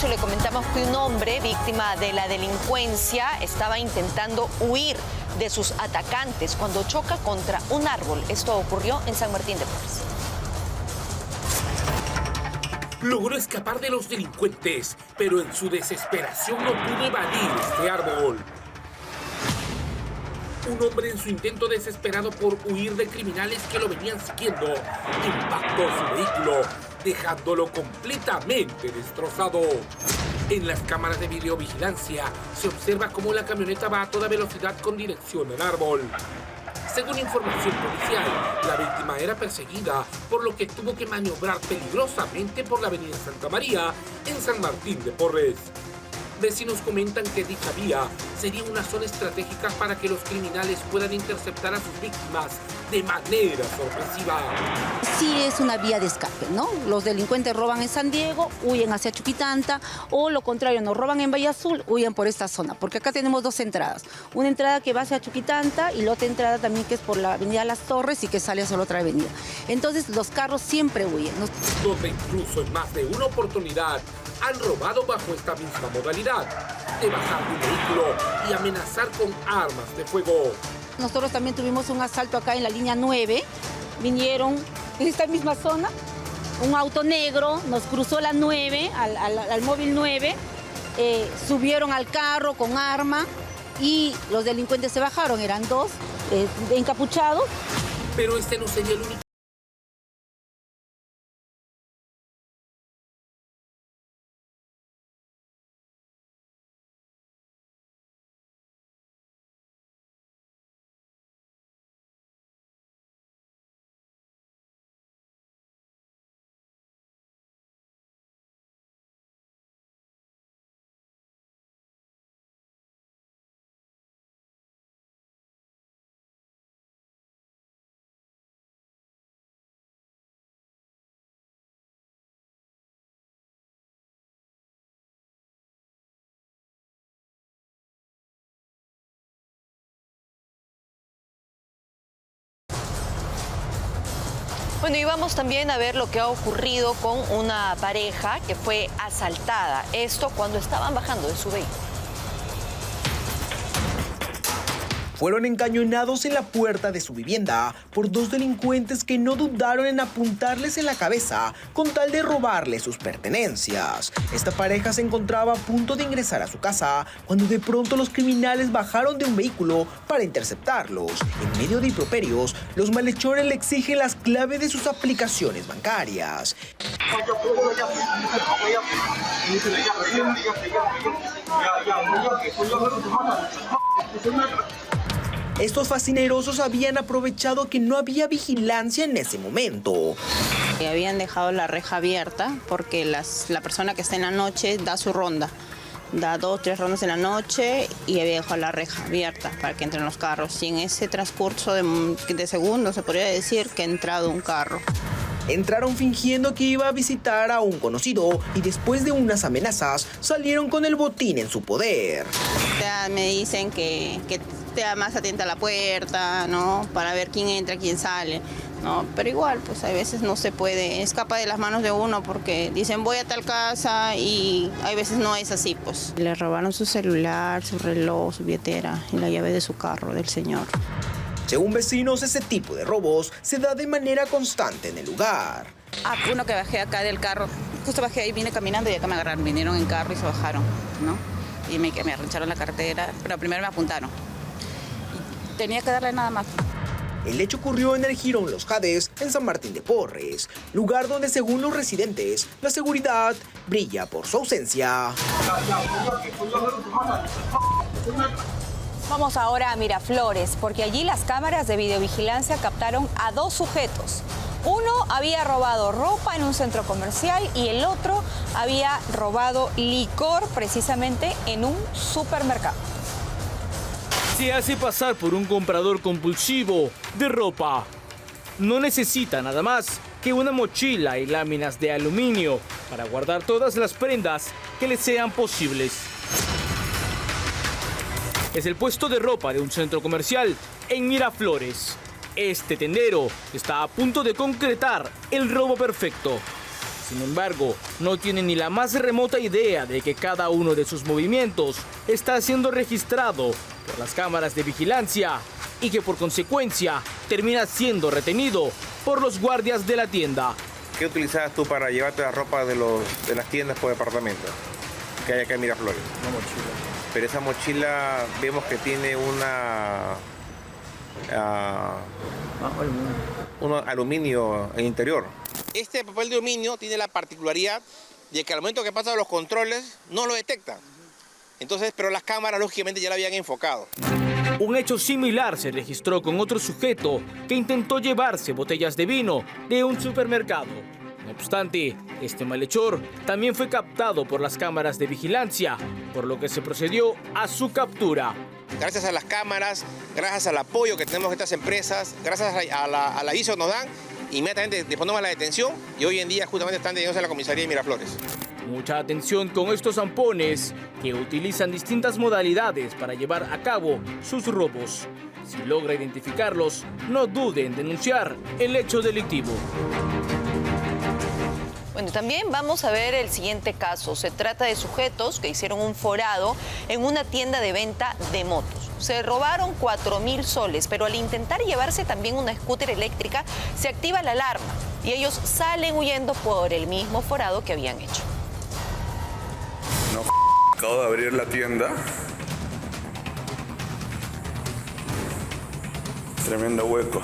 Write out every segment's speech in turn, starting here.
inicio le comentamos que un hombre víctima de la delincuencia estaba intentando huir de sus atacantes cuando choca contra un árbol. Esto ocurrió en San Martín de Porres. Logró escapar de los delincuentes, pero en su desesperación no pudo evadir este árbol. Un hombre en su intento desesperado por huir de criminales que lo venían siguiendo, impactó su vehículo, dejándolo completamente destrozado. En las cámaras de videovigilancia se observa cómo la camioneta va a toda velocidad con dirección al árbol. Según información policial, la víctima era perseguida, por lo que tuvo que maniobrar peligrosamente por la avenida Santa María en San Martín de Porres. Vecinos comentan que dicha vía sería una zona estratégica para que los criminales puedan interceptar a sus víctimas de manera sorpresiva. Sí es una vía de escape, ¿no? Los delincuentes roban en San Diego, huyen hacia Chuquitanta, o lo contrario, nos roban en Valle Azul, huyen por esta zona, porque acá tenemos dos entradas. Una entrada que va hacia Chuquitanta y la otra entrada también que es por la avenida Las Torres y que sale hacia la otra avenida. Entonces los carros siempre huyen, ¿no? Donde incluso en más de una oportunidad han robado bajo esta misma modalidad, de bajar de un vehículo y amenazar con armas de fuego. Nosotros también tuvimos un asalto acá en la línea 9, vinieron en esta misma zona, un auto negro, nos cruzó la 9, al móvil 9, subieron al carro con arma y los delincuentes se bajaron, eran dos encapuchados. Pero este no sería el único. Bueno, y vamos también a ver lo que ha ocurrido con una pareja que fue asaltada. Esto cuando estaban bajando de su vehículo. Fueron encañonados en la puerta de su vivienda por dos delincuentes que no dudaron en apuntarles en la cabeza con tal de robarles sus pertenencias. Esta pareja se encontraba a punto de ingresar a su casa cuando de pronto los criminales bajaron de un vehículo para interceptarlos. En medio de improperios, los malhechores le exigen las claves de sus aplicaciones bancarias. Estos fascinerosos habían aprovechado que no había vigilancia en ese momento. Habían dejado la reja abierta porque la persona que está en la noche da su ronda. Da 2 o 3 rondas en la noche y había dejado la reja abierta para que entren los carros. Y en ese transcurso de segundos se podría decir que ha entrado un carro. Entraron fingiendo que iba a visitar a un conocido y después de unas amenazas salieron con el botín en su poder. Me dicen que esté más atenta a la puerta, ¿no? Para ver quién entra, quién sale, ¿no? Pero igual, pues a veces no se puede, escapa de las manos de uno porque dicen voy a tal casa y a veces no es así, pues. Le robaron su celular, su reloj, su billetera y la llave de su carro, del señor. Según vecinos, ese tipo de robos se da de manera constante en el lugar. Uno que bajé acá del carro, justo bajé ahí, vine caminando y acá me agarraron, vinieron en carro y se bajaron, ¿no? Y me arrancharon la cartera, pero primero me apuntaron. Y tenía que darle nada más. El hecho ocurrió en el Jirón Los Jades, en San Martín de Porres, lugar donde, según los residentes, la seguridad brilla por su ausencia. Vamos ahora a Miraflores, porque allí las cámaras de videovigilancia captaron a 2 sujetos. Uno había robado ropa en un centro comercial y el otro había robado licor precisamente en un supermercado. Se hace pasar por un comprador compulsivo de ropa. No necesita nada más que una mochila y láminas de aluminio para guardar todas las prendas que le sean posibles. Es el puesto de ropa de un centro comercial en Miraflores. Este tendero está a punto de concretar el robo perfecto. Sin embargo, no tienen ni la más remota idea de que cada uno de sus movimientos está siendo registrado por las cámaras de vigilancia y que por consecuencia termina siendo retenido por los guardias de la tienda. ¿Qué utilizabas tú para llevarte la ropa de las tiendas por departamento que hay acá en Miraflores? Una mochila. Pero esa mochila vemos que tiene un aluminio en interior. Este papel de aluminio tiene la particularidad de que al momento que pasan los controles no lo detectan. Entonces, pero las cámaras lógicamente ya la habían enfocado. Un hecho similar se registró con otro sujeto que intentó llevarse botellas de vino de un supermercado. No obstante, este malhechor también fue captado por las cámaras de vigilancia, por lo que se procedió a su captura. Gracias a las cámaras, gracias al apoyo que tenemos de estas empresas, gracias al aviso que nos dan, inmediatamente disponemos a la detención y hoy en día justamente están detenidos en la comisaría de Miraflores. Mucha atención con estos zampones que utilizan distintas modalidades para llevar a cabo sus robos. Si logra identificarlos, no dude en denunciar el hecho delictivo. Bueno, también vamos a ver el siguiente caso. Se trata de sujetos que hicieron un forado en una tienda de venta de motos. Se robaron 4.000 soles, pero al intentar llevarse también una scooter eléctrica, se activa la alarma y ellos salen huyendo por el mismo forado que habían hecho. No, acabo de abrir la tienda. Tremendo hueco.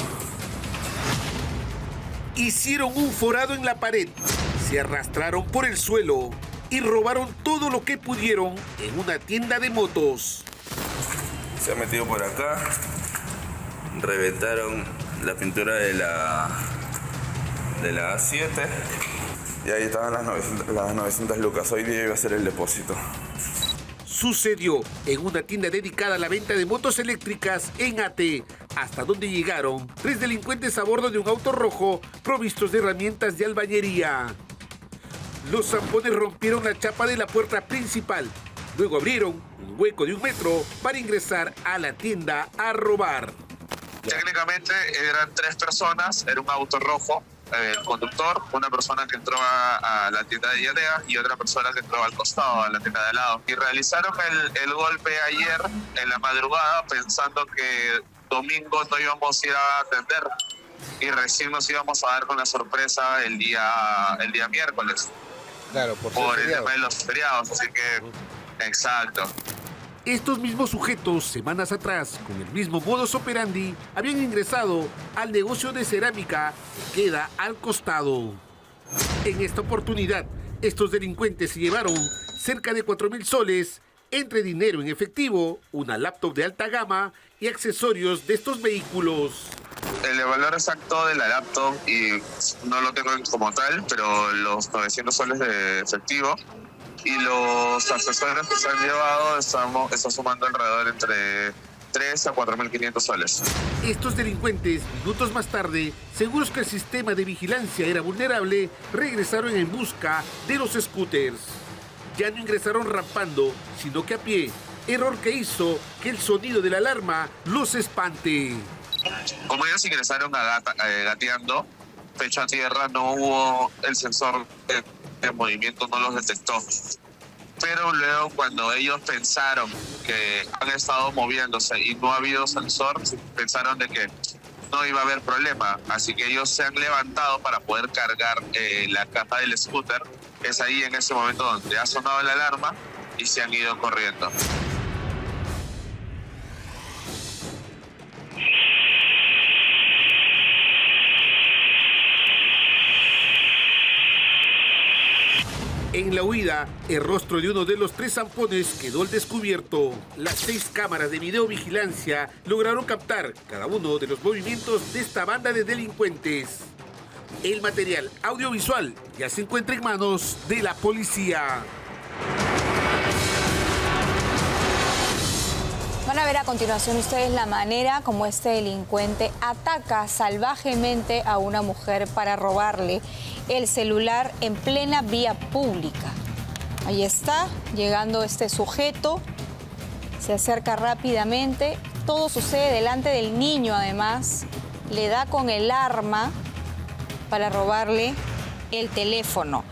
Hicieron un forado en la pared, se arrastraron por el suelo y robaron todo lo que pudieron en una tienda de motos. Se ha metido por acá. Reventaron la pintura de la A7. Y ahí estaban las 900 lucas. Hoy día iba a ser el depósito. Sucedió en una tienda dedicada a la venta de motos eléctricas en Ate, hasta donde llegaron 3 delincuentes a bordo de un auto rojo provistos de herramientas de albañería. Los zampones rompieron la chapa de la puerta principal, luego abrieron un hueco de 1 metro para ingresar a la tienda a robar. Técnicamente eran 3 personas, era un auto rojo. El conductor, una persona que entró a la tienda de Yanea y otra persona que entró al costado, a la tienda de al lado. Y realizaron el golpe ayer en la madrugada pensando que domingo no íbamos a ir a atender y recién nos íbamos a dar con la sorpresa el día miércoles. Claro, por el tema de los feriados, así que exacto. Estos mismos sujetos, semanas atrás, con el mismo modus operandi, habían ingresado al negocio de cerámica que queda al costado. En esta oportunidad, estos delincuentes se llevaron cerca de 4.000 soles, entre dinero en efectivo, una laptop de alta gama y accesorios de estos vehículos. El valor exacto de la laptop, y no lo tengo como tal, pero los 900 soles de efectivo. Y los accesorios que se han llevado están sumando alrededor entre 3 a 4.500 soles. Estos delincuentes, minutos más tarde, seguros que el sistema de vigilancia era vulnerable, regresaron en busca de los scooters. Ya no ingresaron rampando, sino que a pie, error que hizo que el sonido de la alarma los espante. Como ellos ingresaron gateando, pecho a tierra, no hubo el sensor de movimiento, no los detectó. Pero luego cuando ellos pensaron que han estado moviéndose y no ha habido sensor, pensaron de que no iba a haber problema. Así que ellos se han levantado para poder cargar la caja del scooter. Es ahí en ese momento donde ha sonado la alarma y se han ido corriendo. En la huida, el rostro de uno de los 3 zampones quedó al descubierto. Las 6 cámaras de videovigilancia lograron captar cada uno de los movimientos de esta banda de delincuentes. El material audiovisual ya se encuentra en manos de la policía. Van a ver a continuación ustedes la manera como este delincuente ataca salvajemente a una mujer para robarle el celular en plena vía pública. Ahí está, llegando este sujeto, se acerca rápidamente, todo sucede delante del niño además, le da con el arma para robarle el teléfono.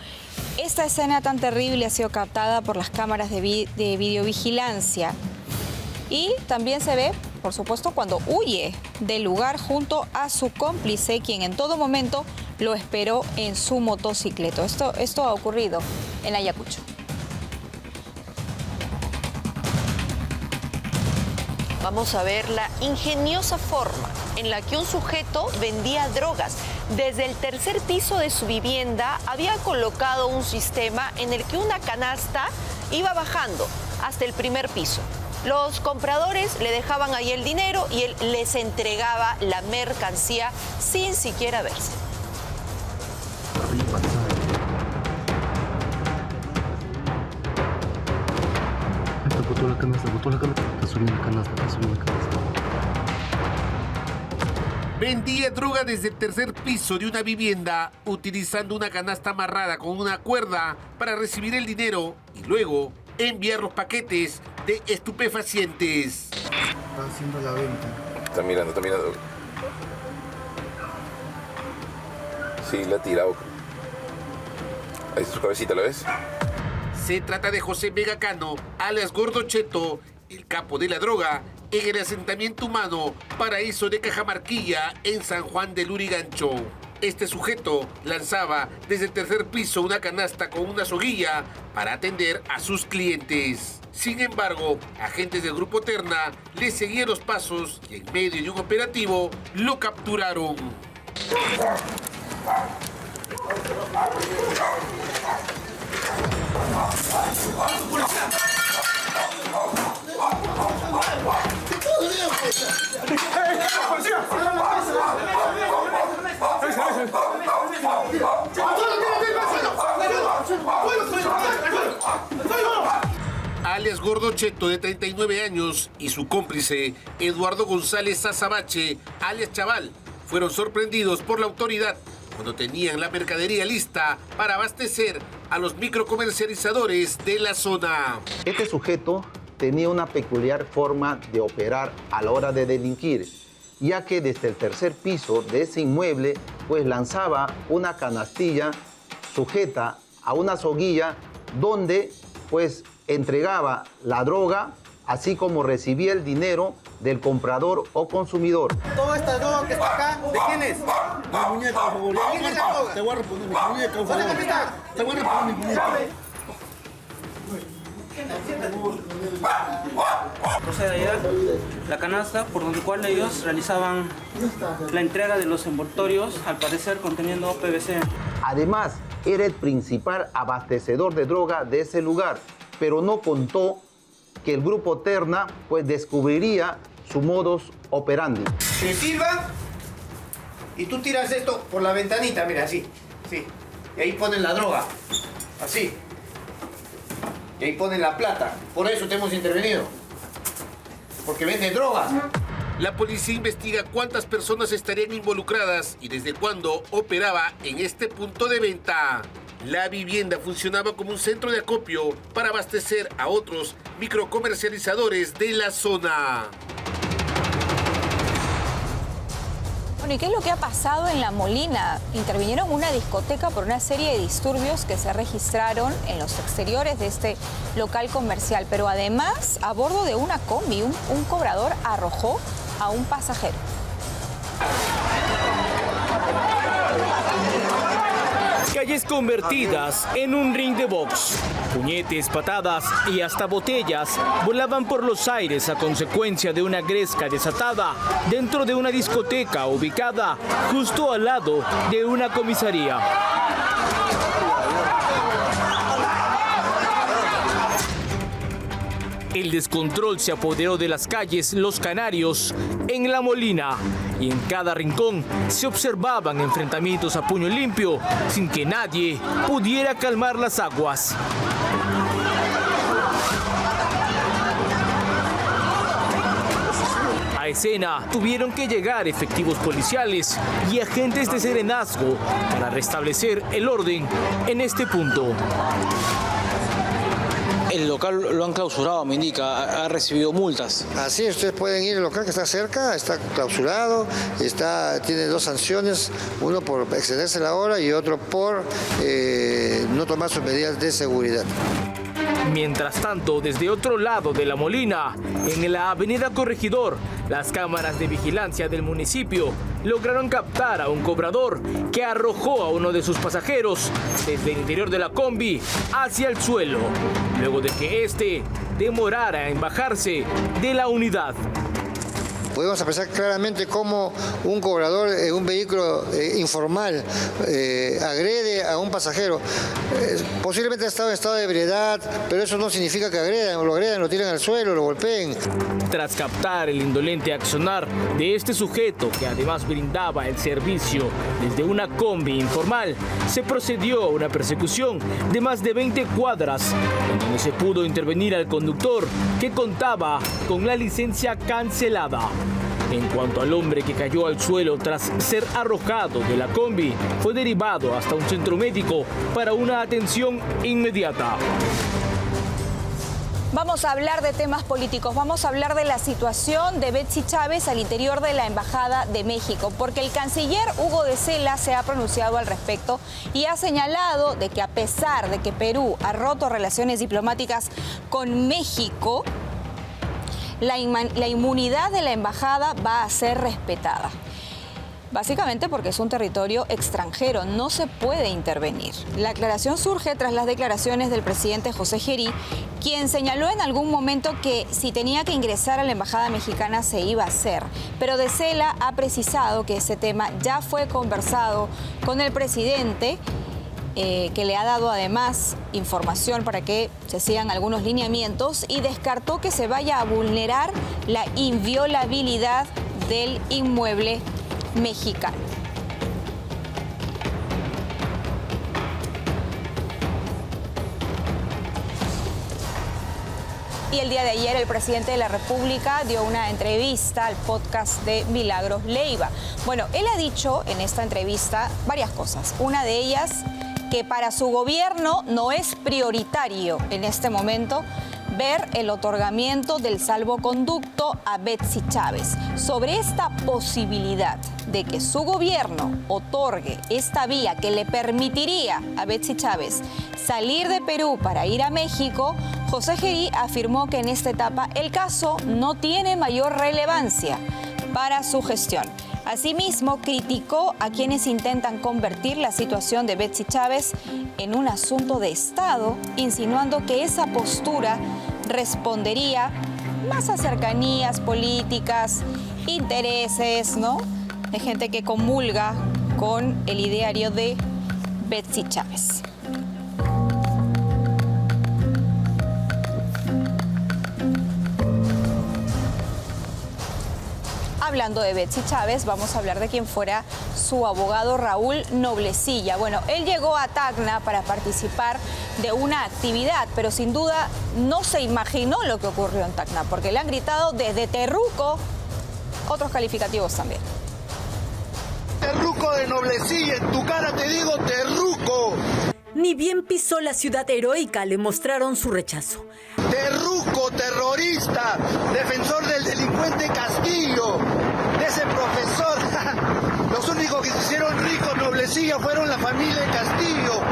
Esta escena tan terrible ha sido captada por las cámaras de videovigilancia. Y también se ve, por supuesto, cuando huye del lugar junto a su cómplice, quien en todo momento lo esperó en su motocicleta. Esto ha ocurrido en Ayacucho. Vamos a ver la ingeniosa forma en la que un sujeto vendía drogas. Desde el tercer piso de su vivienda había colocado un sistema en el que una canasta iba bajando hasta el primer piso. Los compradores le dejaban ahí el dinero y él les entregaba la mercancía sin siquiera verse. Vendía droga desde el tercer piso de una vivienda utilizando una canasta amarrada con una cuerda para recibir el dinero y luego enviar los paquetes de estupefacientes. Está haciendo la venta. Está mirando. Sí, la ha tirado. Ahí está su cabecita, ¿la ves? Se trata de José Vega Cano, alias Gordo Cheto, el capo de la droga, en el asentamiento humano Paraíso de Cajamarquilla, en San Juan de Lurigancho. Este sujeto lanzaba desde el tercer piso una canasta con una soguilla para atender a sus clientes. Sin embargo, agentes del Grupo Terna le seguían los pasos y en medio de un operativo lo capturaron. Alias Gordo Cheto, de 39 años, y su cómplice, Eduardo González Azabache, alias Chaval, fueron sorprendidos por la autoridad cuando tenían la mercadería lista para abastecer a los microcomercializadores de la zona. Este sujeto tenía una peculiar forma de operar a la hora de delinquir, ya que desde el tercer piso de ese inmueble pues lanzaba una canastilla sujeta a una soguilla donde pues entregaba la droga, así como recibía el dinero del comprador o consumidor. Toda esta droga que está acá, ¿de quién es? Mi muñeca, por favor. ¿De quién es la droga? Te voy a responder mi muñeca, por favor. Te voy a responder mi muñeca. Procede allá la canasta por donde cual ellos realizaban la entrega de los envoltorios, al parecer conteniendo PVC. Además, era el principal abastecedor de droga de ese lugar, pero no contó que el Grupo Terna pues descubriría su modus operandi. Se sirva y tú tiras esto por la ventanita, mira, así, sí. Y ahí ponen la droga, así. Y ahí ponen la plata. Por eso te hemos intervenido. Porque venden drogas. La policía investiga cuántas personas estarían involucradas y desde cuándo operaba en este punto de venta. La vivienda funcionaba como un centro de acopio para abastecer a otros microcomercializadores de la zona. Bueno, ¿y qué es lo que ha pasado en La Molina? Intervinieron una discoteca por una serie de disturbios que se registraron en los exteriores de este local comercial. Pero además, a bordo de una combi, un cobrador arrojó a un pasajero. Calles convertidas en un ring de box. Puñetes, patadas y hasta botellas volaban por los aires a consecuencia de una gresca desatada dentro de una discoteca ubicada justo al lado de una comisaría. El descontrol se apoderó de las calles Los Canarios en La Molina y en cada rincón se observaban enfrentamientos a puño limpio sin que nadie pudiera calmar las aguas. A escena tuvieron que llegar efectivos policiales y agentes de serenazgo para restablecer el orden en este punto. El local lo han clausurado, me indica, ha recibido multas. Así, ustedes pueden ir al local que está cerca, está clausurado, tiene 2 sanciones, uno por excederse la hora y otro por no tomar sus medidas de seguridad. Mientras tanto, desde otro lado de La Molina, en la avenida Corregidor, las cámaras de vigilancia del municipio lograron captar a un cobrador que arrojó a uno de sus pasajeros desde el interior de la combi hacia el suelo, luego de que éste demorara en bajarse de la unidad. Podemos apreciar claramente cómo un cobrador en un vehículo informal agrede a un pasajero. Posiblemente ha estado en estado de ebriedad, pero eso no significa que lo agredan, lo tiran al suelo, lo golpeen. Tras captar el indolente accionar de este sujeto, que además brindaba el servicio desde una combi informal, se procedió a una persecución de más de 20 cuadras, en donde se pudo intervenir al conductor, que contaba con la licencia cancelada. En cuanto al hombre que cayó al suelo tras ser arrojado de la combi, fue derivado hasta un centro médico para una atención inmediata. Vamos a hablar de temas políticos, vamos a hablar de la situación de Betsy Chávez al interior de la Embajada de México, porque el canciller Hugo de Sela se ha pronunciado al respecto y ha señalado de que a pesar de que Perú ha roto relaciones diplomáticas con México, la inmunidad de la embajada va a ser respetada. Básicamente porque es un territorio extranjero, no se puede intervenir. La aclaración surge tras las declaraciones del presidente José Gerí, quien señaló en algún momento que si tenía que ingresar a la embajada mexicana se iba a hacer. Pero de Sela ha precisado que ese tema ya fue conversado con el presidente, que le ha dado además información para que se sigan algunos lineamientos, y descartó que se vaya a vulnerar la inviolabilidad del inmueble mexicano. Y el día de ayer el presidente de la República dio una entrevista al podcast de Milagros Leiva. Bueno, él ha dicho en esta entrevista varias cosas. Una de ellas, que para su gobierno no es prioritario en este momento ver el otorgamiento del salvoconducto a Betsy Chávez. Sobre esta posibilidad de que su gobierno otorgue esta vía que le permitiría a Betsy Chávez salir de Perú para ir a México, José Gerí afirmó que en esta etapa el caso no tiene mayor relevancia para su gestión. Asimismo, criticó a quienes intentan convertir la situación de Betsy Chávez en un asunto de Estado, insinuando que esa postura respondería más a cercanías políticas, intereses, ¿no?, de gente que comulga con el ideario de Betsy Chávez. Hablando de Betsy Chávez, vamos a hablar de quien fuera su abogado Raúl Noblecilla. Bueno, él llegó a Tacna para participar de una actividad, pero sin duda no se imaginó lo que ocurrió en Tacna, porque le han gritado desde terruco otros calificativos también. Terruco de Noblecilla, en tu cara te digo terruco. Ni bien pisó la ciudad heroica, le mostraron su rechazo. Terruco, terrorista, defensor del delincuente Castillo, de ese profesor. Los únicos que se hicieron ricos Noblecilla fueron la familia Castillo.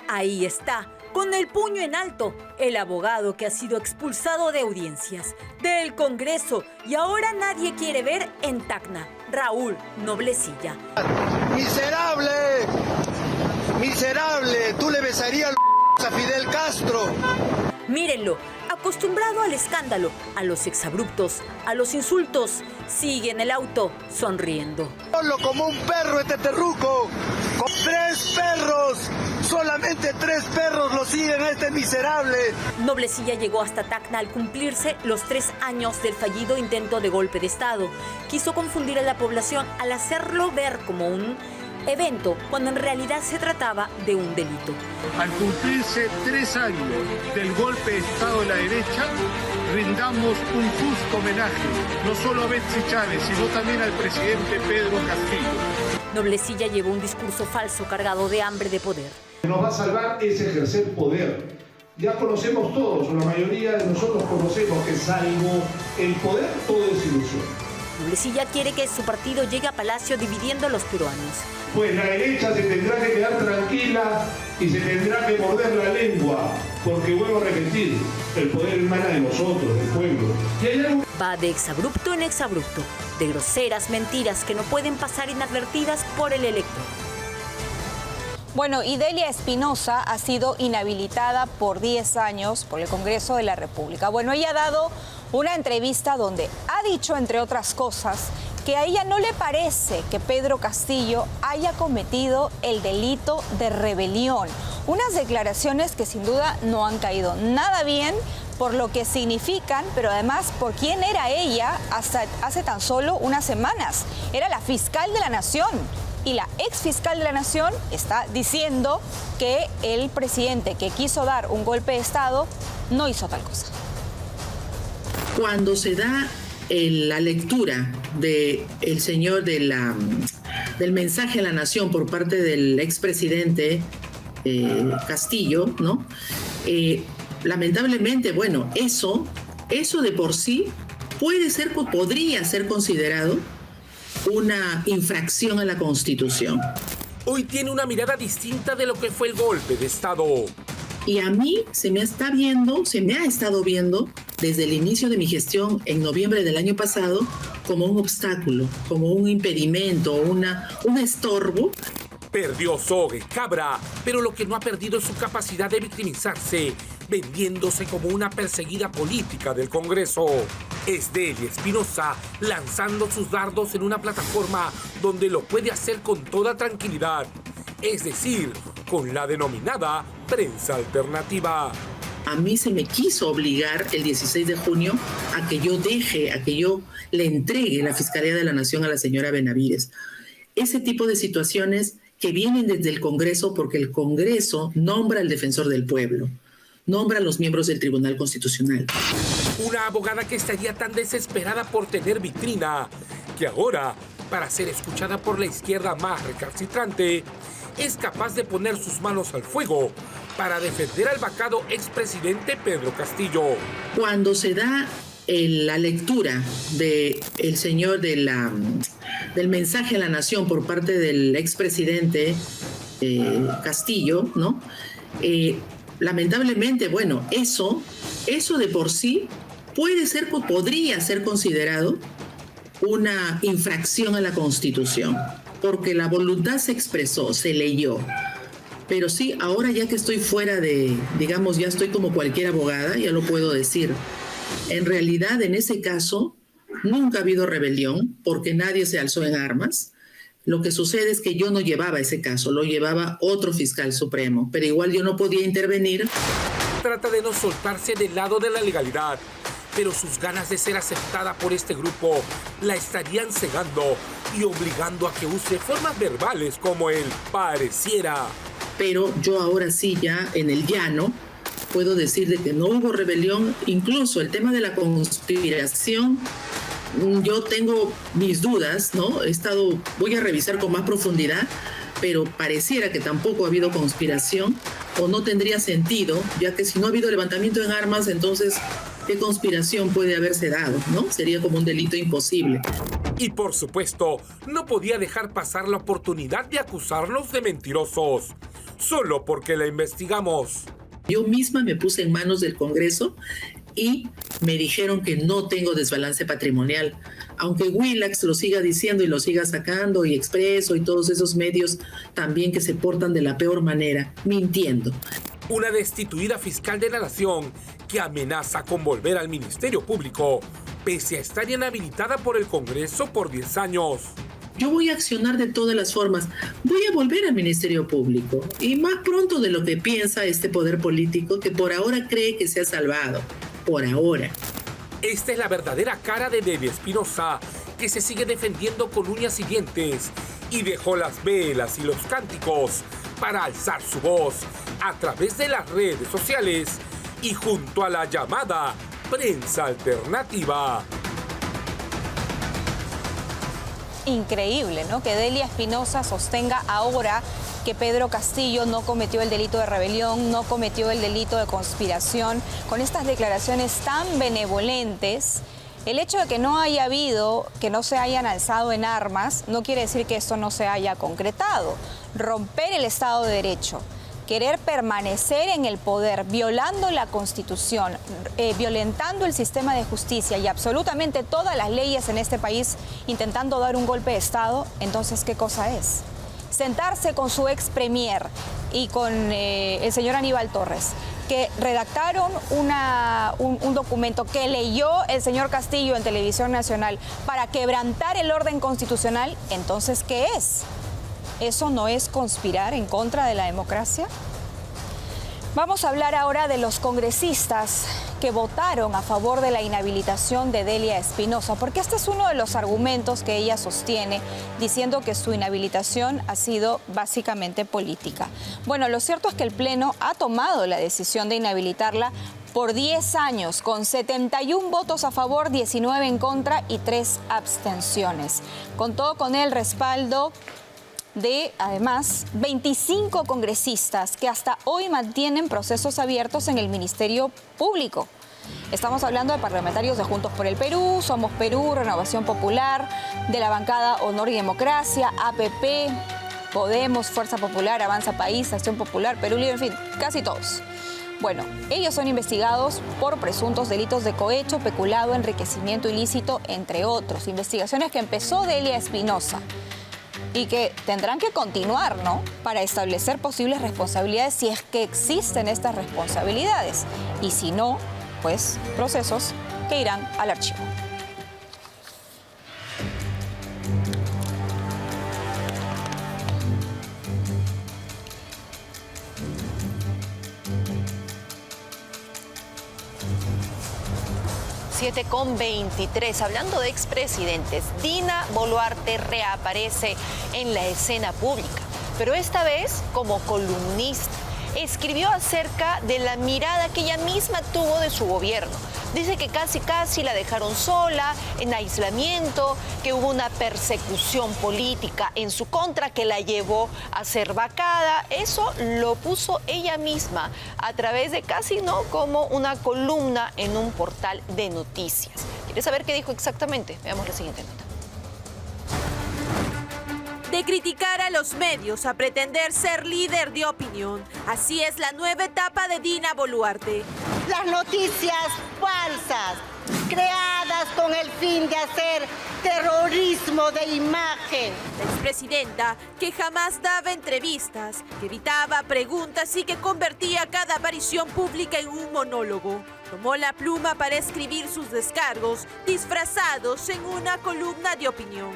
Ahí está, con el puño en alto, el abogado que ha sido expulsado de audiencias, del Congreso, y ahora nadie quiere ver en Tacna, Raúl Noblecilla. ¡Miserable! ¡Miserable! Tú le besarías a Fidel Castro. Mírenlo, acostumbrado al escándalo, a los exabruptos, a los insultos, sigue en el auto sonriendo. Solo como un perro este terruco, con 3 perros, solamente 3 perros lo siguen a este miserable. Noblecilla llegó hasta Tacna al cumplirse los 3 años del fallido intento de golpe de Estado. Quiso confundir a la población al hacerlo ver como un evento, cuando en realidad se trataba de un delito. Al cumplirse 3 años del golpe de Estado de la derecha, rindamos un justo homenaje, no solo a Betsy Chávez, sino también al presidente Pedro Castillo. Noblecilla llevó un discurso falso cargado de hambre de poder. Nos va a salvar es ejercer poder. Ya conocemos todos, o la mayoría de nosotros conocemos que salvo el poder, todo es ilusión. Noblecilla quiere que su partido llegue a Palacio dividiendo a los peruanos. Pues la derecha se tendrá que quedar tranquila y se tendrá que morder la lengua, porque vuelvo a repetir, el poder emana de nosotros, del pueblo. Y hay algo... Va de exabrupto en exabrupto, de groseras mentiras que no pueden pasar inadvertidas por el elector. Bueno, y Delia Espinosa ha sido inhabilitada por 10 años por el Congreso de la República. Bueno, ella ha dado una entrevista donde ha dicho, entre otras cosas, que a ella no le parece que Pedro Castillo haya cometido el delito de rebelión. Unas declaraciones que sin duda no han caído nada bien por lo que significan, pero además por quién era ella hasta hace tan solo unas semanas. Era la fiscal de la Nación. Y la ex fiscal de la Nación está diciendo que el presidente que quiso dar un golpe de Estado no hizo tal cosa. Cuando se da la lectura del señor del mensaje a la Nación por parte del expresidente Castillo, ¿no? Lamentablemente, bueno, eso de por sí podría ser considerado una infracción a la Constitución. Hoy tiene una mirada distinta de lo que fue el golpe de Estado. Y a mí se me ha estado viendo desde el inicio de mi gestión en noviembre del año pasado como un obstáculo, como un impedimento, un estorbo. Perdió soga y cabra, pero lo que no ha perdido es su capacidad de victimizarse, vendiéndose como una perseguida política del Congreso. Es Delia Espinosa lanzando sus dardos en una plataforma donde lo puede hacer con toda tranquilidad, es decir, con la denominada prensa alternativa. A mí se me quiso obligar el 16 de junio a que yo le entregue la Fiscalía de la Nación a la señora Benavides. Ese tipo de situaciones que vienen desde el Congreso, porque el Congreso nombra al defensor del pueblo, nombra a los miembros del Tribunal Constitucional. Una abogada que estaría tan desesperada por tener vitrina, que ahora, para ser escuchada por la izquierda más recalcitrante, es capaz de poner sus manos al fuego para defender al vacado expresidente Pedro Castillo. Cuando se da la lectura del señor del mensaje a la Nación por parte del expresidente Castillo, ¿no? Lamentablemente, bueno, eso de por sí podría ser considerado una infracción a la Constitución, porque la voluntad se expresó, se leyó. Pero sí, ahora ya que estoy fuera ya estoy como cualquier abogada, ya lo puedo decir. En realidad, en ese caso, nunca ha habido rebelión, porque nadie se alzó en armas. Lo que sucede es que yo no llevaba ese caso, lo llevaba otro fiscal supremo, pero igual yo no podía intervenir. Trata de no soltarse del lado de la legalidad, pero sus ganas de ser aceptada por este grupo la estarían cegando y obligando a que use formas verbales como el pareciera. Pero yo ahora sí, ya en el llano, puedo decir de que no hubo rebelión. Incluso el tema de la conspiración, yo tengo mis dudas, ¿no? Voy a revisar con más profundidad, pero pareciera que tampoco ha habido conspiración o no tendría sentido, ya que si no ha habido levantamiento en armas, entonces, ¿qué conspiración puede haberse dado, no? Sería como un delito imposible. Y por supuesto, no podía dejar pasar la oportunidad de acusarlos de mentirosos, solo porque la investigamos. Yo misma me puse en manos del Congreso y me dijeron que no tengo desbalance patrimonial. Aunque Willax lo siga diciendo y lo siga sacando, y Expreso y todos esos medios también que se portan de la peor manera, mintiendo. Una destituida fiscal de la Nación que amenaza con volver al Ministerio Público, pese a estar inhabilitada por el Congreso por 10 años. Yo voy a accionar de todas las formas. Voy a volver al Ministerio Público. Y más pronto de lo que piensa este poder político, que por ahora cree que se ha salvado. Por ahora. Esta es la verdadera cara de Delia Espinosa, que se sigue defendiendo con uñas y dientes y dejó las velas y los cánticos para alzar su voz a través de las redes sociales y junto a la llamada prensa alternativa. Increíble, ¿no? Que Delia Espinosa sostenga ahora que Pedro Castillo no cometió el delito de rebelión, no cometió el delito de conspiración. Con estas declaraciones tan benevolentes, el hecho de que no haya habido, que no se hayan alzado en armas, no quiere decir que esto no se haya concretado. Romper el Estado de Derecho, querer permanecer en el poder, violando la Constitución, violentando el sistema de justicia y absolutamente todas las leyes en este país, intentando dar un golpe de Estado, entonces, ¿qué cosa es? Sentarse con su ex premier y con el señor Aníbal Torres, que redactaron un documento que leyó el señor Castillo en Televisión Nacional para quebrantar el orden constitucional, entonces, ¿qué es? ¿Eso no es conspirar en contra de la democracia? Vamos a hablar ahora de los congresistas que votaron a favor de la inhabilitación de Delia Espinosa, porque este es uno de los argumentos que ella sostiene, diciendo que su inhabilitación ha sido básicamente política. Bueno, lo cierto es que el Pleno ha tomado la decisión de inhabilitarla por 10 años, con 71 votos a favor, 19 en contra y 3 abstenciones. Contó con el respaldo de, además, 25 congresistas que hasta hoy mantienen procesos abiertos en el Ministerio Público. Estamos hablando de parlamentarios de Juntos por el Perú, Somos Perú, Renovación Popular, de la bancada Honor y Democracia, APP, Podemos, Fuerza Popular, Avanza País, Acción Popular, Perú Libre, en fin, casi todos. Bueno, ellos son investigados por presuntos delitos de cohecho, peculado, enriquecimiento ilícito, entre otros. Investigaciones que empezó Delia Espinosa y que tendrán que continuar, ¿no?, para establecer posibles responsabilidades si es que existen estas responsabilidades. Y si no, pues procesos que irán al archivo. Con 23. Hablando de expresidentes, Dina Boluarte reaparece en la escena pública, pero esta vez como columnista. Escribió acerca de la mirada que ella misma tuvo de su gobierno. Dice que casi la dejaron sola, en aislamiento, que hubo una persecución política en su contra que la llevó a ser vacada. Eso lo puso ella misma a través de casi, ¿no?, como una columna en un portal de noticias. ¿Quieres saber qué dijo exactamente? Veamos la siguiente nota. De criticar a los medios a pretender ser líder de opinión. Así es la nueva etapa de Dina Boluarte. Las noticias falsas, creadas con el fin de hacer terrorismo de imagen. La expresidenta, que jamás daba entrevistas, que evitaba preguntas y que convertía cada aparición pública en un monólogo, tomó la pluma para escribir sus descargos, disfrazados en una columna de opinión.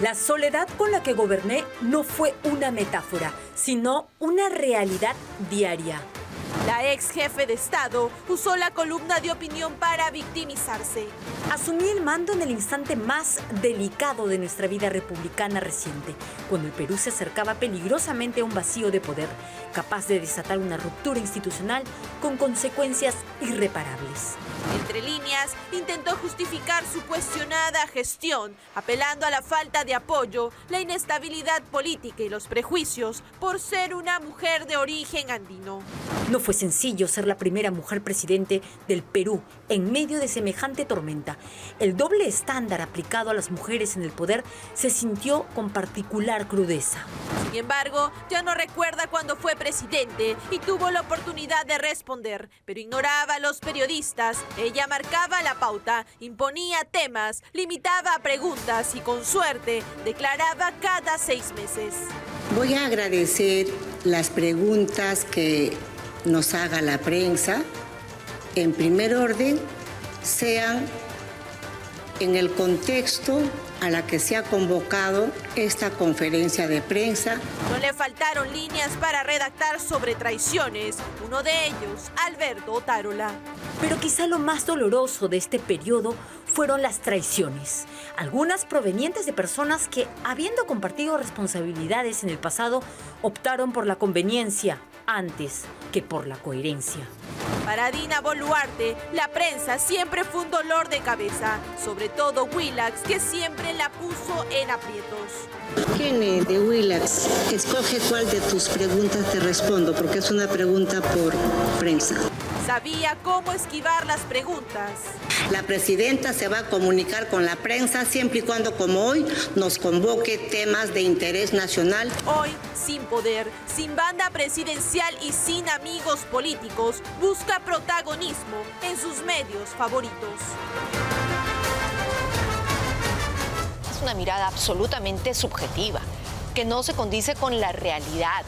La soledad con la que goberné no fue una metáfora, sino una realidad diaria. La ex jefe de Estado usó la columna de opinión para victimizarse. Asumí el mando en el instante más delicado de nuestra vida republicana reciente, cuando el Perú se acercaba peligrosamente a un vacío de poder, capaz de desatar una ruptura institucional con consecuencias irreparables. Entre líneas, intentó justificar su cuestionada gestión, apelando a la falta de apoyo, la inestabilidad política y los prejuicios por ser una mujer de origen andino. No fue sencillo ser la primera mujer presidente del Perú en medio de semejante tormenta. El doble estándar aplicado a las mujeres en el poder se sintió con particular crudeza. Sin embargo, ya no recuerda cuando fue presidente y tuvo la oportunidad de responder, pero ignoraba a los periodistas. Ella marcaba la pauta, imponía temas, limitaba preguntas y con suerte declaraba cada 6 meses. Voy a agradecer las preguntas que nos haga la prensa, en primer orden, sean en el contexto a la que se ha convocado esta conferencia de prensa. No le faltaron líneas para redactar sobre traiciones, uno de ellos, Alberto Otárola. Pero quizá lo más doloroso de este periodo fueron las traiciones, algunas provenientes de personas que, habiendo compartido responsabilidades en el pasado, optaron por la conveniencia antes que por la coherencia. Para Dina Boluarte, la prensa siempre fue un dolor de cabeza, sobre todo Willax, que siempre la puso en aprietos. Kenny de Willax, escoge cuál de tus preguntas te respondo, porque es una pregunta por prensa. Sabía cómo esquivar las preguntas. La presidenta se va a comunicar con la prensa siempre y cuando, como hoy, nos convoque temas de interés nacional. Hoy, sin poder, sin banda presidencial y sin amigos políticos, busca protagonismo en sus medios favoritos. Es una mirada absolutamente subjetiva, que no se condice con la realidad.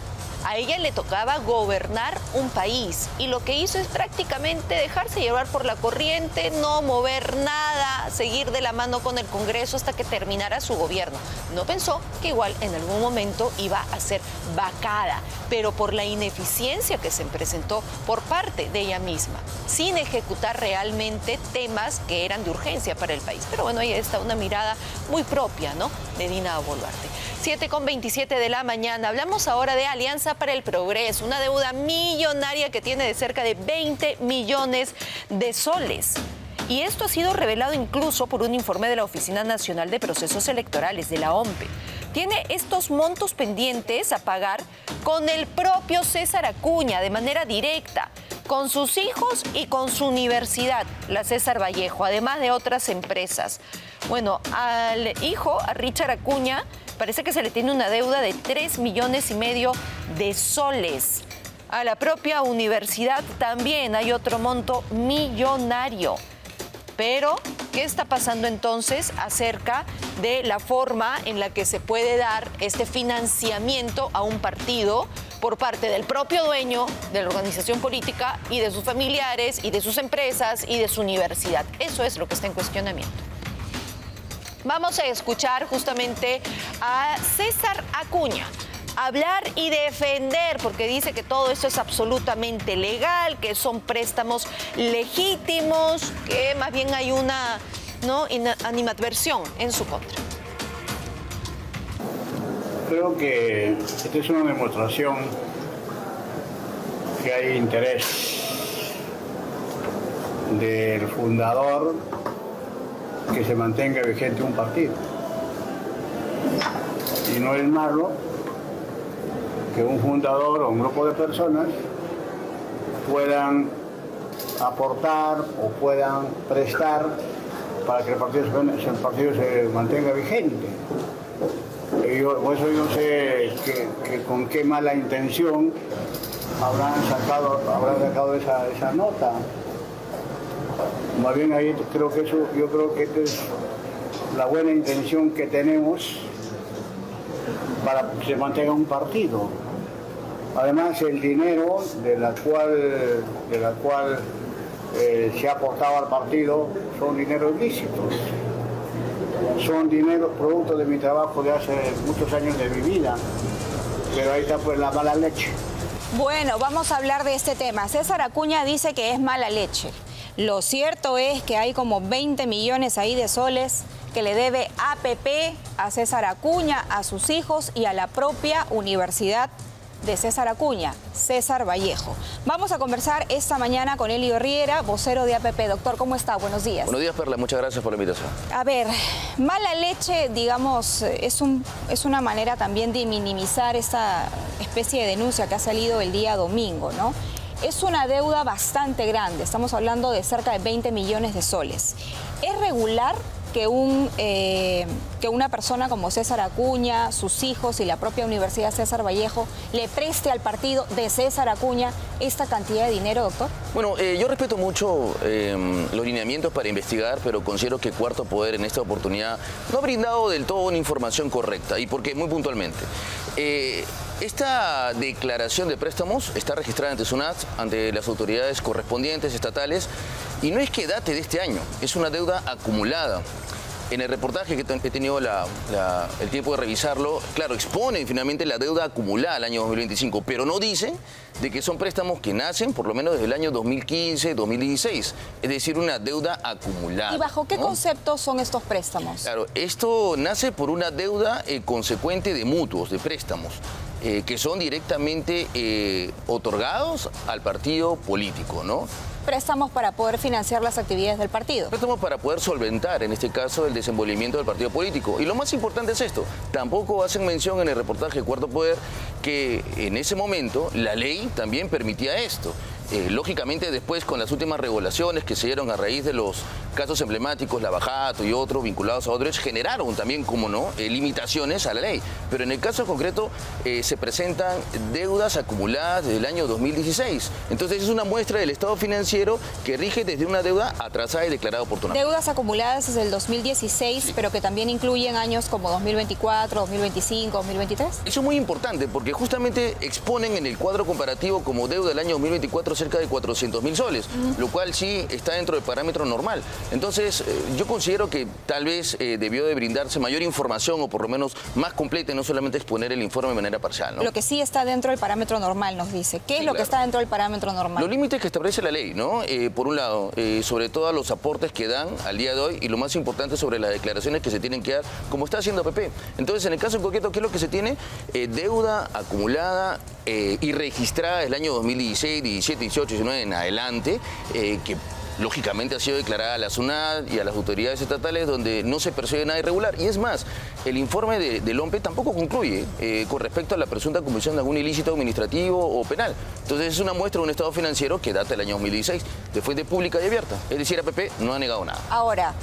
A ella le tocaba gobernar un país y lo que hizo es prácticamente dejarse llevar por la corriente, no mover nada, seguir de la mano con el Congreso hasta que terminara su gobierno. No pensó que igual en algún momento iba a ser vacada, pero por la ineficiencia que se presentó por parte de ella misma, sin ejecutar realmente temas que eran de urgencia para el país. Pero bueno, ahí está una mirada muy propia, ¿no?, de Dina Boluarte. 7:27 de la mañana. Hablamos ahora de Alianza para el Progreso, una deuda millonaria que tiene de cerca de 20 millones de soles. Y esto ha sido revelado incluso por un informe de la Oficina Nacional de Procesos Electorales, de la OMPE. Tiene estos montos pendientes a pagar con el propio César Acuña de manera directa, con sus hijos y con su universidad, la César Vallejo, además de otras empresas. Bueno, al hijo, a Richard Acuña, parece que se le tiene una deuda de 3,5 millones de soles. A la propia universidad también hay otro monto millonario. Pero, ¿qué está pasando entonces acerca de la forma en la que se puede dar este financiamiento a un partido por parte del propio dueño de la organización política y de sus familiares y de sus empresas y de su universidad? Eso es lo que está en cuestionamiento. Vamos a escuchar justamente a César Acuña hablar y defender, porque dice que todo esto es absolutamente legal, que son préstamos legítimos, que más bien hay una animadversión en su contra. Creo que esta es una demostración que hay interés del fundador que se mantenga vigente un partido. Y no es malo que un fundador o un grupo de personas puedan aportar o puedan prestar para que el partido se mantenga vigente. Por eso yo sé que con qué mala intención habrán sacado esa nota. Más bien ahí yo creo que esta es la buena intención que tenemos para que se mantenga un partido. Además, el dinero de la cual se ha aportado al partido son dineros ilícitos. Son dinero producto de mi trabajo de hace muchos años de mi vida. Pero ahí está pues la mala leche. Bueno, vamos a hablar de este tema. César Acuña dice que es mala leche. Lo cierto es que hay como 20 millones ahí de soles que le debe APP a César Acuña, a sus hijos y a la propia universidad de César Acuña, César Vallejo. Vamos a conversar esta mañana con Elio Riera, vocero de APP. Doctor, ¿cómo está? Buenos días. Buenos días, Perla. Muchas gracias por la invitación. A ver, mala leche, digamos, es una manera también de minimizar esta especie de denuncia que ha salido el día domingo, ¿no? Es una deuda bastante grande, estamos hablando de cerca de 20 millones de soles. ¿Es regular que una persona como César Acuña, sus hijos y la propia Universidad César Vallejo le preste al partido de César Acuña esta cantidad de dinero, doctor? Bueno, yo respeto mucho los lineamientos para investigar, pero considero que Cuarto Poder en esta oportunidad no ha brindado del todo una información correcta. ¿Y por qué? Muy puntualmente. Esta declaración de préstamos está registrada ante SUNAT, ante las autoridades correspondientes estatales, y no es que date de este año, es una deuda acumulada. En el reportaje que he tenido el tiempo de revisarlo, claro, expone finalmente la deuda acumulada al año 2025, pero no dice de que son préstamos que nacen por lo menos desde el año 2015, 2016, es decir, una deuda acumulada. ¿Y bajo qué conceptos son estos préstamos? Claro, esto nace por una deuda consecuente de mutuos, de préstamos. que son directamente otorgados al partido político, ¿no? Préstamos para poder financiar las actividades del partido. Préstamos para poder solventar, en este caso, el desenvolvimiento del partido político. Y lo más importante es esto, tampoco hacen mención en el reportaje de Cuarto Poder que en ese momento la ley también permitía esto. Lógicamente después con las últimas regulaciones que se dieron a raíz de los casos emblemáticos, Lavajato y otros vinculados a Odebrecht, generaron también, como no, limitaciones a la ley. Pero en el caso concreto se presentan deudas acumuladas desde el año 2016. Entonces es una muestra del estado financiero que rige desde una deuda atrasada y declarada oportunamente. Deudas acumuladas desde el 2016, sí, pero que también incluyen años como 2024, 2025, 2023. Eso es muy importante porque justamente exponen en el cuadro comparativo como deuda del año 2024 cerca de 400.000 soles, lo cual sí está dentro del parámetro normal. Entonces, yo considero que tal vez debió de brindarse mayor información o por lo menos más completa y no solamente exponer el informe de manera parcial, ¿no? Lo que sí está dentro del parámetro normal, nos dice. ¿Qué es lo que está dentro del parámetro normal? Los límites que establece la ley, ¿no? Por un lado, sobre todo a los aportes que dan al día de hoy y lo más importante sobre las declaraciones que se tienen que dar, como está haciendo APP. Entonces, en el caso en concreto, ¿qué es lo que se tiene? Deuda acumulada y registrada desde el año 2016, 17, 18, 19 en adelante, que lógicamente ha sido declarada a la SUNAT y a las autoridades estatales donde no se percibe nada irregular. Y es más, el informe del OMPE tampoco concluye con respecto a la presunta comisión de algún ilícito administrativo o penal. Entonces es una muestra de un estado financiero que data del año 2016, de fuente pública y abierta. Es decir, APP no ha negado nada. Ahora,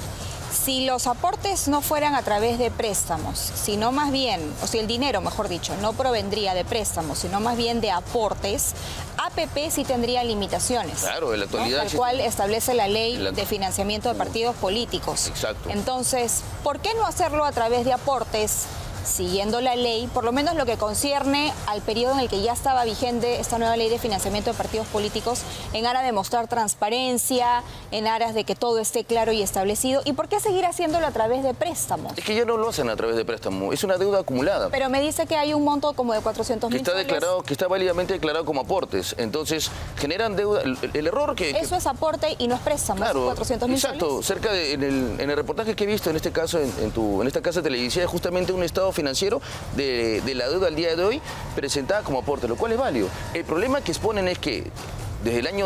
si los aportes no fueran a través de préstamos, sino más bien, o si el dinero, mejor dicho, no provendría de préstamos, sino más bien de aportes, APP sí tendría limitaciones. Claro, en la actualidad, ¿no? Tal cual establece la ley de financiamiento de partidos políticos. Exacto. Entonces, ¿por qué no hacerlo a través de aportes? Siguiendo la ley, por lo menos lo que concierne al periodo en el que ya estaba vigente esta nueva ley de financiamiento de partidos políticos, en aras de mostrar transparencia, en aras de que todo esté claro y establecido. ¿Y por qué seguir haciéndolo a través de préstamos? Es que ya no lo hacen a través de préstamo, es una deuda acumulada. Pero me dice que hay un monto como de 400.000 soles. Que está válidamente declarado como aportes. Entonces, generan deuda. El error que... Eso es aporte y no es préstamo, claro, 400.000 soles. Exacto, cerca de, en el reportaje que he visto, en este caso, en esta casa televisiva, es justamente un estado financiero de la deuda al día de hoy presentada como aporte, lo cual es válido. El problema que exponen es que desde el año...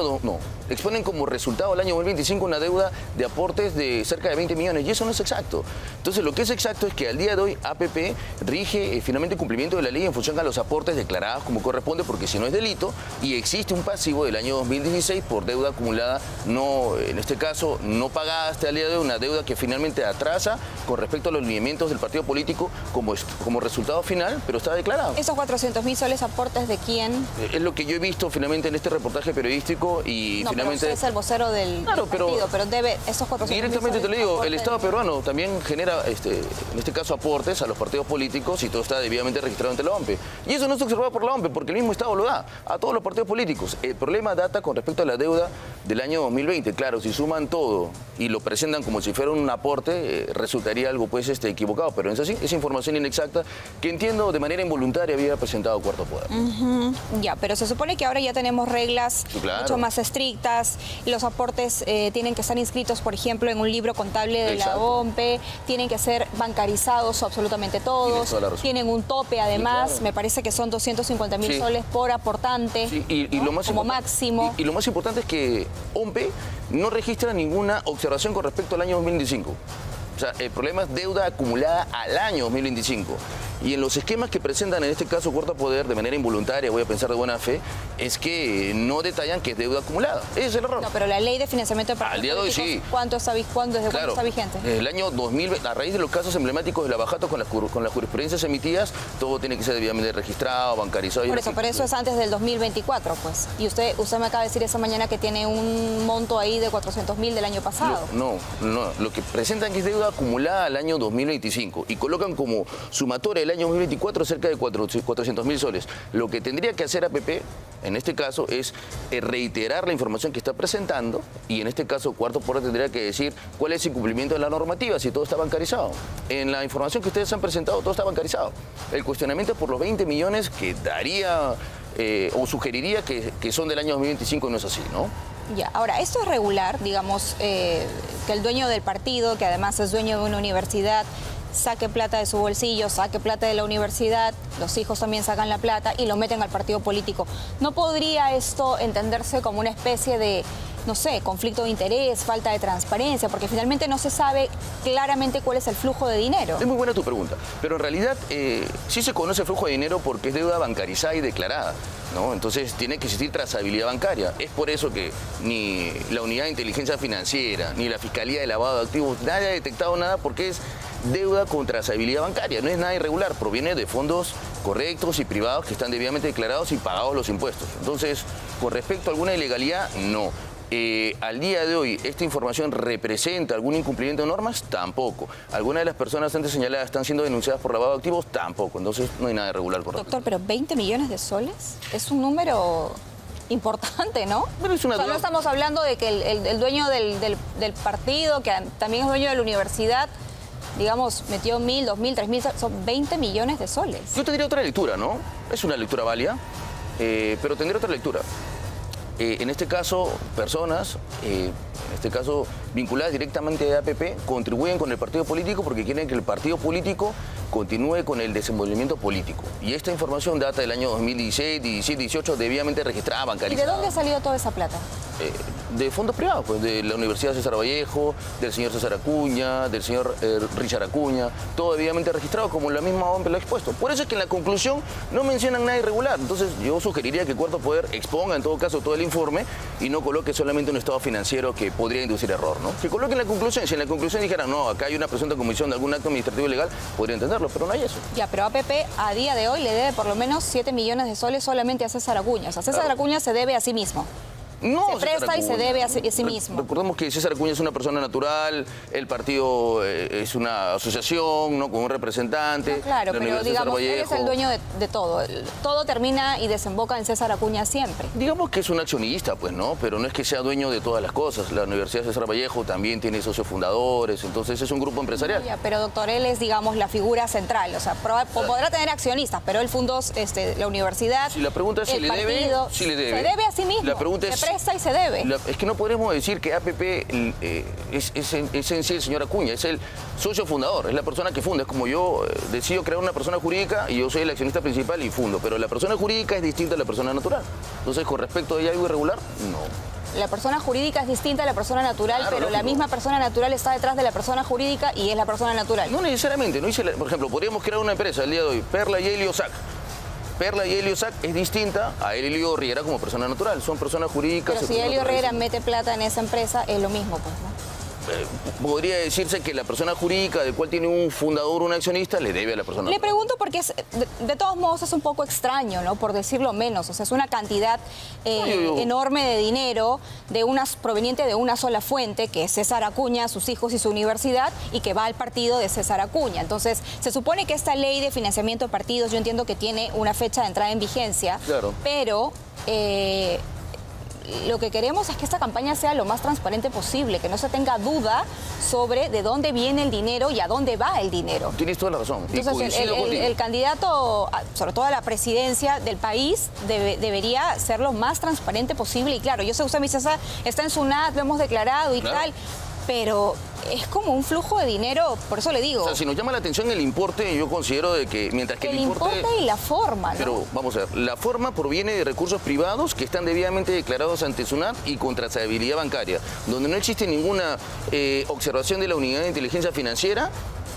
exponen como resultado del año 2025 una deuda de aportes de cerca de 20 millones y eso no es exacto. Entonces lo que es exacto es que al día de hoy APP rige finalmente el cumplimiento de la ley en función a los aportes declarados como corresponde, porque si no es delito y existe un pasivo del año 2016 por deuda acumulada, no, en este caso no pagada hasta el día de hoy, una deuda que finalmente atrasa con respecto a los lineamientos del partido político como resultado final, pero está declarado. ¿Esos 400.000 soles aportes de quién? Es lo que yo he visto finalmente en este reportaje periodístico y no, finalmente... Pero usted es el vocero del partido, pero debe esos 400.000 directamente te lo digo, el Estado de... peruano también genera, en este caso, aportes a los partidos políticos y todo está debidamente registrado ante la OMPE. Y eso no es observado por la OMPE porque el mismo Estado lo da a todos los partidos políticos. El problema data con respecto a la deuda del año 2020. Claro, si suman todo y lo presentan como si fuera un aporte, resultaría algo pues equivocado, pero es así, es información inexacta que entiendo de manera involuntaria había presentado Cuarto Poder. Ya, pero se supone que ahora ya tenemos reglas mucho más estrictas. Los aportes tienen que estar inscritos, por ejemplo, en un libro contable de la OMPE, tienen que ser bancarizados absolutamente todos, tienen un tope además, me parece que son 250.000 soles por aportante, y lo más como máximo. Y lo más importante es que OMPE no registra ninguna observación con respecto al año 2025. O sea, el problema es deuda acumulada al año 2025. Y en los esquemas que presentan en este caso Cuarto Poder de manera involuntaria, voy a pensar de buena fe, es que no detallan que es deuda acumulada. Ese es el error. No, pero la ley de financiamiento de partidos al día de hoy sí. ¿Cuándo está vigente? Desde el año 2000, a raíz de los casos emblemáticos de Lavajato con las jurisprudencias emitidas, todo tiene que ser debidamente registrado, bancarizado. Por eso es antes del 2024, pues. Y usted me acaba de decir esa mañana que tiene un monto ahí de 400.000 del año pasado. No. Lo que presentan que es deuda acumulada al año 2025 y colocan como sumatoria el año 2024 cerca de 400.000 soles. Lo que tendría que hacer APP, en este caso, es reiterar la información que está presentando y en este caso Cuarto Poder tendría que decir cuál es el cumplimiento de la normativa, si todo está bancarizado. En la información que ustedes han presentado, todo está bancarizado. El cuestionamiento por los 20 millones que daría o sugeriría que son del año 2025 no es así, ¿no? Ya, ahora, esto es regular, digamos, que el dueño del partido, que además es dueño de una universidad, saque plata de su bolsillo, saque plata de la universidad, los hijos también sacan la plata y lo meten al partido político. ¿No podría esto entenderse como una especie de, no sé, conflicto de interés, falta de transparencia? Porque finalmente no se sabe claramente cuál es el flujo de dinero. Es muy buena tu pregunta, pero en realidad sí se conoce el flujo de dinero porque es deuda bancarizada y declarada, ¿no? Entonces tiene que existir trazabilidad bancaria. Es por eso que ni la Unidad de Inteligencia Financiera, ni la Fiscalía de Lavado de Activos, nadie ha detectado nada porque es deuda con trazabilidad bancaria. No es nada irregular, proviene de fondos correctos y privados que están debidamente declarados y pagados los impuestos. Entonces, con respecto a alguna ilegalidad, no. Al día de hoy, ¿esta información representa algún incumplimiento de normas? Tampoco. ¿Algunas de las personas antes señaladas están siendo denunciadas por lavado de activos? Tampoco. Entonces, no hay nada irregular con respecto. Doctor, pero 20 millones de soles es un número importante, ¿no? Pero es una o sea, no estamos hablando de que el dueño del partido, que también es dueño de la universidad, digamos, metió 1.000, 2.000, 3.000, son 20 millones de soles. Yo tendría otra lectura, ¿no? Es una lectura válida, pero tendría otra lectura. En este caso, personas, en este caso vinculadas directamente a APP, contribuyen con el partido político porque quieren que el partido político continúe con el desenvolvimiento político. Y esta información data del año 2016, 17, 18, debidamente registrada, bancarizada. ¿Y de dónde ha salido toda esa plata? De fondos privados, pues de la Universidad César Vallejo, del señor César Acuña, del señor Richard Acuña, todo debidamente registrado como la misma OMP lo ha expuesto. Por eso es que en la conclusión no mencionan nada irregular. Entonces yo sugeriría que el Cuarto Poder exponga en todo caso todo el informe y no coloque solamente un estado financiero que podría inducir error, ¿no? Que coloquen la conclusión. Si en la conclusión dijeran, no, acá hay una presunta comisión de algún acto administrativo ilegal, podría entenderlo, pero no hay eso. Ya, pero APP a día de hoy le debe por lo menos 7 millones de soles solamente a César Acuña. O sea, César Acuña se debe a sí mismo. No, se presta y se debe a sí mismo. Recordemos que César Acuña es una persona natural, el partido es una asociación, ¿no? Con un representante. No, claro, pero digamos, él es el dueño de todo. Todo termina y desemboca en César Acuña siempre. Digamos que es un accionista, pues, ¿no? Pero no es que sea dueño de todas las cosas. La Universidad César Vallejo también tiene socios fundadores, entonces es un grupo empresarial. Ya, pero doctor, él es, digamos, la figura central. O sea, podrá tener accionistas, pero él fundó la universidad. Si la pregunta es si le debe, sí le debe. Se debe a sí mismo. La pregunta es, presta y se debe. Es que no podremos decir que APP es en sí el señor Acuña, es el socio fundador, es la persona que funda. Es como yo decido crear una persona jurídica y yo soy el accionista principal y fundo, pero la persona jurídica es distinta a la persona natural. Entonces, con respecto a ella, ¿algo irregular? No. La persona jurídica es distinta a la persona natural, claro, pero lógico. La misma persona natural está detrás de la persona jurídica y es la persona natural. No necesariamente, por ejemplo, podríamos crear una empresa el día de hoy, Perla y Helio Sac. Perla y Helio Sac es distinta a Helio Riera como persona natural. Son personas jurídicas. Pero si Helio Riera mete plata en esa empresa, es lo mismo, pues, ¿no? Podría decirse que la persona jurídica del cual tiene un fundador, un accionista, le debe a la persona natural. Le pregunto porque de todos modos es un poco extraño, ¿no? Por decirlo menos. O sea, es una cantidad enorme de dinero proveniente de una sola fuente, que es César Acuña, sus hijos y su universidad, y que va al partido de César Acuña. Entonces, se supone que esta ley de financiamiento de partidos, yo entiendo que tiene una fecha de entrada en vigencia, claro. Pero lo que queremos es que esta campaña sea lo más transparente posible, que no se tenga duda sobre de dónde viene el dinero y a dónde va el dinero. Tienes toda la razón. Entonces, el candidato, sobre todo a la presidencia del país, debería ser lo más transparente posible. Y claro, yo sé, usted me dice, está en SUNAT, lo hemos declarado y tal, pero es como un flujo de dinero, por eso le digo. O sea, si nos llama la atención el importe, yo considero de que mientras que el importe y la forma, ¿no? Pero vamos a ver, la forma proviene de recursos privados que están debidamente declarados ante SUNAT y con trazabilidad bancaria, donde no existe ninguna observación de la Unidad de Inteligencia Financiera,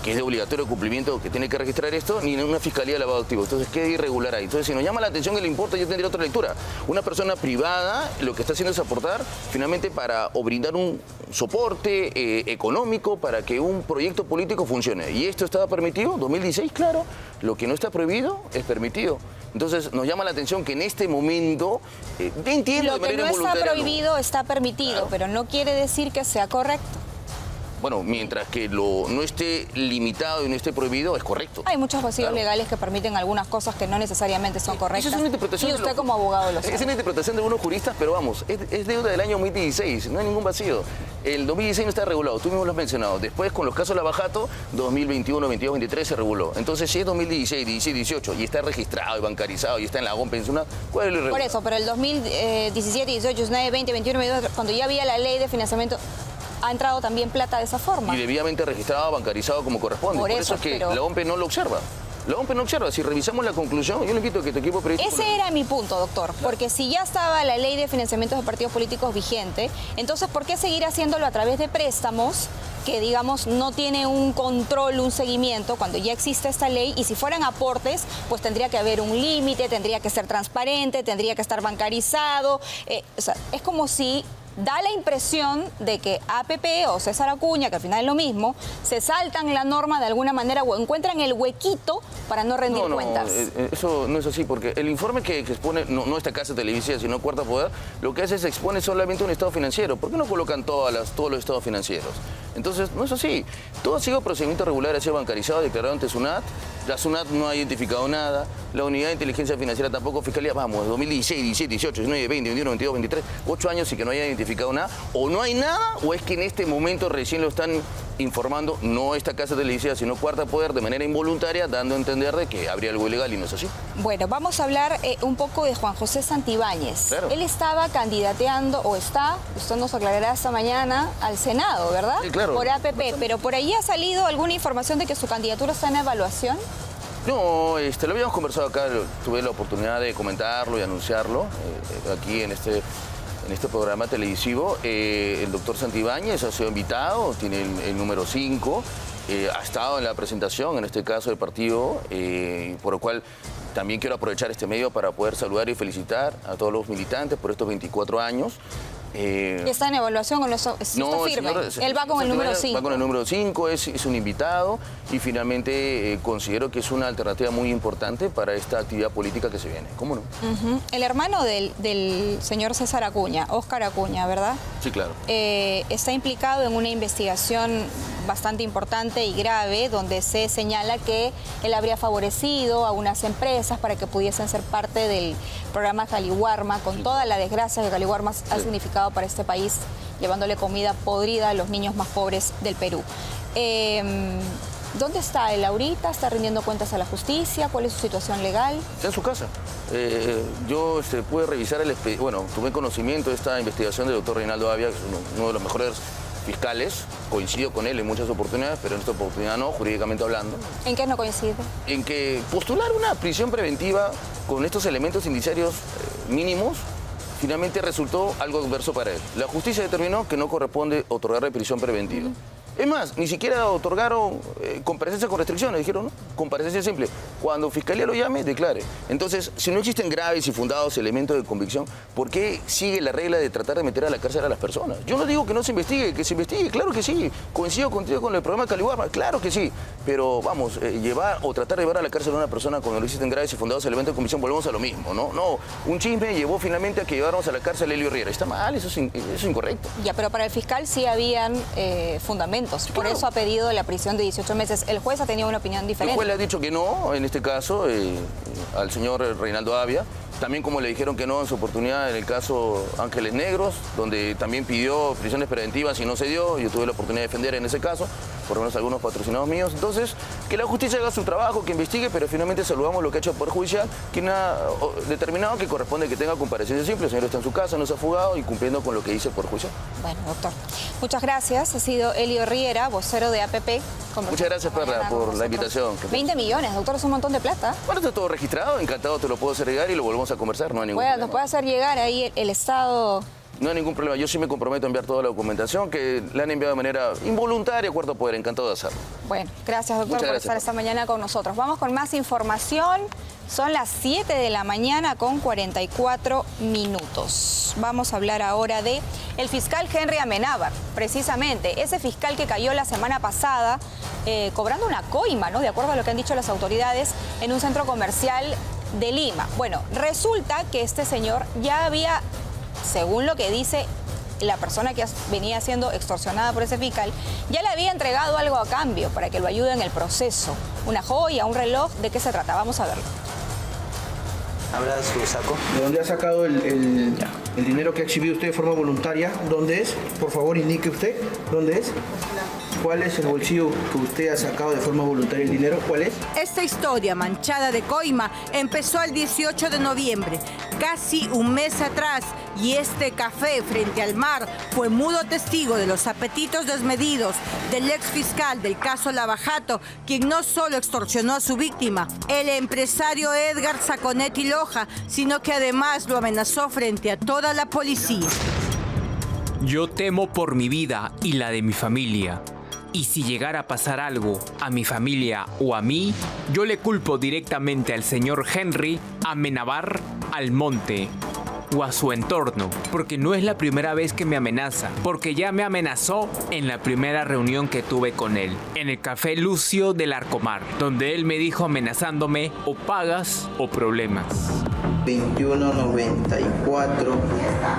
que es de obligatorio cumplimiento, que tiene que registrar esto, ni en una fiscalía de lavado de activos. Entonces, ¿qué irregular hay? Entonces, si nos llama la atención el importe, yo tendría otra lectura. Una persona privada lo que está haciendo es aportar finalmente para o brindar un soporte económico para que un proyecto político funcione. ¿Y esto estaba permitido? 2016, claro. Lo que no está prohibido es permitido. Entonces, nos llama la atención que en este momento, entiendo de manera involuntaria... Lo que no está prohibido está permitido, claro. Pero no quiere decir que sea correcto. Bueno, mientras que no esté limitado y no esté prohibido, es correcto. Hay muchos vacíos legales que permiten algunas cosas que no necesariamente son correctas. Esa es una interpretación y usted como abogado lo sabe. Es una interpretación de unos juristas, pero vamos, es deuda del año 2016, no hay ningún vacío. El 2016 no está regulado, tú mismo lo has mencionado. Después, con los casos Lavajato, 2021, 22, 23 se reguló. Entonces, si es 2016, 17, 18 y está registrado y bancarizado y está en la OMP, ¿cuál es el irregular? Por eso, pero el 2017, 18, 19, 20, 21, 22, cuando ya había la ley de financiamiento... ha entrado también plata de esa forma. Y debidamente registrado, bancarizado como corresponde. Por eso es que la OMPE no lo observa. La OMPE no observa. Si revisamos la conclusión, yo le invito a que tu equipo periodístico... Ese era mi punto, doctor, porque si ya estaba la ley de financiamiento de partidos políticos vigente, entonces ¿por qué seguir haciéndolo a través de préstamos que, digamos, no tiene un control, un seguimiento, cuando ya existe esta ley? Y si fueran aportes, pues tendría que haber un límite, tendría que ser transparente, tendría que estar bancarizado. O sea, es como si... Da la impresión de que APP o César Acuña, que al final es lo mismo, se saltan la norma de alguna manera o encuentran el huequito para no rendir cuentas. Eso no es así, porque el informe que expone, no esta casa televisiva, sino Cuarta Poder, lo que hace es expone solamente un estado financiero. ¿Por qué no colocan todos los estados financieros? Entonces, no es así. Todo ha sido procedimiento regular, ha sido bancarizado, declarado ante SUNAT. La SUNAT no ha identificado nada. La Unidad de Inteligencia Financiera tampoco. Fiscalía, vamos, 2016, 17, 18, 19, 20, 21, 22, 23, 8 años y que no haya identificado nada. O no hay nada, o es que en este momento recién lo están informando, no esta casa televisiva, sino Cuarta Poder, de manera involuntaria, dando a entender de que habría algo ilegal y no es así. Bueno, vamos a hablar un poco de Juan José Santibáñez. Claro. Él estaba candidateando, o está, usted nos aclarará esta mañana, al Senado, ¿verdad? Sí, claro. Por APP, pero por ahí ha salido alguna información de que su candidatura está en evaluación. No, lo habíamos conversado acá, tuve la oportunidad de comentarlo y anunciarlo aquí en este programa televisivo. El doctor Santibáñez ha sido invitado, tiene el número 5, ha estado en la presentación, en este caso del partido, por lo cual también quiero aprovechar este medio para poder saludar y felicitar a todos los militantes por estos 24 años. ¿Está en evaluación o no está firme? Él va con el número 5. Va con el número 5, es un invitado y finalmente considero que es una alternativa muy importante para esta actividad política que se viene. ¿Cómo no? El hermano del señor César Acuña, Óscar Acuña, ¿verdad? Sí, claro. Está implicado en una investigación bastante importante y grave donde se señala que él habría favorecido a unas empresas para que pudiesen ser parte del programa Caliwarma, con toda la desgracia que Caliwarma ha significado para este país, llevándole comida podrida a los niños más pobres del Perú. ¿Dónde está él ahorita? ¿Está rindiendo cuentas a la justicia? ¿Cuál es su situación legal? Está en su casa. Yo pude revisar tuve conocimiento de esta investigación del doctor Reinaldo Avia, que es uno de los mejores fiscales. Coincido con él en muchas oportunidades, pero en esta oportunidad no, jurídicamente hablando. ¿En qué no coincide? En que postular una prisión preventiva con estos elementos indiciarios mínimos finalmente resultó algo adverso para él. La justicia determinó que no corresponde otorgarle prisión preventiva. Es más, ni siquiera otorgaron comparecencia con restricciones, dijeron, ¿no? Comparecencia simple. Cuando Fiscalía lo llame, declare. Entonces, si no existen graves y fundados elementos de convicción, ¿por qué sigue la regla de tratar de meter a la cárcel a las personas? Yo no digo que no se investigue, que se investigue, claro que sí. Coincido contigo con el programa Caliwarma, claro que sí. Pero vamos, llevar o tratar de llevar a la cárcel a una persona cuando no existen graves y fundados elementos de convicción, volvemos a lo mismo, ¿no? No, un chisme llevó finalmente a que lleváramos a la cárcel a Elio Riera. Está mal, eso es incorrecto. Ya, pero para el fiscal sí habían fundamentos. Por eso ha pedido la prisión de 18 meses. El juez ha tenido una opinión diferente. El juez le ha dicho que no, en este caso, al señor Reinaldo Avia. También como le dijeron que no en su oportunidad en el caso Ángeles Negros, donde también pidió prisiones preventivas y no se dio. Yo tuve la oportunidad de defender en ese caso, por lo menos algunos patrocinados míos. Entonces, que la justicia haga su trabajo, que investigue, pero finalmente saludamos lo que ha hecho el Poder Judicial, quien ha determinado que corresponde que tenga comparecencia simple. El señor está en su casa, no se ha fugado y cumpliendo con lo que dice el Poder Judicial. Bueno, doctor, muchas gracias. Ha sido Elio Riera, vocero de APP. Muchas gracias, Perla, por la invitación. 20 millones, doctor, es un montón de plata. Bueno, está todo registrado, encantado te lo puedo hacer llegar y lo volvemos a conversar, no hay ningún problema. Nos puede hacer llegar ahí el Estado. No hay ningún problema, yo sí me comprometo a enviar toda la documentación que le han enviado de manera involuntaria, Cuarto Poder, encantado de hacerlo. Bueno, gracias, doctor, por estar esta mañana con nosotros. Vamos con más información. Son las 7 de la mañana con 44 minutos. Vamos a hablar ahora de el fiscal Henry Amenábar, precisamente, ese fiscal que cayó la semana pasada cobrando una coima, ¿no? De acuerdo a lo que han dicho las autoridades, en un centro comercial de Lima. Bueno, resulta que este señor ya había, según lo que dice la persona que venía siendo extorsionada por ese fiscal, ya le había entregado algo a cambio para que lo ayude en el proceso. Una joya, un reloj, ¿de qué se trata? Vamos a verlo. ¿Habla de su saco? ¿De dónde ha sacado el dinero que ha exhibido usted de forma voluntaria? ¿Dónde es? Por favor, indique usted. ¿Dónde es? ¿Cuál es el bolsillo que usted ha sacado de forma voluntaria el dinero? ¿Cuál es? Esta historia manchada de coima empezó el 18 de noviembre, casi un mes atrás, y este café frente al mar fue mudo testigo de los apetitos desmedidos del ex fiscal del caso Lavajato, quien no solo extorsionó a su víctima, el empresario Edgar Saconetti Loja, sino que además lo amenazó frente a toda la policía. Yo temo por mi vida y la de mi familia. Y si llegara a pasar algo a mi familia o a mí, yo le culpo directamente al señor Henry Amenábar Almonte o a su entorno, porque no es la primera vez que me amenaza, porque ya me amenazó en la primera reunión que tuve con él, en el Café Lucio del Arcomar, donde él me dijo amenazándome: o pagas o problemas. 2194.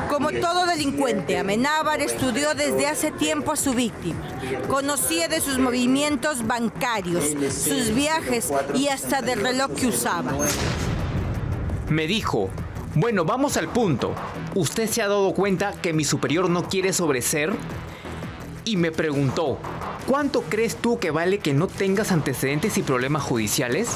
Como todo delincuente, Amenábar estudió desde hace tiempo a su víctima. Conocía de sus movimientos bancarios, sus viajes y hasta del reloj que usaba. Me dijo: bueno, vamos al punto. ¿Usted se ha dado cuenta que mi superior no quiere sobreser? Y me preguntó: ¿cuánto crees tú que vale que no tengas antecedentes y problemas judiciales?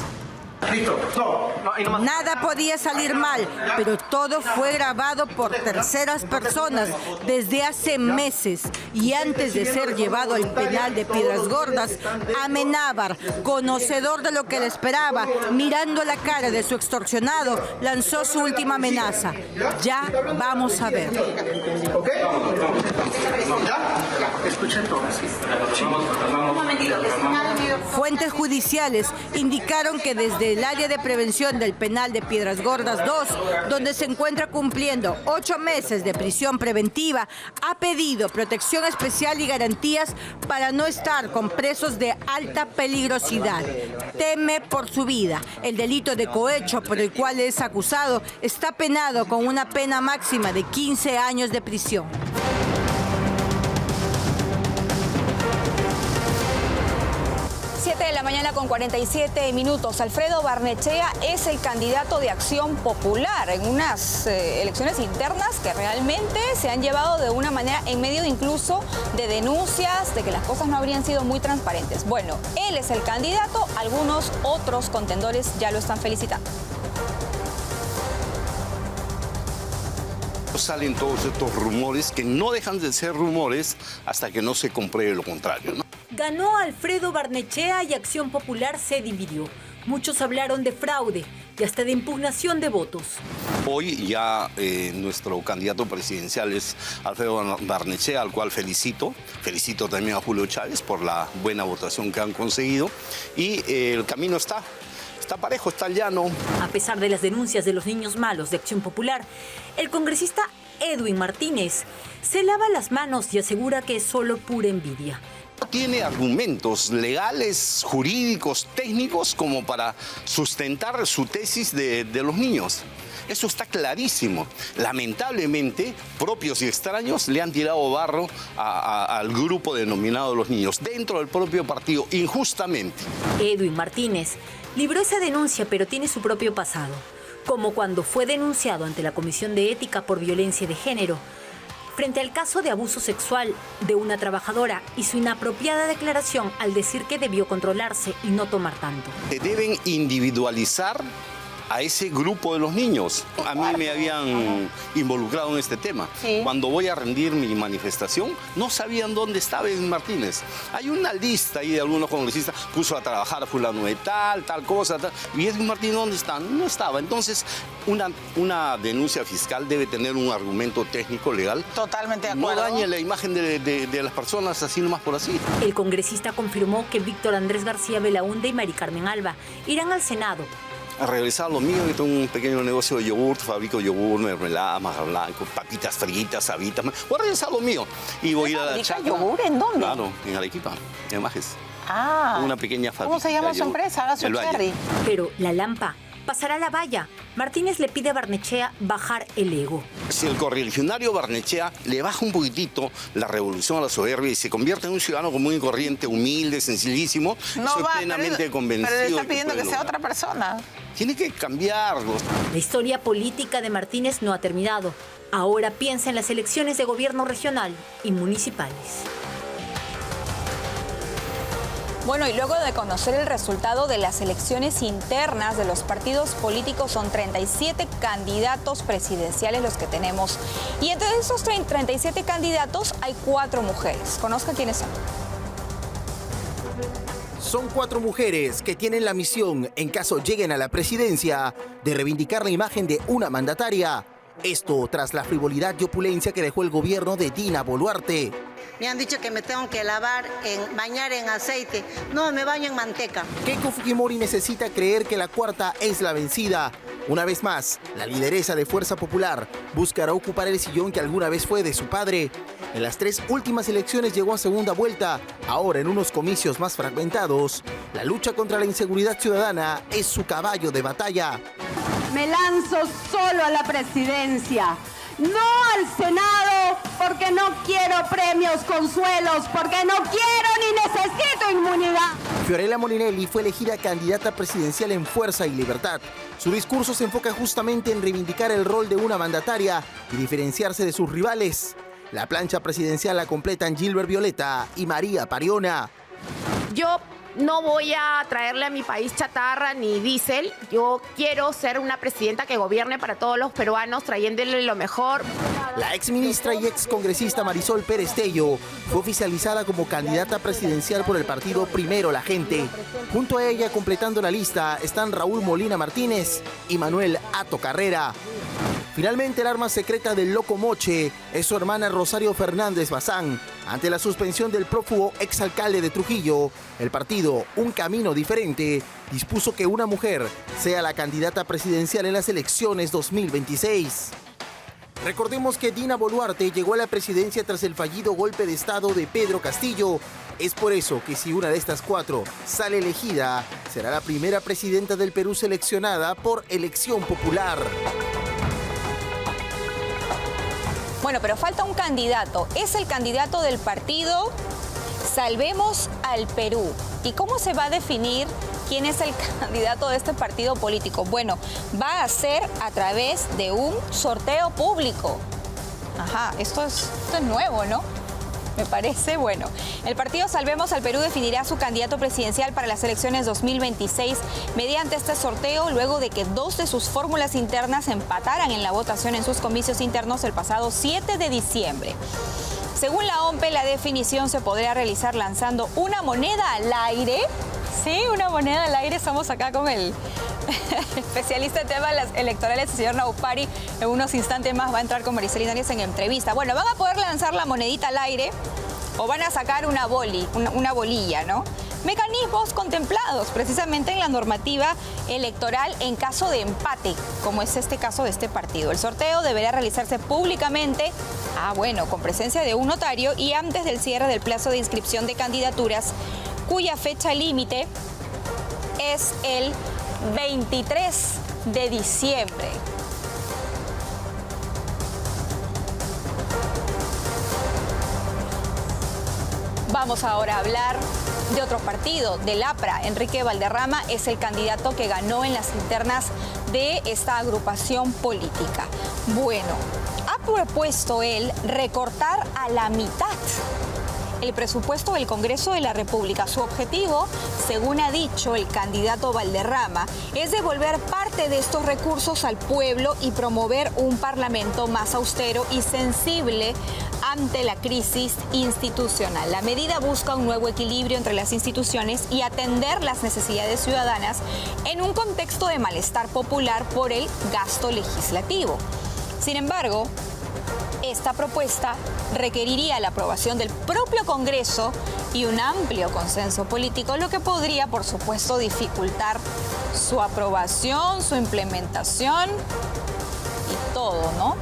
Nada podía salir mal, pero todo fue grabado por terceras personas desde hace meses. Y antes de ser llevado al penal de Piedras Gordas, Amenábar, conocedor de lo que le esperaba, mirando la cara de su extorsionado, lanzó su última amenaza: ya vamos a ver. Fuentes judiciales indicaron que desde el área de prevención del penal de Piedras Gordas 2, donde se encuentra cumpliendo 8 meses de prisión preventiva, ha pedido protección especial y garantías para no estar con presos de alta peligrosidad. Teme por su vida. El delito de cohecho por el cual es acusado está penado con una pena máxima de 15 años de prisión. 7 de la mañana con 47 minutos. Alfredo Barnechea es el candidato de Acción Popular en unas elecciones internas que realmente se han llevado de una manera en medio incluso de denuncias de que las cosas no habrían sido muy transparentes. Bueno, él es el candidato, algunos otros contendores ya lo están felicitando. Salen todos estos rumores que no dejan de ser rumores hasta que no se compruebe lo contrario, ¿no? Ganó Alfredo Barnechea y Acción Popular se dividió. Muchos hablaron de fraude y hasta de impugnación de votos. Hoy ya nuestro candidato presidencial es Alfredo Barnechea, al cual felicito. Felicito también a Julio Chávez por la buena votación que han conseguido. Y el camino está parejo, está llano. A pesar de las denuncias de los niños malos de Acción Popular, el congresista Edwin Martínez se lava las manos y asegura que es solo pura envidia. No tiene argumentos legales, jurídicos, técnicos como para sustentar su tesis de los niños. Eso está clarísimo. Lamentablemente, propios y extraños le han tirado barro al grupo denominado los niños, dentro del propio partido, injustamente. Edwin Martínez libró esa denuncia, pero tiene su propio pasado, como cuando fue denunciado ante la Comisión de Ética por violencia de género, frente al caso de abuso sexual de una trabajadora y su inapropiada declaración al decir que debió controlarse y no tomar tanto. Se deben individualizar a ese grupo de los niños. A mí me habían involucrado en este tema. Sí. Cuando voy a rendir mi manifestación, no sabían dónde estaba Edwin Martínez. Hay una lista ahí de algunos congresistas, puso a trabajar a fulano de tal cosa, tal. ¿Y Edwin Martínez dónde está? No estaba. Entonces, una denuncia fiscal debe tener un argumento técnico, legal. Totalmente de acuerdo. No dañe la imagen de las personas así nomás por así. El congresista confirmó que Víctor Andrés García Belaúnde y Mari Carmen Alba irán al Senado. A regresar lo mío, yo tengo un pequeño negocio de yogur, fabrico yogur, mermelada, maja blanco, papitas fritas, habitas. Voy a regresar lo mío y voy a ir a la Chaco. ¿Yogur en dónde? Claro, en Arequipa, en Majes. Ah. Una pequeña fábrica. ¿Cómo se llama su empresa? Haga su cherry. Pero la Lampa pasará la valla. Martínez le pide a Barnechea bajar el ego. Si el correligionario Barnechea le baja un poquitito la revolución a la soberbia y se convierte en un ciudadano común y corriente, humilde, sencillísimo, soy plenamente convencido. Pero le está pidiendo que sea otra persona. Tiene que cambiarlo. La historia política de Martínez no ha terminado. Ahora piensa en las elecciones de gobierno regional y municipales. Bueno, y luego de conocer el resultado de las elecciones internas de los partidos políticos, son 37 candidatos presidenciales los que tenemos. Y entre esos 37 candidatos hay 4 mujeres. Conozca quiénes son. Son 4 mujeres que tienen la misión, en caso lleguen a la presidencia, de reivindicar la imagen de una mandataria. Esto tras la frivolidad y opulencia que dejó el gobierno de Dina Boluarte. Me han dicho que me tengo que bañar en aceite. No, me baño en manteca. Keiko Fujimori necesita creer que la cuarta es la vencida. Una vez más, la lideresa de Fuerza Popular buscará ocupar el sillón que alguna vez fue de su padre. En las 3 últimas elecciones llegó a segunda vuelta. Ahora, en unos comicios más fragmentados, la lucha contra la inseguridad ciudadana es su caballo de batalla. Me lanzo solo a la presidencia. No al Senado, porque no quiero premios, consuelos, porque no quiero ni necesito inmunidad. Fiorella Molinelli fue elegida candidata presidencial en Fuerza y Libertad. Su discurso se enfoca justamente en reivindicar el rol de una mandataria y diferenciarse de sus rivales. La plancha presidencial la completan Gilbert Violeta y María Pariona. Yo no voy a traerle a mi país chatarra ni diésel. Yo quiero ser una presidenta que gobierne para todos los peruanos, trayéndole lo mejor. La exministra y excongresista Marisol Pérez Tello fue oficializada como candidata presidencial por el partido Primero la Gente. Junto a ella, completando la lista, están Raúl Molina Martínez y Manuel Hato Carrera. Finalmente, el arma secreta del Loco Moche es su hermana Rosario Fernández Bazán. Ante la suspensión del prófugo exalcalde de Trujillo, el partido Un Camino Diferente dispuso que una mujer sea la candidata presidencial en las elecciones 2026. Recordemos que Dina Boluarte llegó a la presidencia tras el fallido golpe de Estado de Pedro Castillo. Es por eso que si una de estas 4 sale elegida, será la primera presidenta del Perú seleccionada por elección popular. Bueno, pero falta un candidato. Es el candidato del partido Salvemos al Perú. ¿Y cómo se va a definir quién es el candidato de este partido político? Bueno, va a ser a través de un sorteo público. Ajá, esto es nuevo, ¿no? Me parece bueno. El partido Salvemos al Perú definirá su candidato presidencial para las elecciones 2026 mediante este sorteo, luego de que 2 de sus fórmulas internas empataran en la votación en sus comicios internos el pasado 7 de diciembre. Según la OMPE, la definición se podrá realizar lanzando una moneda al aire. Sí, una moneda al aire. Estamos acá con el especialista en temas electorales, el señor Naupari. En unos instantes más va a entrar con Maricelina Arias en entrevista. Bueno, van a poder lanzar la monedita al aire o van a sacar una bolilla, ¿no? Mecanismos contemplados precisamente en la normativa electoral en caso de empate, como es este caso de este partido. El sorteo deberá realizarse públicamente, con presencia de un notario y antes del cierre del plazo de inscripción de candidaturas, cuya fecha límite es el 23 de diciembre. Vamos ahora a hablar de otro partido, del APRA. Enrique Valderrama es el candidato que ganó en las internas de esta agrupación política. Bueno, ha propuesto él recortar a la mitad el presupuesto del Congreso de la República. Su objetivo, según ha dicho el candidato Valderrama, es devolver parte de estos recursos al pueblo y promover un parlamento más austero y sensible ante la crisis institucional. La medida busca un nuevo equilibrio entre las instituciones y atender las necesidades ciudadanas en un contexto de malestar popular por el gasto legislativo. Sin embargo, esta propuesta requeriría la aprobación del propio Congreso y un amplio consenso político, lo que podría, por supuesto, dificultar su aprobación, su implementación y todo, ¿no?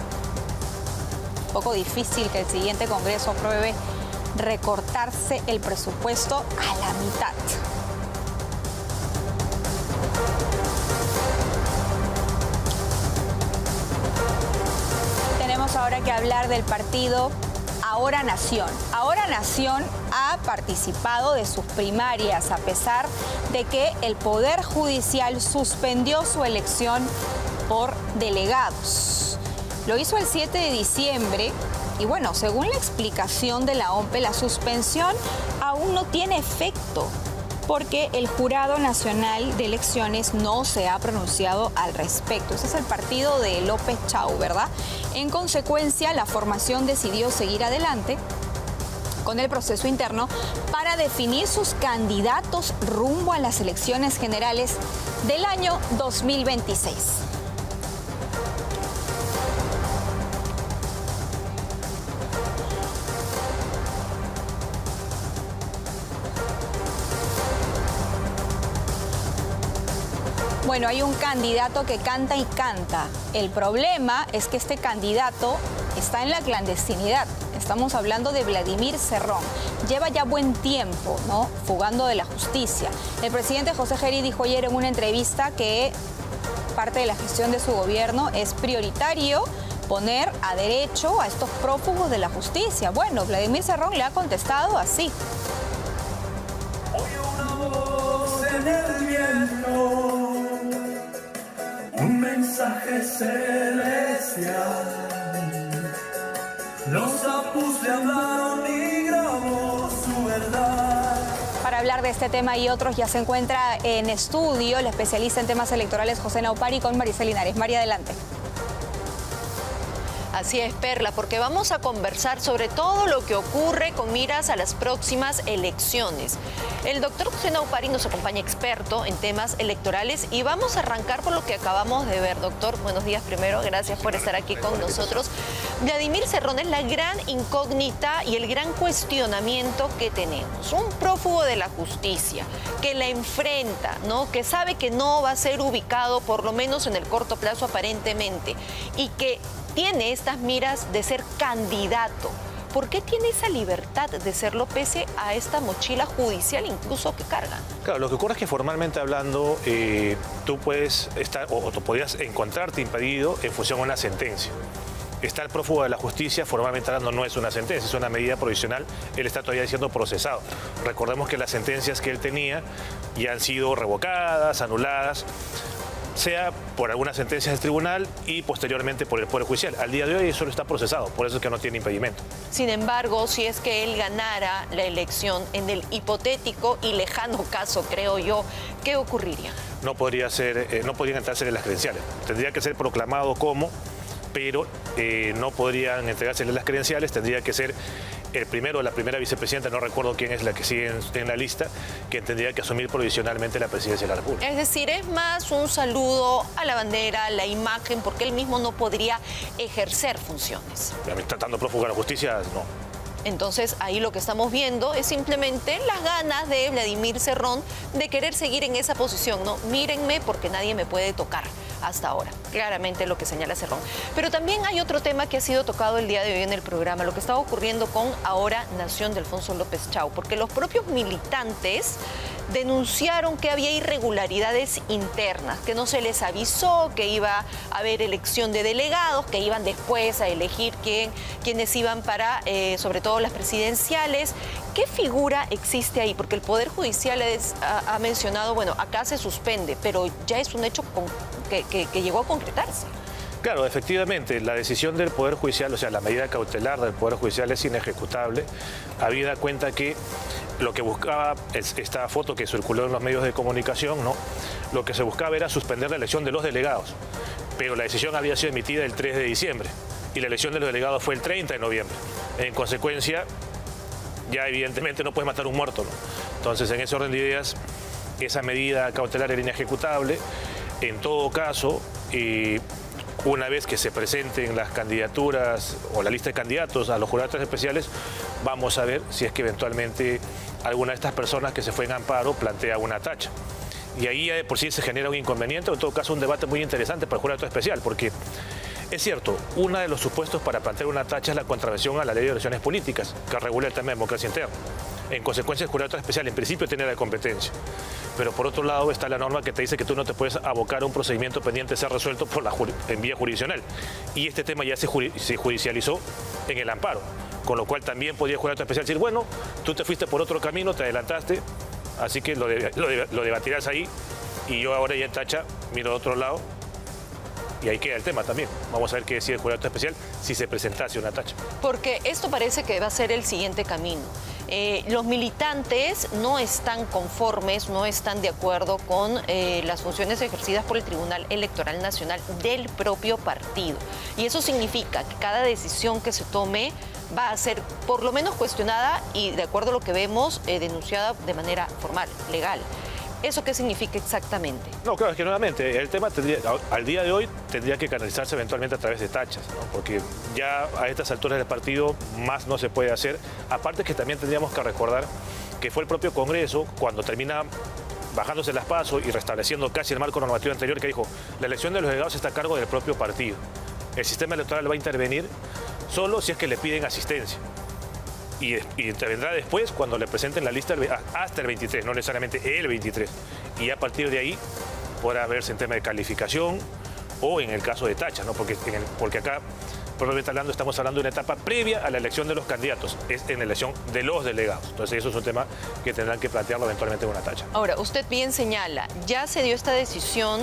Un poco difícil que el siguiente Congreso apruebe recortarse el presupuesto a la mitad. Tenemos ahora que hablar del partido Ahora Nación. Ahora Nación ha participado de sus primarias a pesar de que el Poder Judicial suspendió su elección por delegados. Lo hizo el 7 de diciembre y bueno, según la explicación de la OMPE, la suspensión aún no tiene efecto. porque el Jurado Nacional de Elecciones no se ha pronunciado al respecto. Ese es el partido de López Chau, ¿verdad? En consecuencia, la formación decidió seguir adelante con el proceso interno para definir sus candidatos rumbo a las elecciones generales del año 2026. Bueno, hay un candidato que canta y canta. El problema es que este candidato está en la clandestinidad. Estamos hablando de Vladimir Cerrón. Lleva ya buen tiempo, ¿no?, fugando de la justicia. El presidente José Geri dijo ayer en una entrevista que parte de la gestión de su gobierno es prioritario poner a derecho a estos prófugos de la justicia. Bueno, Vladimir Cerrón le ha contestado así. En el viento, un mensaje celestial. Los sapos le hablaron y grabó su verdad. Para hablar de este tema y otros ya se encuentra en estudio el especialista en temas electorales José Naupari con Maricel Linares. María, adelante. Así es, Perla, porque vamos a conversar sobre todo lo que ocurre con miras a las próximas elecciones. El doctor José Naupari nos acompaña, experto en temas electorales, y vamos a arrancar por lo que acabamos de ver. Doctor, buenos días primero, gracias por estar aquí con nosotros. Vladimir Cerrón es la gran incógnita y el gran cuestionamiento que tenemos. Un prófugo de la justicia que la enfrenta, ¿no?, que sabe que no va a ser ubicado, por lo menos en el corto plazo aparentemente, y que tiene estas miras de ser candidato. ¿Por qué tiene esa libertad de serlo pese a esta mochila judicial incluso que carga? Claro, lo que ocurre es que formalmente hablando, tú puedes estar o tú podrías encontrarte impedido en función a una sentencia. Estar prófugo de la justicia, formalmente hablando, no es una sentencia, es una medida provisional. Él está todavía siendo procesado. Recordemos que las sentencias que él tenía ya han sido revocadas, anuladas, sea por algunas sentencias del tribunal y posteriormente por el Poder Judicial. Al día de hoy solo está procesado, por eso es que no tiene impedimento. Sin embargo, si es que él ganara la elección en el hipotético y lejano caso, creo yo, ¿qué ocurriría? No podrían entregársele las credenciales. Tendría que ser proclamado como, pero no podrían entregársele las credenciales, tendría que ser el primero o la primera vicepresidenta, no recuerdo quién es la que sigue en la lista, que tendría que asumir provisionalmente la presidencia de la República. Es decir, es más un saludo a la bandera, a la imagen, porque él mismo no podría ejercer funciones. Tratando prófugo de la justicia, no. Entonces, ahí lo que estamos viendo es simplemente las ganas de Vladimir Cerrón de querer seguir en esa posición, ¿no? Mírenme porque nadie me puede tocar hasta ahora. Claramente lo que señala Cerrón. Pero también hay otro tema que ha sido tocado el día de hoy en el programa, lo que está ocurriendo con Ahora Nación de Alfonso López Chau, porque los propios militantes denunciaron que había irregularidades internas, que no se les avisó, que iba a haber elección de delegados, que iban después a elegir quiénes iban para, sobre todo las presidenciales. ¿Qué figura existe ahí? Porque el Poder Judicial ha mencionado, bueno, acá se suspende, pero ya es un hecho que llegó a concretarse. Claro, efectivamente, la decisión del Poder Judicial, o sea, la medida cautelar del Poder Judicial es inejecutable, habida cuenta que lo que buscaba, esta foto que circuló en los medios de comunicación, ¿no?, lo que se buscaba era suspender la elección de los delegados, pero la decisión había sido emitida el 3 de diciembre y la elección de los delegados fue el 30 de noviembre. En consecuencia, ya evidentemente no puedes matar un muerto, ¿no? Entonces, en ese orden de ideas, esa medida cautelar era inejecutable. En todo caso, una vez que se presenten las candidaturas o la lista de candidatos a los jurados especiales, vamos a ver si es que eventualmente alguna de estas personas que se fue en amparo plantea una tacha. Y ahí de por sí se genera un inconveniente, o en todo caso un debate muy interesante para el jurado especial, porque es cierto, uno de los supuestos para plantear una tacha es la contravención a la ley de elecciones políticas, que regula el tema de democracia interna. En consecuencia, el jurado especial en principio tiene la competencia. Pero por otro lado está la norma que te dice que tú no te puedes abocar a un procedimiento pendiente de ser resuelto en vía jurisdiccional. Y este tema ya se judicializó en el amparo. Con lo cual también podría el jurado especial decir, bueno, tú te fuiste por otro camino, te adelantaste, así que lo debatirás ahí y yo ahora ya en tacha miro de otro lado. Y ahí queda el tema también. Vamos a ver qué decide el jurado especial si se presentase una tacha. Porque esto parece que va a ser el siguiente camino. Los militantes no están conformes, no están de acuerdo con las funciones ejercidas por el Tribunal Electoral Nacional del propio partido. Y eso significa que cada decisión que se tome va a ser por lo menos cuestionada y, de acuerdo a lo que vemos, denunciada de manera formal, legal. ¿Eso qué significa exactamente? No, claro, es que nuevamente el tema al día de hoy tendría que canalizarse eventualmente a través de tachas, ¿no? Porque ya a estas alturas del partido más no se puede hacer. Aparte que también tendríamos que recordar que fue el propio Congreso cuando termina bajándose las PASO y restableciendo casi el marco normativo anterior que dijo la elección de los delegados está a cargo del propio partido. El sistema electoral va a intervenir solo si es que le piden asistencia. Y intervendrá después cuando le presenten la lista hasta el 23, no necesariamente el 23. Y a partir de ahí podrá verse en tema de calificación o en el caso de tachas, ¿no? Porque acá, propiamente hablando, estamos hablando de una etapa previa a la elección de los candidatos, es en la elección de los delegados. Entonces eso es un tema que tendrán que plantearlo eventualmente en una tacha. Ahora, usted bien señala, ya se dio esta decisión,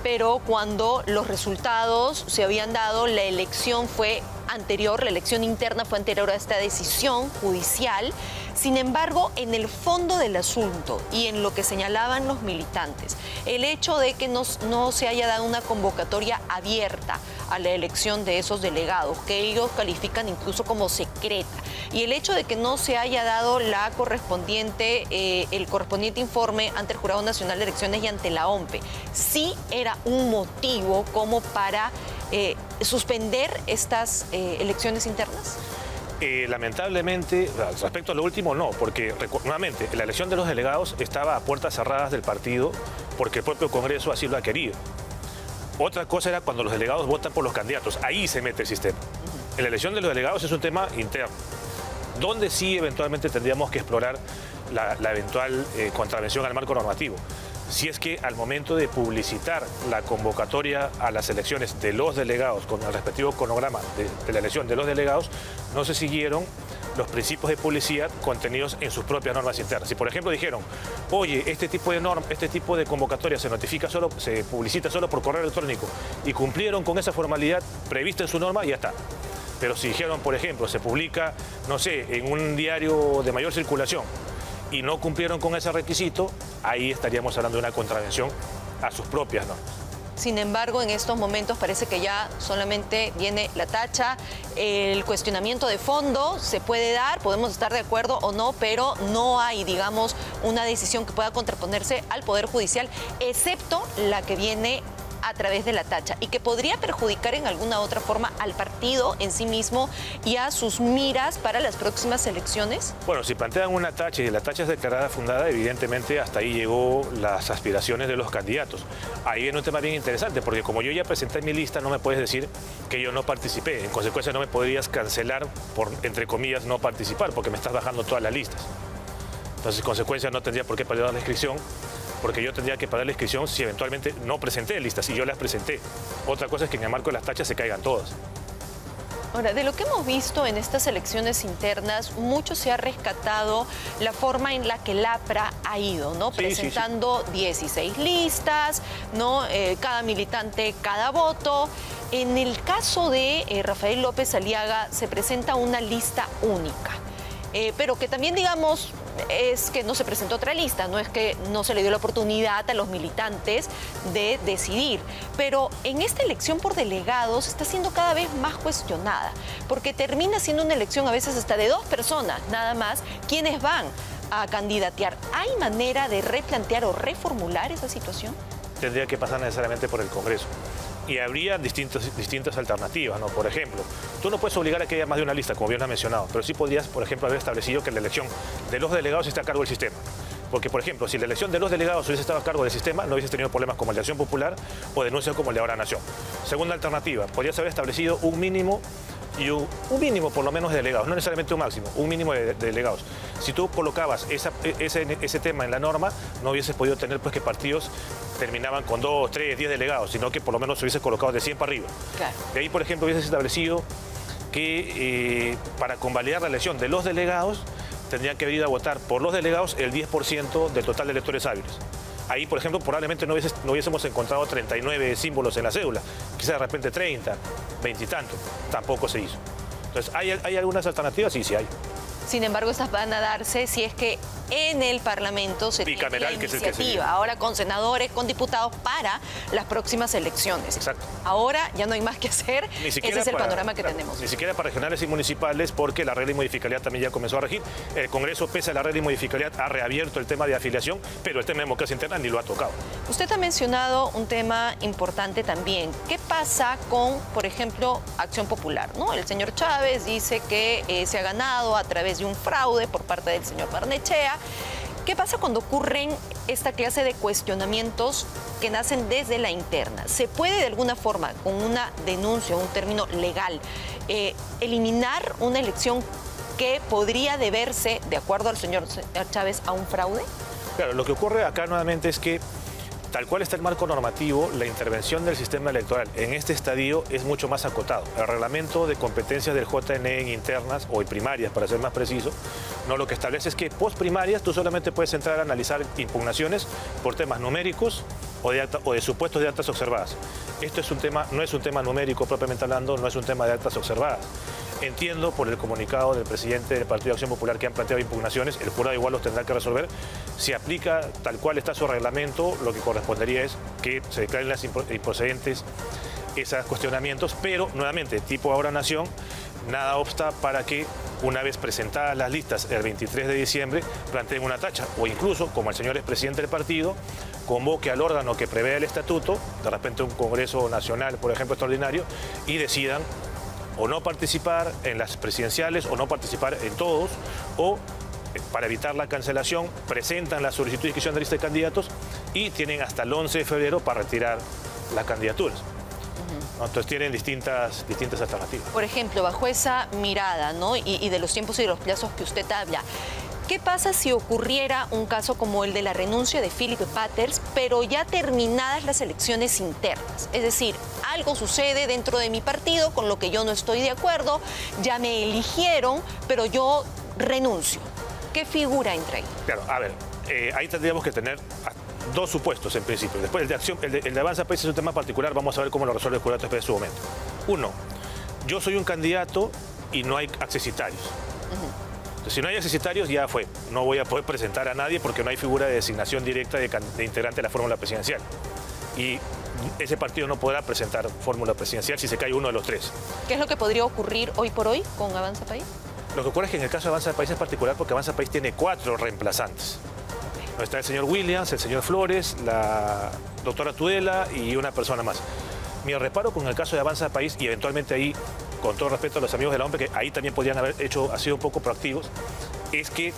pero cuando los resultados se habían dado, la elección fue anterior, la elección interna fue anterior a esta decisión judicial. Sin embargo, en el fondo del asunto y en lo que señalaban los militantes, el hecho de que no se haya dado una convocatoria abierta a la elección de esos delegados, que ellos califican incluso como secreta, y el hecho de que no se haya dado el correspondiente informe ante el Jurado Nacional de Elecciones y ante la OMPE, sí era un motivo como para suspender estas elecciones internas. Lamentablemente, respecto a lo último, no, porque nuevamente la elección de los delegados estaba a puertas cerradas del partido porque el propio Congreso así lo ha querido. Otra cosa era cuando los delegados votan por los candidatos, ahí se mete el sistema. La elección de los delegados es un tema interno, donde sí eventualmente tendríamos que explorar la eventual contravención al marco normativo. Si es que al momento de publicitar la convocatoria a las elecciones de los delegados con el respectivo cronograma de la elección de los delegados, no se siguieron los principios de publicidad contenidos en sus propias normas internas. Si por ejemplo dijeron, oye, este tipo de convocatoria se publicita solo por correo electrónico y cumplieron con esa formalidad prevista en su norma, ya está. Pero si dijeron, por ejemplo, se publica, no sé, en un diario de mayor circulación, y no cumplieron con ese requisito, ahí estaríamos hablando de una contravención a sus propias normas. Sin embargo, en estos momentos parece que ya solamente viene la tacha, el cuestionamiento de fondo se puede dar, podemos estar de acuerdo o no, pero no hay, digamos, una decisión que pueda contraponerse al Poder Judicial, excepto la que viene a través de la tacha y que podría perjudicar en alguna otra forma al partido en sí mismo y a sus miras para las próximas elecciones? Bueno, si plantean una tacha y la tacha es declarada fundada, evidentemente hasta ahí llegó las aspiraciones de los candidatos. Ahí viene un tema bien interesante, porque como yo ya presenté mi lista, no me puedes decir que yo no participé. En consecuencia, no me podrías cancelar por, entre comillas, no participar, porque me estás bajando todas las listas. Entonces, en consecuencia, no tendría por qué perder la inscripción, porque yo tendría que pagar la inscripción si eventualmente no presenté listas y yo las presenté. Otra cosa es que en el marco de las tachas se caigan todas. Ahora, de lo que hemos visto en estas elecciones internas, mucho se ha rescatado la forma en la que el APRA ha ido, ¿no? Sí, presentando 16 listas, ¿no? Cada militante, cada voto. En el caso de Rafael López Aliaga se presenta una lista única, pero que también, digamos, es que no se presentó otra lista, no es que no se le dio la oportunidad a los militantes de decidir. Pero en esta elección por delegados está siendo cada vez más cuestionada, porque termina siendo una elección a veces hasta de 2 personas, nada más, quienes van a candidatear. ¿Hay manera de replantear o reformular esa situación? Tendría que pasar necesariamente por el Congreso. Y habría distintas alternativas, ¿no? Por ejemplo, tú no puedes obligar a que haya más de una lista, como bien has mencionado, pero sí podrías, por ejemplo, haber establecido que la elección de los delegados esté a cargo del sistema. Porque, por ejemplo, si la elección de los delegados hubiese estado a cargo del sistema, no hubiese tenido problemas como el de Acción Popular o denuncias como el de Ahora Nación. Segunda alternativa, podrías haber establecido un mínimo y un mínimo por lo menos de delegados, no necesariamente un máximo, un mínimo de delegados. Si tú colocabas ese tema en la norma, no hubieses podido tener pues que partidos terminaban con 2, 3, 10 delegados, sino que por lo menos se hubiese colocado de 100 para arriba. Claro. De ahí, por ejemplo, hubieses establecido que para convalidar la elección de los delegados, tendrían que venir a votar por los delegados el 10% del total de electores hábiles. Ahí, por ejemplo, probablemente no hubiésemos encontrado 39 símbolos en la cédula, quizás de repente 30, 20 y tanto. Tampoco se hizo. Entonces, ¿hay algunas alternativas? Sí, sí hay. Sin embargo, estas van a darse si es que en el Parlamento se tiene la iniciativa, ahora con senadores, con diputados para las próximas elecciones. Exacto. Ahora ya no hay más que hacer, ese es el panorama que tenemos. Ni siquiera para regionales y municipales, porque la regla de modificalidad también ya comenzó a regir. El Congreso, pese a la regla de modificalidad, ha reabierto el tema de afiliación, pero el tema de democracia interna ni lo ha tocado. Usted ha mencionado un tema importante también. ¿Qué pasa con, por ejemplo, Acción Popular, ¿no? El señor Chávez dice que se ha ganado a través de un fraude por parte del señor Barnechea. ¿Qué pasa cuando ocurren esta clase de cuestionamientos que nacen desde la interna? ¿Se puede de alguna forma, con una denuncia, un término legal, eliminar una elección que podría deberse, de acuerdo al señor Chávez, a un fraude? Claro, lo que ocurre acá nuevamente es que, tal cual está el marco normativo, la intervención del sistema electoral en este estadio es mucho más acotado. El reglamento de competencias del JNE en internas, o en primarias, para ser más preciso, no, lo que establece es que post primarias tú solamente puedes entrar a analizar impugnaciones por temas numéricos o de supuestos de actas observadas. Esto es un tema, no es un tema numérico propiamente hablando, no es un tema de actas observadas. Entiendo por el comunicado del presidente del Partido de Acción Popular que han planteado impugnaciones, el jurado igual los tendrá que resolver. Si aplica tal cual está su reglamento, lo que correspondería es que se declaren las improcedentes esos cuestionamientos, pero nuevamente, tipo Ahora Nación, nada obsta para que una vez presentadas las listas el 23 de diciembre planteen una tacha, o incluso, como el señor expresidente del partido, convoque al órgano que prevé el estatuto, de repente un Congreso Nacional, por ejemplo, extraordinario, y decidan o no participar en las presidenciales o no participar en todos, o para evitar la cancelación presentan la solicitud de inscripción de lista de candidatos y tienen hasta el 11 de febrero para retirar las candidaturas. Entonces tienen distintas alternativas. Por ejemplo, bajo esa mirada, ¿no? y de los tiempos y de los plazos que usted habla, ¿qué pasa si ocurriera un caso como el de la renuncia de Philip Patters, pero ya terminadas las elecciones internas? Es decir, algo sucede dentro de mi partido con lo que yo no estoy de acuerdo, ya me eligieron, pero yo renuncio. ¿Qué figura entra ahí? Claro, a ver, ahí tendríamos que tener dos supuestos en principio. Después el de Avanza País es un tema particular, vamos a ver cómo lo resuelve el jurado después de su momento. Uno, yo soy un candidato y no hay accesitarios. Si no hay accesitarios, ya fue. No voy a poder presentar a nadie porque no hay figura de designación directa de integrante de la fórmula presidencial. Y ese partido no podrá presentar fórmula presidencial si se cae uno de los tres. ¿Qué es lo que podría ocurrir hoy por hoy con Avanza País? Lo que ocurre es que en el caso de Avanza País es particular porque Avanza País tiene 4 reemplazantes. Está el señor Williams, el señor Flores, la doctora Tudela y una persona más. Mi reparo con el caso de Avanza País, y eventualmente ahí, con todo respeto a los amigos de la OMP, que ahí también podrían haber sido un poco proactivos, es que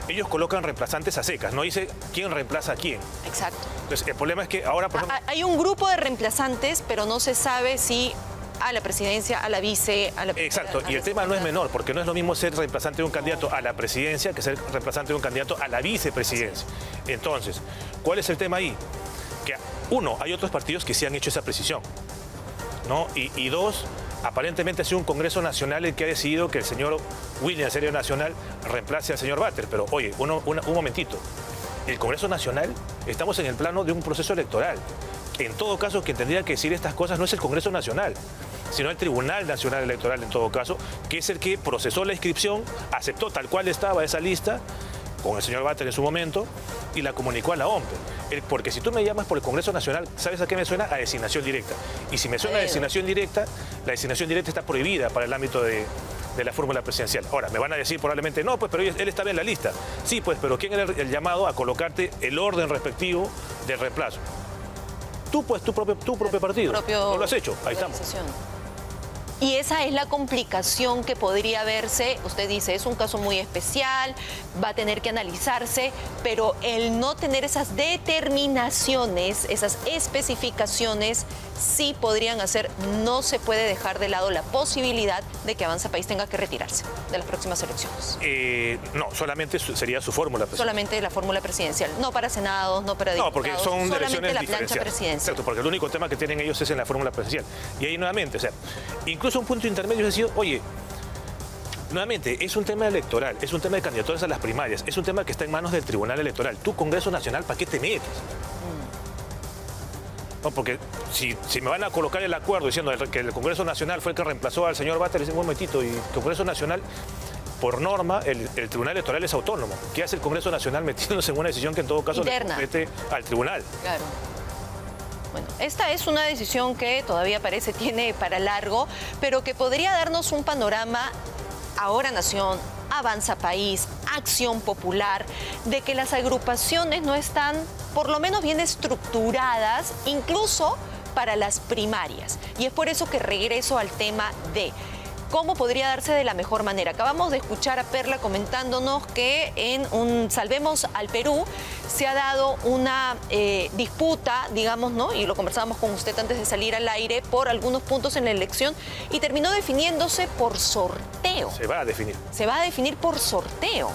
ellos colocan reemplazantes a secas, no dice quién reemplaza a quién. Exacto. Entonces, el problema es que ahora, por ejemplo, hay un grupo de reemplazantes, pero no se sabe si a la presidencia, a la vice, a la... Exacto, y el tema no es menor, porque no es lo mismo ser reemplazante de un candidato a la presidencia que ser reemplazante de un candidato a la vicepresidencia. Entonces, ¿cuál es el tema ahí? Que uno, hay otros partidos que sí han hecho esa precisión, ¿no? Y dos, aparentemente ha sido un Congreso Nacional el que ha decidido que el señor Williams, serio nacional, reemplace al señor Batter. Pero oye, un momentito, el Congreso Nacional, estamos en el plano de un proceso electoral. En todo caso, quien tendría que decir estas cosas no es el Congreso Nacional, sino el Tribunal Nacional Electoral en todo caso, que es el que procesó la inscripción, aceptó tal cual estaba esa lista, con el señor Batter en su momento, y la comunicó a la OMP. Porque si tú me llamas por el Congreso Nacional, ¿sabes a qué me suena? A designación directa. Y si me suena a designación directa, la designación directa está prohibida para el ámbito de la fórmula presidencial. Ahora, me van a decir probablemente, no, pues, pero él estaba en la lista. Sí, pues, pero ¿quién era el llamado a colocarte el orden respectivo del reemplazo? Tú, pues, tu propio partido. No lo has hecho. Ahí estamos. Y esa es la complicación que podría verse. Usted dice, es un caso muy especial, va a tener que analizarse, pero el no tener esas determinaciones, esas especificaciones, sí podrían hacer, no se puede dejar de lado la posibilidad de que Avanza País tenga que retirarse de las próximas elecciones. No, solamente sería su fórmula presidencial. Solamente la fórmula presidencial, no para senados, no para diputados. No, porque son solamente la plancha diferenciales. presidencial. Exacto, porque el único tema que tienen ellos es en la fórmula presidencial. Y ahí nuevamente, o sea, incluso un punto intermedio es decir, oye, nuevamente, es un tema electoral, es un tema de candidaturas a las primarias, es un tema que está en manos del Tribunal Electoral. Tú, Congreso Nacional, ¿para qué te metes? No, porque si me van a colocar el acuerdo diciendo que el Congreso Nacional fue el que reemplazó al señor Batter, un momentito, y el Congreso Nacional por norma, el Tribunal Electoral es autónomo. ¿Qué hace el Congreso Nacional metiéndose en una decisión que en todo caso interna le compete al tribunal? Claro. Bueno, esta es una decisión que todavía parece tiene para largo, pero que podría darnos un panorama, Ahora Nación, Avanza País, Acción Popular, de que las agrupaciones no están por lo menos bien estructuradas, incluso para las primarias. Y es por eso que regreso al tema de cómo podría darse de la mejor manera. Acabamos de escuchar a Perla comentándonos que en un Salvemos al Perú se ha dado una disputa, digamos, ¿no? Y lo conversábamos con usted antes de salir al aire, por algunos puntos en la elección y terminó definiéndose por sorteo. Se va a definir. Se va a definir por sorteo.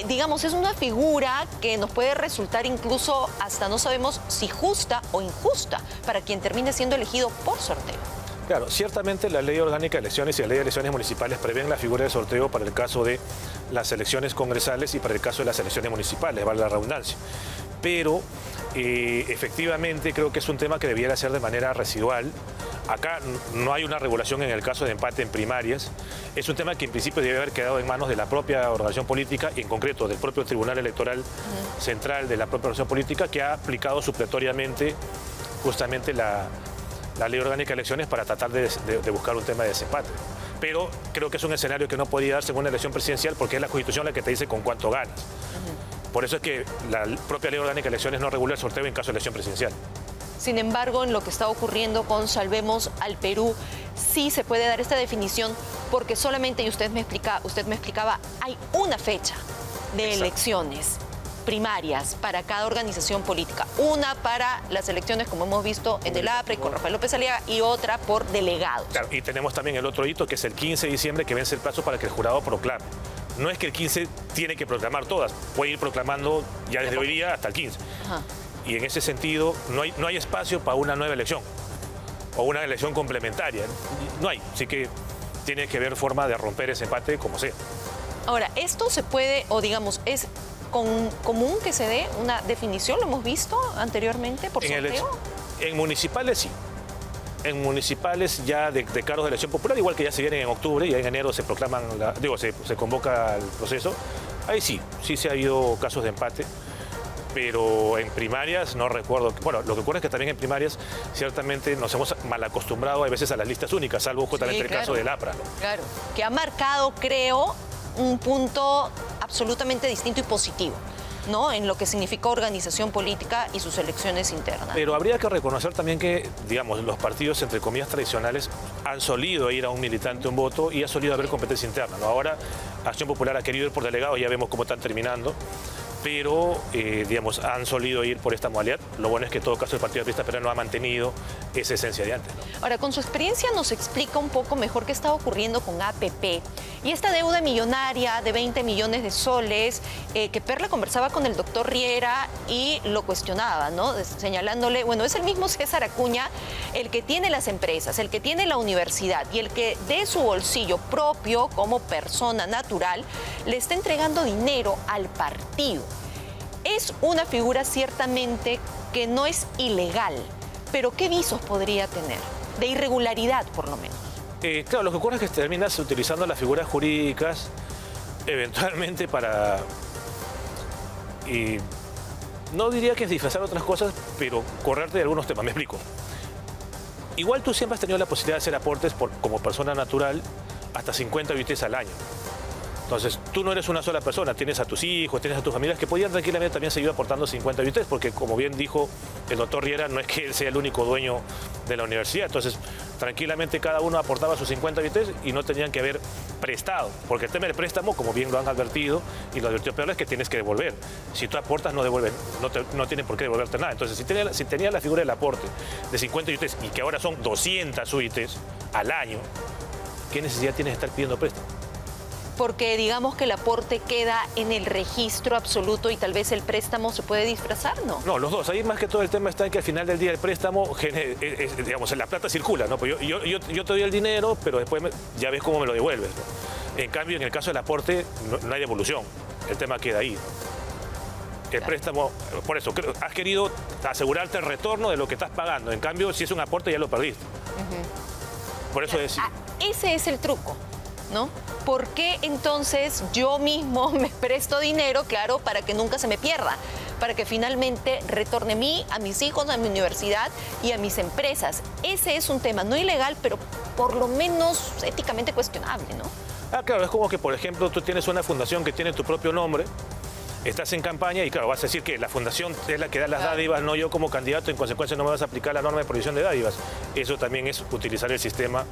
Digamos, es una figura que nos puede resultar incluso hasta no sabemos si justa o injusta para quien termine siendo elegido por sorteo. Claro, ciertamente la Ley Orgánica de Elecciones y la Ley de Elecciones Municipales prevén la figura de sorteo para el caso de las elecciones congresales y para el caso de las elecciones municipales, vale la redundancia. Pero efectivamente creo que es un tema que debiera ser de manera residual. Acá no hay una regulación en el caso de empate en primarias. Es un tema que en principio debe haber quedado en manos de la propia organización política y en concreto del propio Tribunal Electoral Central de la propia organización política, que ha aplicado supletoriamente justamente la Ley Orgánica de Elecciones para tratar de buscar un tema de desempate. Pero creo que es un escenario que no podía darse en una elección presidencial porque es la Constitución la que te dice con cuánto ganas. Por eso es que la propia Ley Orgánica de Elecciones no regula el sorteo en caso de elección presidencial. Sin embargo, en lo que está ocurriendo con Salvemos al Perú, sí se puede dar esta definición porque solamente, y usted me explicaba, hay una fecha de elecciones primarias para cada organización política. Una para las elecciones, como hemos visto en el APRE con Rafael López Aliaga, y otra por delegados. Claro, y tenemos también el otro hito, que es el 15 de diciembre, que vence el plazo para que el jurado proclame. No es que el 15 tiene que proclamar todas, puede ir proclamando ya desde hoy día hasta el 15. Ajá. Y en ese sentido no hay espacio para una nueva elección o una elección complementaria. No hay, así que tiene que haber forma de romper ese empate como sea. Ahora, esto se puede, o digamos, es común que se dé una definición, lo hemos visto anteriormente por sorteo. En municipales sí. En municipales ya de cargos de elección popular, igual que ya se vienen en octubre y en enero se proclaman, se convoca el proceso. Ahí sí se ha habido casos de empate. Pero en primarias no recuerdo. Bueno, lo que ocurre es que también en primarias ciertamente nos hemos mal acostumbrado a veces a las listas únicas, salvo justamente el caso del APRA, ¿no? Claro, que ha marcado, creo, un punto absolutamente distinto y positivo, ¿no? En lo que significa organización política y sus elecciones internas. Pero habría que reconocer también que, digamos, los partidos, entre comillas, tradicionales han solido ir a un militante un voto y ha solido haber competencia interna, ¿no? Ahora Acción Popular ha querido ir por delegados, ya vemos cómo están terminando. Pero, digamos, han solido ir por esta modalidad. Lo bueno es que en todo caso el Partido Aprista Peruano ha mantenido esa esencia de antes, ¿no? Ahora, con su experiencia nos explica un poco mejor qué está ocurriendo con APP y esta deuda millonaria de 20 millones de soles, que Perla conversaba con el doctor Riera y lo cuestionaba, ¿no? Señalándole, bueno, es el mismo César Acuña el que tiene las empresas, el que tiene la universidad y el que de su bolsillo propio, como persona natural, le está entregando dinero al partido. Es una figura ciertamente que no es ilegal, pero ¿qué visos podría tener? De irregularidad, por lo menos. Claro, lo que ocurre es que terminas utilizando las figuras jurídicas eventualmente para... no diría que es disfrazar otras cosas, pero correrte de algunos temas. Me explico. Igual tú siempre has tenido la posibilidad de hacer aportes como persona natural hasta 50 UITs al año. Entonces, tú no eres una sola persona, tienes a tus hijos, tienes a tus familias que podían tranquilamente también seguir aportando 50 UITs, porque como bien dijo el doctor Riera, no es que él sea el único dueño de la universidad. Entonces, tranquilamente cada uno aportaba sus 50 UITs y no tenían que haber prestado, porque el tema del préstamo, como bien lo han advertido y lo advirtió Perla, es que tienes que devolver. Si tú aportas, no devuelven, no tienen por qué devolverte nada. Entonces, si tenía la figura del aporte de 50 UITs y que ahora son 200 UITs al año, ¿qué necesidad tienes de estar pidiendo préstamo? Porque digamos que el aporte queda en el registro absoluto y tal vez el préstamo se puede disfrazar, ¿no? No, los dos. Ahí más que todo el tema está en que al final del día el préstamo, digamos, la plata circula, ¿no? Pues yo te doy el dinero, pero después ya ves cómo me lo devuelves, ¿no? En cambio, en el caso del aporte no hay devolución. El tema queda ahí, ¿no? El préstamo, por eso, has querido asegurarte el retorno de lo que estás pagando. En cambio, si es un aporte ya lo perdiste. Por eso decía. Ese es el truco. ¿no? ¿Por qué entonces yo mismo me presto dinero, claro, para que nunca se me pierda? Para que finalmente retorne a mis hijos, a mi universidad y a mis empresas. Ese es un tema no ilegal, pero por lo menos éticamente cuestionable, ¿no? Ah, claro, es como que, por ejemplo, tú tienes una fundación que tiene tu propio nombre, estás en campaña y, claro, vas a decir que la fundación es la que da las dádivas, no yo como candidato, en consecuencia no me vas a aplicar la norma de prohibición de dádivas. Eso también es utilizar el sistema,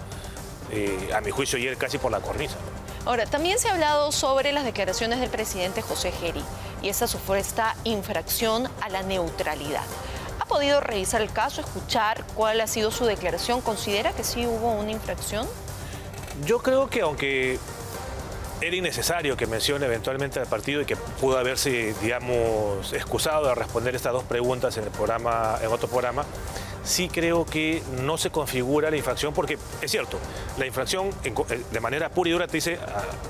a mi juicio, ir casi por la cornisa. Ahora, también se ha hablado sobre las declaraciones del presidente José Geri y esa supuesta infracción a la neutralidad. ¿Ha podido revisar el caso, escuchar cuál ha sido su declaración? ¿Considera que sí hubo una infracción? Yo creo que aunque era innecesario que mencione eventualmente al partido y que pudo haberse, digamos, excusado de responder estas dos preguntas en otro programa, sí creo que no se configura la infracción porque, es cierto, la infracción de manera pura y dura te dice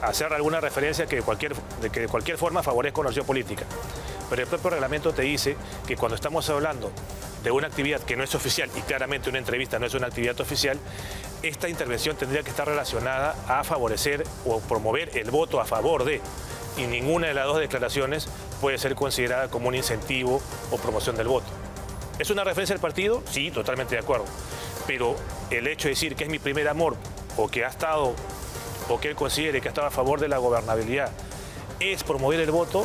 hacer alguna referencia que de cualquier forma favorezca una acción política. Pero el propio reglamento te dice que cuando estamos hablando de una actividad que no es oficial, y claramente una entrevista no es una actividad oficial, esta intervención tendría que estar relacionada a favorecer o promover el voto a favor de, y ninguna de las dos declaraciones puede ser considerada como un incentivo o promoción del voto. ¿Es una referencia al partido? Sí, totalmente de acuerdo. Pero el hecho de decir que es mi primer amor, o que ha estado, o que él considere que ha estado a favor de la gobernabilidad, ¿es promover el voto?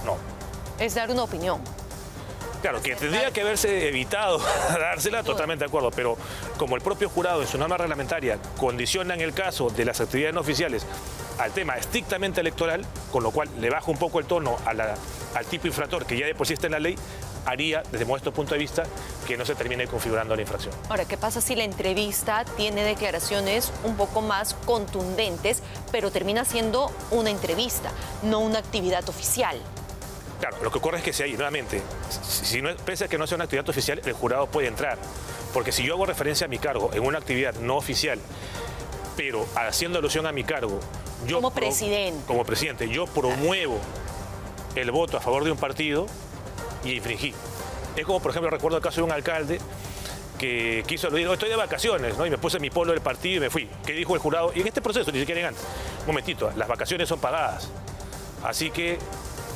No. Es dar una opinión. Claro, que tendría que haberse evitado dársela, totalmente de acuerdo, pero como el propio jurado en su norma reglamentaria condiciona en el caso de las actividades no oficiales al tema estrictamente electoral, con lo cual le baja un poco el tono al tipo infractor que ya de por sí está en la ley, haría, desde nuestro punto de vista, que no se termine configurando la infracción. Ahora, ¿qué pasa si la entrevista tiene declaraciones un poco más contundentes, pero termina siendo una entrevista, no una actividad oficial? Claro, lo que ocurre es que si hay, nuevamente, pese a que no sea una actividad oficial, el jurado puede entrar. Porque si yo hago referencia a mi cargo en una actividad no oficial, pero haciendo alusión a mi cargo, yo como presidente, yo promuevo el voto a favor de un partido y infringí. Es como, por ejemplo, recuerdo el caso de un alcalde que quiso aludir, estoy de vacaciones, ¿no? Y me puse mi polo del partido y me fui. ¿Qué dijo el jurado? Y en este proceso, ni siquiera en antes. Un momentito, las vacaciones son pagadas. Así que,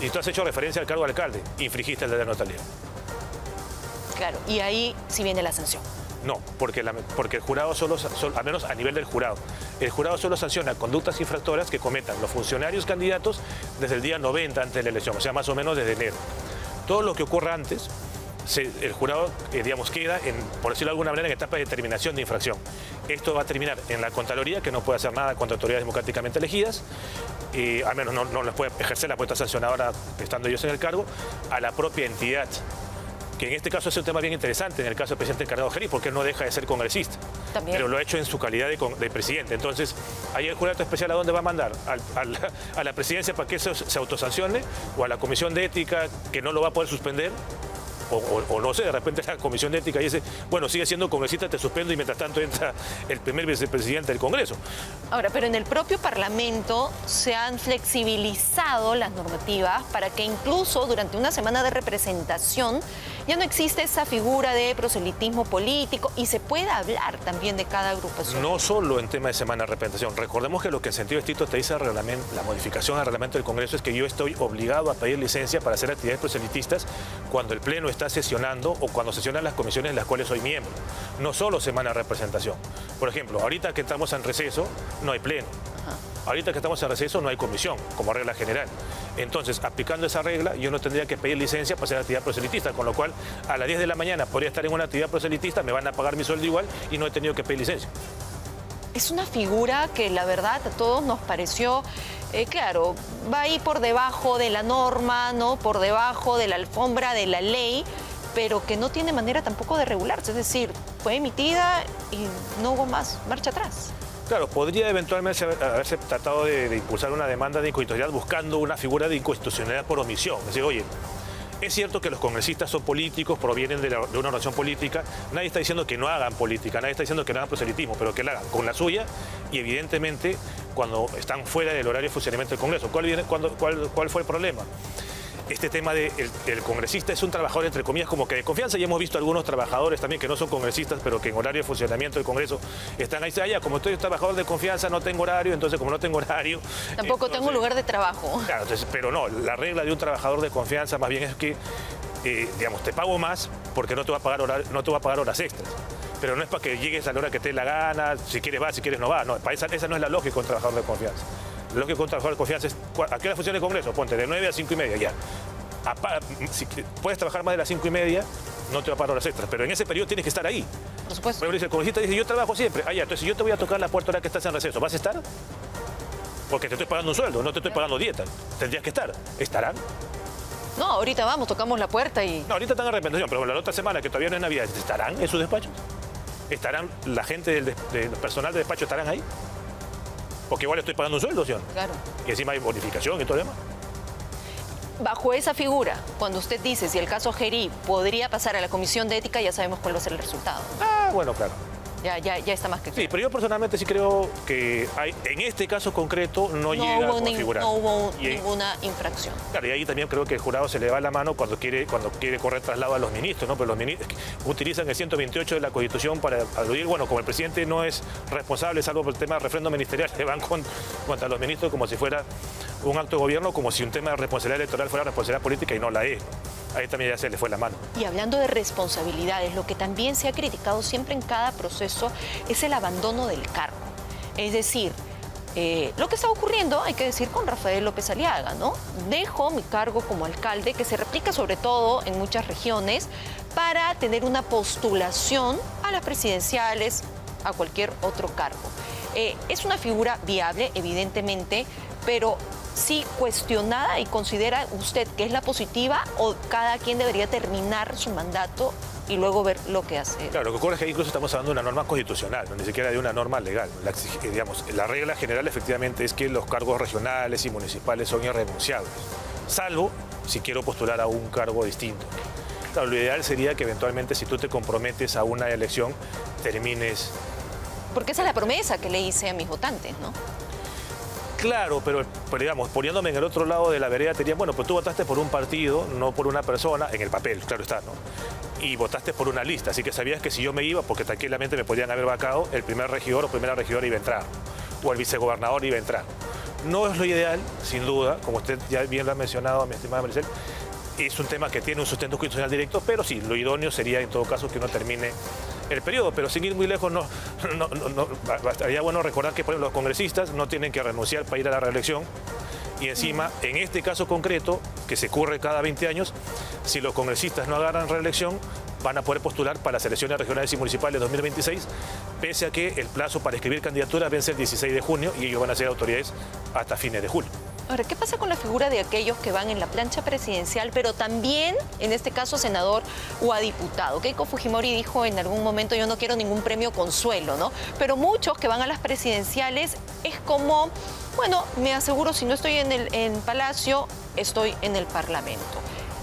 y tú has hecho referencia al cargo de alcalde, infringiste el de la neutralidad. Claro, y ahí sí viene la sanción. No, porque el jurado al menos a nivel del jurado, el jurado solo sanciona conductas infractoras que cometan los funcionarios candidatos desde el día 90 antes de la elección, o sea, más o menos desde enero. Todo lo que ocurra antes, el jurado, digamos, queda, por decirlo de alguna manera, en etapa de determinación de infracción. Esto va a terminar en la Contraloría, que no puede hacer nada contra autoridades democráticamente elegidas, al menos no les puede ejercer la puesta sancionadora estando ellos en el cargo, a la propia entidad, que en este caso es un tema bien interesante, en el caso del presidente encargado Geri, porque él no deja de ser congresista, también, pero lo ha hecho en su calidad de presidente. Entonces, ahí el jurado especial, ¿a dónde va a mandar? ¿A la presidencia para que eso se autosancione? ¿O a la comisión de ética, que no lo va a poder suspender? O no sé, de repente la comisión de ética dice, bueno, sigue siendo congresista, te suspendo, y mientras tanto entra el primer vicepresidente del Congreso. Ahora, pero en el propio Parlamento se han flexibilizado las normativas para que incluso durante una semana de representación ya no existe esa figura de proselitismo político y se pueda hablar también de cada agrupación. No solo en tema de semana de representación. Recordemos que lo que en sentido estricto te dice la modificación al reglamento del Congreso es que yo estoy obligado a pedir licencia para hacer actividades proselitistas cuando el Pleno está sesionando o cuando sesionan las comisiones en las cuales soy miembro. No solo semana de representación. Por ejemplo, ahorita que estamos en receso, no hay Pleno. Ahorita que estamos en receso no hay comisión, como regla general. Entonces, aplicando esa regla, yo no tendría que pedir licencia para hacer actividad proselitista, con lo cual a las 10 de la mañana podría estar en una actividad proselitista, me van a pagar mi sueldo igual y no he tenido que pedir licencia. Es una figura que la verdad a todos nos pareció, claro, va ahí por debajo de la norma, ¿no? Por debajo de la alfombra de la ley, pero que no tiene manera tampoco de regularse. Es decir, fue emitida y no hubo más marcha atrás. Claro, podría eventualmente haberse tratado de impulsar una demanda de inconstitucionalidad buscando una figura de inconstitucionalidad por omisión. Es decir, oye, es cierto que los congresistas son políticos, provienen de una oración política. Nadie está diciendo que no hagan política, nadie está diciendo que no hagan proselitismo, pero que la hagan con la suya y evidentemente cuando están fuera del horario de funcionamiento del Congreso. ¿Cuál fue el problema? este tema del congresista es un trabajador, entre comillas, como que de confianza. Y hemos visto algunos trabajadores también que no son congresistas, pero que en horario de funcionamiento del Congreso están ahí. Ya, como estoy trabajador de confianza, no tengo horario, entonces como no tengo horario... Tampoco tengo lugar de trabajo. Claro, entonces, pero no, la regla de un trabajador de confianza más bien es que, digamos, te pago más porque no te va a pagar horas extras. Pero no es para que llegues a la hora que te dé la gana, si quieres va, si quieres no va. No, esa no es la lógica de un trabajador de confianza. La lógica de un trabajador de confianza es, ¿a qué hora funciona el Congreso? Ponte de 9 a 5 y media ya. Si puedes trabajar más de las 5 y media, no te va a pagar horas extras, pero en ese periodo tienes que estar ahí. Por supuesto. Pero el congresista dice, yo trabajo siempre. Ya, entonces yo te voy a tocar la puerta ahora que estás en receso. ¿Vas a estar? Porque te estoy pagando un sueldo, no te estoy pagando dieta. Tendrías que estar. ¿Estarán? No, ahorita vamos, tocamos la puerta y... No, ahorita están en representación, pero la otra semana, que todavía no es Navidad, ¿estarán en sus despachos? ¿Estarán la gente del personal de despacho, estarán ahí? Porque igual estoy pagando un sueldo, ¿sí? Claro. Y encima hay bonificación y todo lo demás. Bajo esa figura, cuando usted dice si el caso Gerí podría pasar a la Comisión de Ética, ya sabemos cuál va a ser el resultado. Bueno, claro. Ya está más que claro. Sí, pero yo personalmente sí creo que en este caso concreto no llega a configurar. No hubo ninguna infracción. Claro, y ahí también creo que el jurado se le va la mano cuando quiere correr traslado a los ministros, ¿no? Pero los ministros utilizan el 128 de la Constitución para aludir, bueno, como el presidente no es responsable, salvo por el tema del refrendo ministerial, se van contra los ministros como si fuera un acto de gobierno, como si un tema de responsabilidad electoral fuera responsabilidad política y no la es, ¿no? Ahí también ya se le fue la mano. Y hablando de responsabilidades, lo que también se ha criticado siempre en cada proceso es el abandono del cargo. Es decir, lo que está ocurriendo, hay que decir, con Rafael López Aliaga, ¿no? Dejo mi cargo como alcalde, que se replica sobre todo en muchas regiones, para tener una postulación a las presidenciales, a cualquier otro cargo. Es una figura viable, evidentemente, pero sí cuestionada, y considera usted que es la positiva o cada quien debería terminar su mandato y luego ver lo que hace. Claro, lo que ocurre es que incluso estamos hablando de una norma constitucional, no ni siquiera de una norma legal. La regla general efectivamente es que los cargos regionales y municipales son irrenunciables, salvo si quiero postular a un cargo distinto. Claro, lo ideal sería que eventualmente si tú te comprometes a una elección, termines... Porque esa es la promesa que le hice a mis votantes, ¿no? Claro, pero digamos, poniéndome en el otro lado de la vereda, te dirían, bueno, pues tú votaste por un partido, no por una persona, en el papel, claro está, ¿no? Y votaste por una lista, así que sabías que si yo me iba, porque tranquilamente me podían haber vacado, el primer regidor o primera regidora iba a entrar, o el vicegobernador iba a entrar. No es lo ideal, sin duda, como usted ya bien lo ha mencionado, mi estimada Maricel, es un tema que tiene un sustento constitucional directo, pero sí, lo idóneo sería en todo caso que uno termine el periodo, pero sin ir muy lejos, estaría bueno recordar que por ejemplo, los congresistas no tienen que renunciar para ir a la reelección, y encima, en este caso concreto, que se ocurre cada 20 años, si los congresistas no agarran reelección, van a poder postular para las elecciones regionales y municipales 2026, pese a que el plazo para escribir candidaturas vence el 16 de junio y ellos van a ser autoridades hasta fines de julio. Ahora, ¿qué pasa con la figura de aquellos que van en la plancha presidencial, pero también, en este caso, a senador o a diputado? Keiko Fujimori dijo en algún momento, yo no quiero ningún premio consuelo, ¿no? Pero muchos que van a las presidenciales es como, bueno, me aseguro, si no estoy en Palacio, estoy en el Parlamento.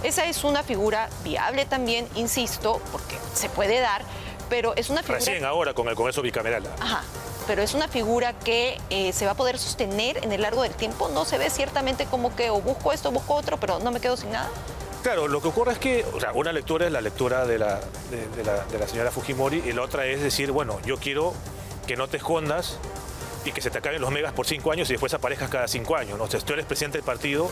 Esa es una figura viable también, insisto, porque se puede dar, pero es una figura... Recién ahora con el Congreso bicameral. Ajá. Pero es una figura que se va a poder sostener en el largo del tiempo. No se ve ciertamente como que o busco esto, busco otro, pero no me quedo sin nada. Claro, lo que ocurre es que, o sea, una lectura es la lectura de la señora Fujimori y la otra es decir, bueno, yo quiero que no te escondas y que se te acaben los megas por 5 años y después aparezcas cada 5 años, ¿no? O sea, si tú eres presidente del partido,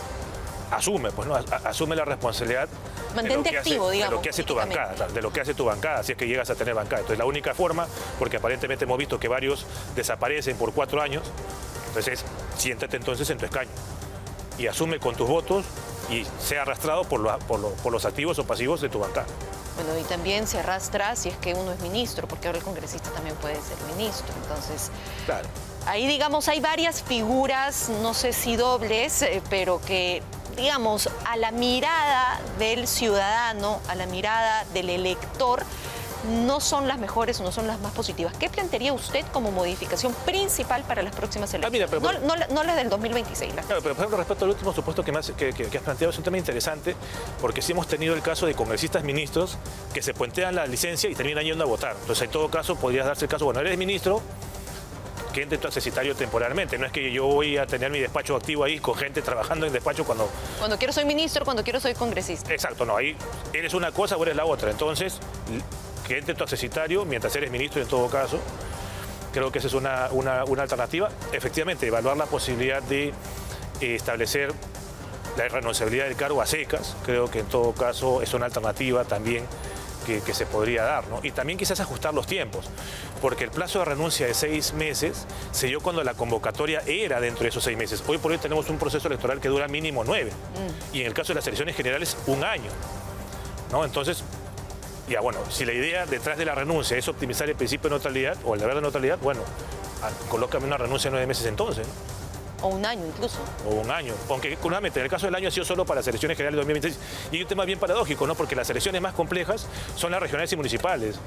asume, pues, ¿no? Asume la responsabilidad. Mantente activo, digamos. De lo que hace tu bancada, de lo que hace tu bancada, si es que llegas a tener bancada. Entonces, la única forma, porque aparentemente hemos visto que varios desaparecen por 4 años, entonces, siéntate entonces en tu escaño y asume con tus votos y sea arrastrado por los activos o pasivos de tu bancada. Bueno, y también se arrastra si es que uno es ministro, porque ahora el congresista también puede ser ministro, entonces... Claro. Ahí, digamos, hay varias figuras, no sé si dobles, pero que, digamos, a la mirada del ciudadano, a la mirada del elector, no son las mejores o no son las más positivas. ¿Qué plantearía usted como modificación principal para las próximas elecciones? No las del 2026. Claro, pero por ejemplo, respecto al último supuesto que has planteado, es un tema interesante, porque sí hemos tenido el caso de congresistas ministros que se puentean la licencia y terminan yendo a votar. Entonces, en todo caso, podría darse el caso, bueno, eres ministro, que entre tu accesitario temporalmente. No es que yo voy a tener mi despacho activo ahí con gente trabajando en despacho cuando... Cuando quiero soy ministro, cuando quiero soy congresista. Exacto, no, ahí eres una cosa o eres la otra. Entonces, que entre tu accesitario mientras eres ministro en todo caso. Creo que esa es una alternativa. Efectivamente, evaluar la posibilidad de establecer la irrenunciabilidad del cargo a secas. Creo que en todo caso es una alternativa también que se podría dar, ¿no? Y también quizás ajustar los tiempos, porque el plazo de renuncia de 6 meses se dio cuando la convocatoria era dentro de esos 6 meses. Hoy por hoy tenemos un proceso electoral que dura mínimo 9, y en el caso de las elecciones generales 1 año, ¿no? Entonces, ya bueno, si la idea detrás de la renuncia es optimizar el principio de neutralidad o el deber de neutralidad, bueno, colócame una renuncia de 9 meses entonces, ¿no? O 1 año incluso. O 1 año. Aunque, nuevamente, en el caso del año ha sido solo para las elecciones generales de 2026. Y hay un tema bien paradójico, ¿no? Porque las elecciones más complejas son las regionales y municipales.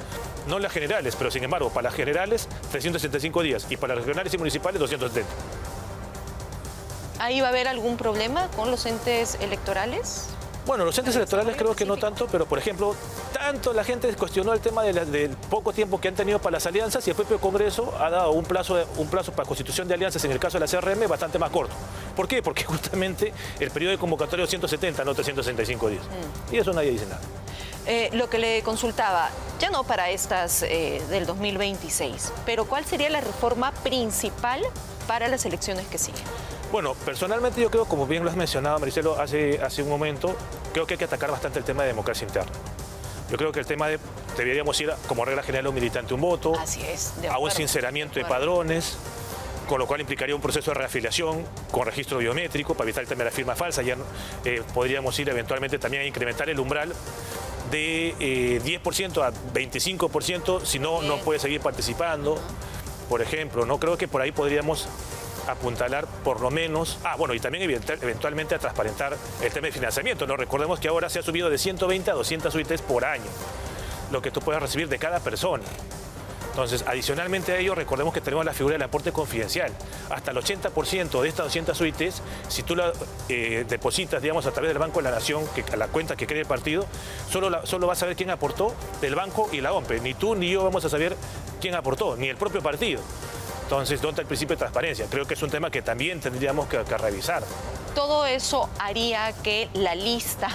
No las generales, pero sin embargo, para las generales, 365 días. Y para las regionales y municipales, 270. ¿Ahí va a haber algún problema con los entes electorales? Bueno, los entes electorales creo que no tanto, pero por ejemplo, tanto la gente cuestionó el tema del poco tiempo que han tenido para las alianzas y el propio Congreso ha dado un plazo para constitución de alianzas en el caso de la CRM bastante más corto. ¿Por qué? Porque justamente el periodo de convocatoria es 170, no 365 días. Y eso nadie dice nada. Lo que le consultaba, ya no para estas del 2026, pero ¿cuál sería la reforma principal para las elecciones que siguen? Bueno, personalmente yo creo, como bien lo has mencionado, Maricelo, hace un momento, creo que hay que atacar bastante el tema de democracia interna. Yo creo que el tema deberíamos ir como regla general a un militante un voto, así es, a un sinceramiento de padrones, con lo cual implicaría un proceso de reafiliación con registro biométrico para evitar el tema de la firma falsa. Ya podríamos ir eventualmente también a incrementar el umbral de 10% a 25%, si no, no puede seguir participando, por ejemplo. No creo que por ahí podríamos apuntalar por lo menos, bueno, y también eventualmente a transparentar el tema de financiamiento, ¿no? Recordemos que ahora se ha subido de 120 a 200 UITs por año, lo que tú puedes recibir de cada persona. Entonces, adicionalmente a ello, recordemos que tenemos la figura del aporte confidencial. Hasta el 80% de estas 200 UITs, si tú la depositas, digamos, a través del Banco de la Nación, a la cuenta que cree el partido, solo vas a saber quién aportó del banco y la OMPE. Ni tú ni yo vamos a saber quién aportó, ni el propio partido. Entonces, ¿dónde está el principio de transparencia? Creo que es un tema que también tendríamos que revisar. ¿Todo eso haría que la lista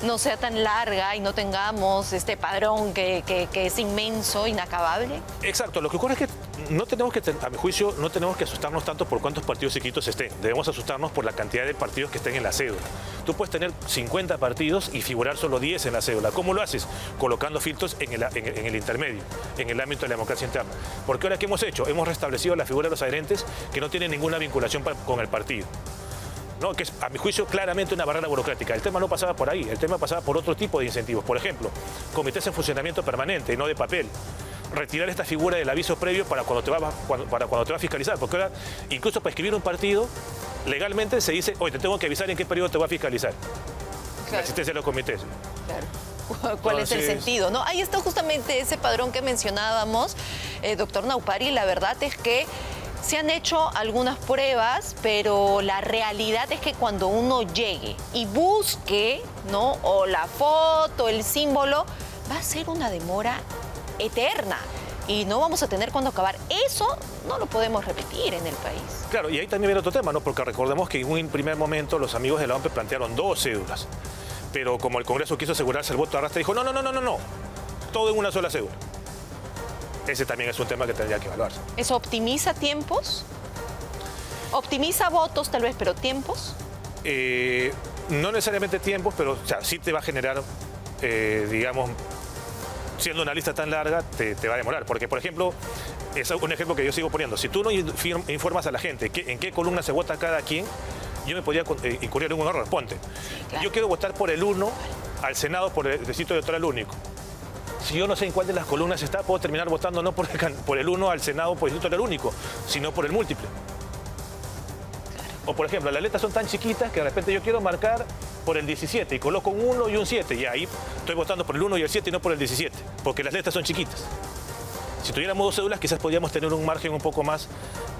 no sea tan larga y no tengamos este padrón que es inmenso, inacabable? Exacto. Lo que ocurre es que no tenemos que, a mi juicio, no tenemos que asustarnos tanto por cuántos partidos chiquitos estén. Debemos asustarnos por la cantidad de partidos que estén en la cédula. Tú puedes tener 50 partidos y figurar solo 10 en la cédula. ¿Cómo lo haces? Colocando filtros en el intermedio, en el ámbito de la democracia interna. Porque ahora, ¿qué hemos hecho? Hemos restablecido la figura de los adherentes que no tienen ninguna vinculación con el partido, ¿no? Que es, a mi juicio, claramente una barrera burocrática. El tema no pasaba por ahí, el tema pasaba por otro tipo de incentivos. Por ejemplo, comités en funcionamiento permanente, no de papel. Retirar esta figura del aviso previo para cuando te va a fiscalizar. Porque ahora, incluso para escribir un partido, legalmente se dice, oye, te tengo que avisar en qué periodo te va a fiscalizar. Claro. La existencia de los comités. Claro. ¿Cuál es el sentido? ¿No? Ahí está justamente ese padrón que mencionábamos, doctor Naupari. La verdad es que se han hecho algunas pruebas, pero la realidad es que cuando uno llegue y busque, ¿no?, o la foto, el símbolo, va a ser una demora eterna y no vamos a tener cuándo acabar. Eso no lo podemos repetir en el país. Claro, y ahí también viene otro tema, ¿no? Porque recordemos que en un primer momento los amigos de la OMPE plantearon 2 cédulas, pero como el Congreso quiso asegurarse el voto de arrastre, dijo no, todo en una sola cédula. Ese también es un tema que tendría que evaluarse. ¿Eso optimiza tiempos? ¿Optimiza votos tal vez, pero tiempos? No necesariamente tiempos, pero o sea, sí te va a generar, digamos, siendo una lista tan larga, te va a demorar. Porque, por ejemplo, es un ejemplo que yo sigo poniendo. Si tú no informas a la gente en qué columna se vota cada quien, yo me podría incurrir en un error. Ponte, claro, yo quiero votar por el 1 al Senado por el distrito electoral único. Si yo no sé en cuál de las columnas está, puedo terminar votando no por el 1 al Senado por el distrito electoral único, sino por el múltiple. Claro. O, por ejemplo, las letras son tan chiquitas que de repente yo quiero marcar por el 17 y coloco un 1 y un 7. Y ahí estoy votando por el 1 y el 7 y no por el 17, porque las letras son chiquitas. Si tuviéramos 2 cédulas, quizás podríamos tener un margen un poco más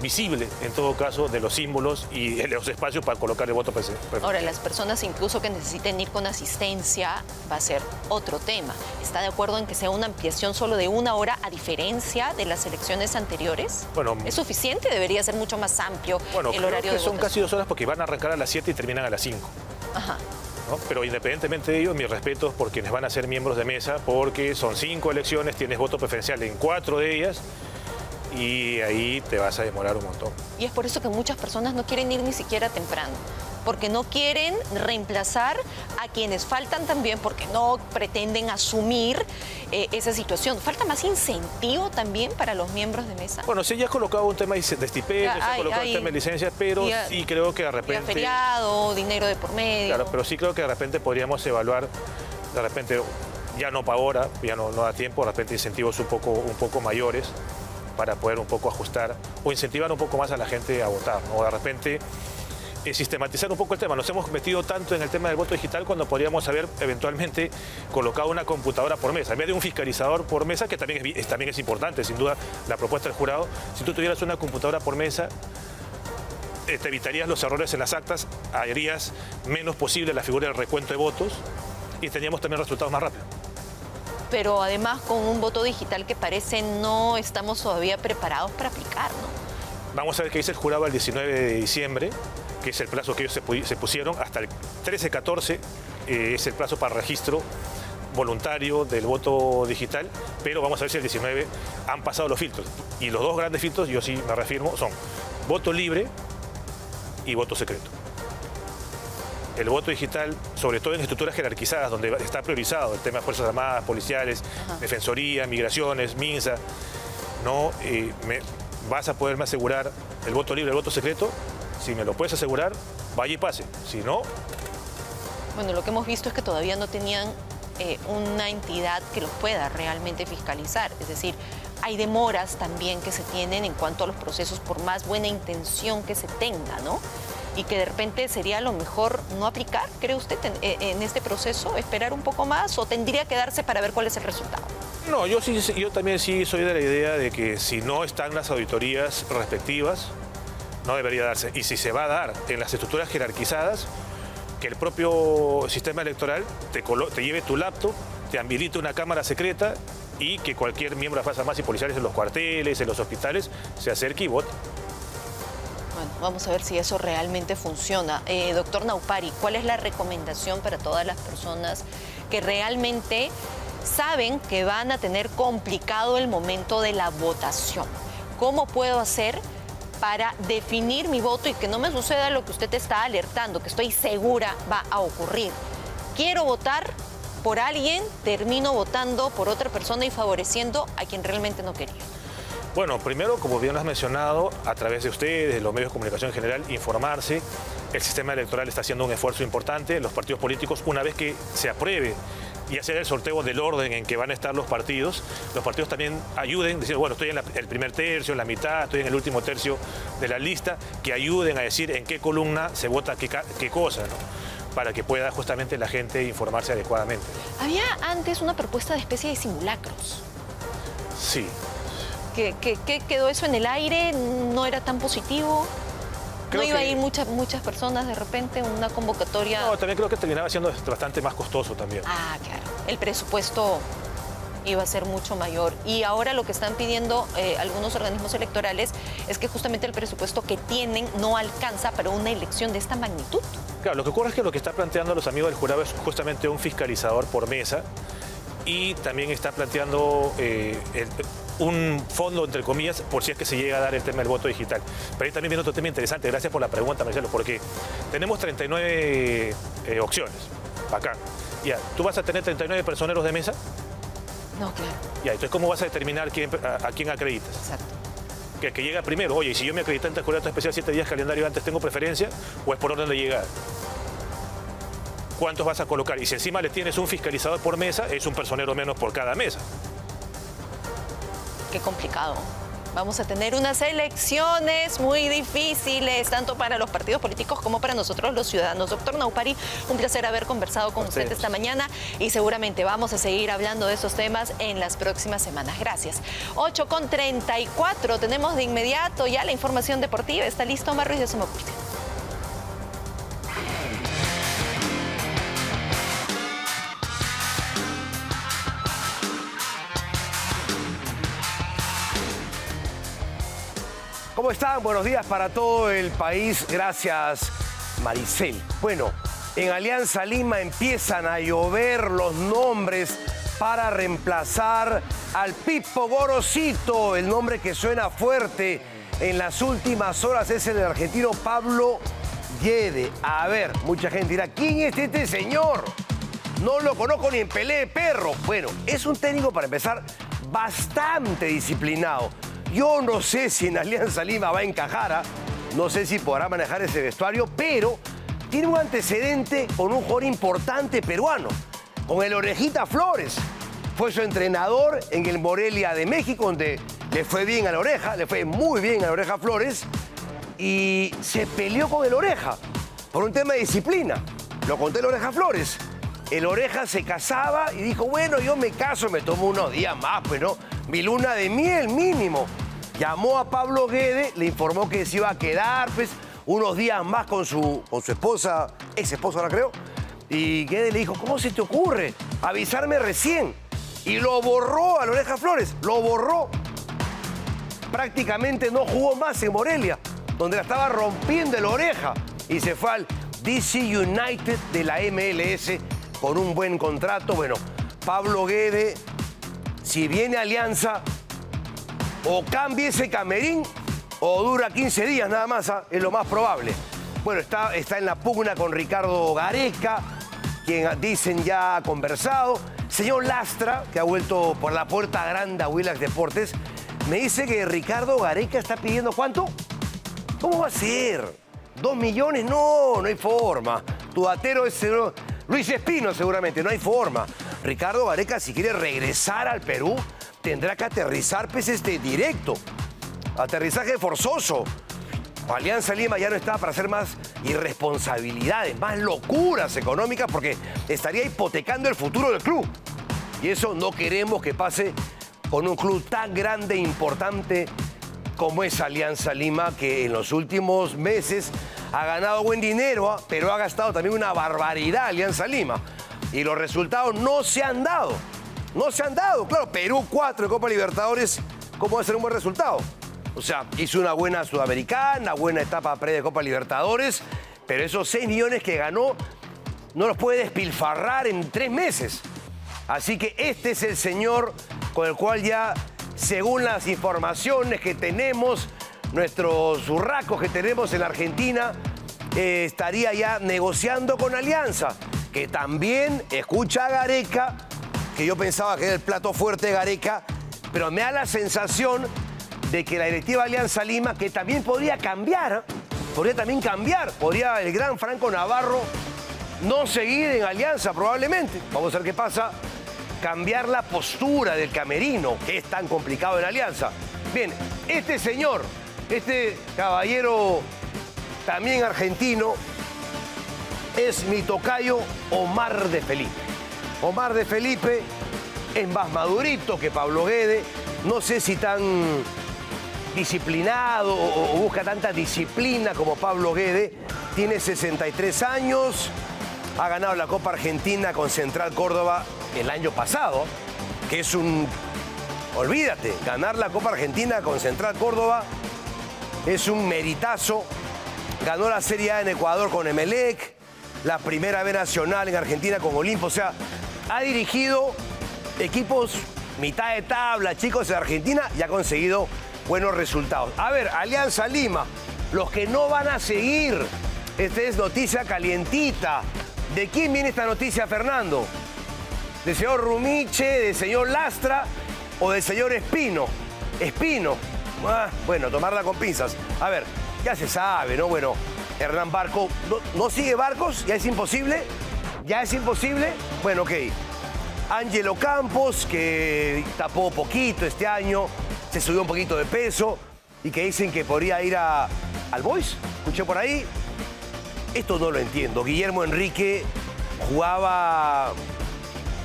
visible, en todo caso, de los símbolos y de los espacios para colocar el voto preferencial. Ahora, las personas incluso que necesiten ir con asistencia va a ser otro tema. ¿Está de acuerdo en que sea una ampliación solo de 1 hora a diferencia de las elecciones anteriores? Bueno, ¿es suficiente? ¿Debería ser mucho más amplio el horario de son votación? casi 2 horas porque van a arrancar a las 7 y terminan a las 5. Ajá. ¿No? Pero independientemente de ello, mis respetos por quienes van a ser miembros de mesa, porque son 5 elecciones, tienes voto preferencial en 4 de ellas y ahí te vas a demorar un montón. Y es por eso que muchas personas no quieren ir ni siquiera temprano, porque no quieren reemplazar a quienes faltan también, porque no pretenden asumir esa situación. ¿Falta más incentivo también para los miembros de mesa? Bueno, sí, ya has colocado un tema de estipendios, se ha colocado el tema de licencias, pero sí creo que de repente... Feriado, dinero de por medio. Claro, pero sí creo que de repente podríamos evaluar, de repente, ya no para ahora, ya no da tiempo, de repente incentivos un poco mayores para poder un poco ajustar o incentivar un poco más a la gente a votar, ¿no? O de repente sistematizar un poco el tema. Nos hemos metido tanto en el tema del voto digital cuando podríamos haber eventualmente colocado una computadora por mesa, en vez de un fiscalizador por mesa, que también es importante, sin duda, la propuesta del jurado. Si tú tuvieras una computadora por mesa, te evitarías los errores en las actas, harías menos posible la figura del recuento de votos y tendríamos también resultados más rápidos. Pero además con un voto digital que parece no estamos todavía preparados para aplicar, ¿no? Vamos a ver qué dice el jurado el 19 de diciembre, que es el plazo que ellos se pusieron, hasta el 13-14 es el plazo para registro voluntario del voto digital, pero vamos a ver si el 19 han pasado los filtros. Y los 2 grandes filtros, yo sí me reafirmo, son voto libre y voto secreto. El voto digital, sobre todo en estructuras jerarquizadas, donde está priorizado el tema de Fuerzas Armadas, policiales, Defensoría, Migraciones, MINSA, no vas a poderme asegurar el voto libre, el voto secreto. Si me lo puedes asegurar, vaya y pase. Si no... Bueno, lo que hemos visto es que todavía no tenían una entidad que los pueda realmente fiscalizar. Es decir, hay demoras también que se tienen en cuanto a los procesos, por más buena intención que se tenga, ¿no? Y que de repente sería lo mejor no aplicar, ¿cree usted, en este proceso? ¿Esperar un poco más o tendría que darse para ver cuál es el resultado? No, yo también sí soy de la idea de que si no están las auditorías respectivas, no debería darse. Y si se va a dar en las estructuras jerarquizadas, que el propio sistema electoral te lleve tu laptop, te habilite una cámara secreta y que cualquier miembro de las Fuerzas Armadas y policiales en los cuarteles, en los hospitales, se acerque y vote. Bueno, vamos a ver si eso realmente funciona. Doctor Naupari, ¿cuál es la recomendación para todas las personas que realmente saben que van a tener complicado el momento de la votación? ¿Cómo puedo hacer para definir mi voto y que no me suceda lo que usted está alertando, que estoy segura va a ocurrir? Quiero votar por alguien, termino votando por otra persona y favoreciendo a quien realmente no quería. Bueno, primero, como bien lo has mencionado, a través de ustedes, de los medios de comunicación en general, informarse. El sistema electoral está haciendo un esfuerzo importante. Los partidos políticos, una vez que se apruebe y hacer el sorteo del orden en que van a estar los partidos también ayuden, decir, bueno, estoy en el primer tercio, en la mitad, estoy en el último tercio de la lista, que ayuden a decir en qué columna se vota qué cosa, ¿no? Para que pueda justamente la gente informarse adecuadamente. Había antes una propuesta de especie de simulacros. Sí. ¿Qué quedó eso en el aire? ¿No era tan positivo? ¿No iba a ir muchas personas de repente una convocatoria? No, también creo que terminaba siendo bastante más costoso también. Ah, claro. El presupuesto iba a ser mucho mayor. Y ahora lo que están pidiendo algunos organismos electorales es que justamente el presupuesto que tienen no alcanza para una elección de esta magnitud. Claro, lo que ocurre es que lo que está planteando los amigos del jurado es justamente un fiscalizador por mesa y también está planteando un fondo, entre comillas, por si es que se llega a dar el tema del voto digital. Pero ahí también viene otro tema interesante. Gracias por la pregunta, Marcelo, porque tenemos 39 opciones. Acá. Ya, ¿tú vas a tener 39 personeros de mesa? No, claro. Ya, entonces, ¿cómo vas a determinar a quién acreditas? Exacto. Que llega primero. Oye, si yo me acredité ante el jurado especial 7 días calendario antes, ¿tengo preferencia o es por orden de llegada? ¿Cuántos vas a colocar? Y si encima le tienes un fiscalizador por mesa, es un personero menos por cada mesa. Qué complicado. Vamos a tener unas elecciones muy difíciles, tanto para los partidos políticos como para nosotros los ciudadanos. Doctor Naupari, un placer haber conversado con usted esta mañana y seguramente vamos a seguir hablando de esos temas en las próximas semanas. Gracias. 8:34, tenemos de inmediato ya la información deportiva. ¿Está listo Omar Ruiz de Somoporte? ¿Cómo están? Buenos días para todo el país. Gracias, Maricel. Bueno, en Alianza Lima empiezan a llover los nombres para reemplazar al Pipo Gorosito. El nombre que suena fuerte en las últimas horas es el del argentino Pablo Guede. A ver, mucha gente dirá, ¿quién es este señor? No lo conozco ni en pelea de perro. Bueno, es un técnico, para empezar, bastante disciplinado. Yo no sé si en Alianza Lima va a encajar, no sé si podrá manejar ese vestuario, pero tiene un antecedente con un jugador importante peruano, con el Orejita Flores. Fue su entrenador en el Morelia de México, donde le fue bien a la Oreja, le fue muy bien a la Oreja Flores, y se peleó con el Oreja por un tema de disciplina. Lo conté el Oreja Flores. El Oreja se casaba y dijo, bueno, yo me caso, me tomo unos días más, pues, ¿no? Mi luna de miel mínimo. Llamó a Pablo Guede, le informó que se iba a quedar, pues, unos días más con su esposa, ex esposa ahora creo, y Guede le dijo, ¿cómo se te ocurre avisarme recién? Y lo borró a la Oreja Flores, lo borró. Prácticamente no jugó más en Morelia, donde la estaba rompiendo el Oreja, y se fue al DC United de la MLS con un buen contrato. Bueno, Pablo Guede, si viene a Alianza, o cambia ese camerín o dura 15 días nada más, es lo más probable. Bueno, está en la pugna con Ricardo Gareca, quien dicen ya ha conversado. Señor Lastra, que ha vuelto por la puerta grande a Willax Deportes, me dice que Ricardo Gareca está pidiendo ¿cuánto? ¿Cómo va a ser? ¿2 millones? No, no hay forma. Tu datero es Luis Espino seguramente, no hay forma. Ricardo Gareca, si quiere regresar al Perú, tendrá que aterrizar directo. Aterrizaje forzoso. Alianza Lima ya no está para hacer más irresponsabilidades, más locuras económicas, porque estaría hipotecando el futuro del club. Y eso no queremos que pase con un club tan grande e importante como es Alianza Lima, que en los últimos meses ha ganado buen dinero, pero ha gastado también una barbaridad Alianza Lima. Y los resultados no se han dado. No se han dado. Claro, Perú 4 de Copa Libertadores, ¿cómo va a ser un buen resultado? O sea, hizo una buena Sudamericana, buena etapa pre de Copa Libertadores, pero esos 6 millones que ganó no los puede despilfarrar en 3 meses. Así que este es el señor con el cual ya, según las informaciones que tenemos, nuestros urracos que tenemos en la Argentina, estaría ya negociando con Alianza, que también escucha a Gareca, que yo pensaba que era el plato fuerte de Gareca, pero me da la sensación de que la directiva de Alianza Lima, que también podría cambiar, podría el gran Franco Navarro no seguir en Alianza probablemente. Vamos a ver qué pasa. Cambiar la postura del camerino, que es tan complicado en Alianza. Bien, este señor, este caballero también argentino, es mi tocayo Omar de Felipe. Omar de Felipe es más madurito que Pablo Guede, no sé si tan disciplinado o busca tanta disciplina como Pablo Guede. Tiene 63 años, ha ganado la Copa Argentina con Central Córdoba el año pasado, que es olvídate, ganar la Copa Argentina con Central Córdoba es un meritazo. Ganó la Serie A en Ecuador con Emelec, la Primera B Nacional en Argentina con Olimpo, o sea, ha dirigido equipos mitad de tabla, chicos, de Argentina, y ha conseguido buenos resultados. A ver, Alianza Lima, los que no van a seguir, esta es noticia calientita. ¿De quién viene esta noticia, Fernando? ¿Del señor Rumiche, del señor Lastra o del señor Espino? Espino. Bueno, tomarla con pinzas. A ver, ya se sabe, ¿no? Bueno, Hernán Barco, ¿no sigue Barcos? ¿Ya es imposible? ¿Ya es imposible? Bueno, ok. Ángelo Campos, que tapó poquito este año. se subió un poquito de peso y que dicen que podría ir al Boys. Escuché por ahí. Esto no lo entiendo. Guillermo Enrique jugaba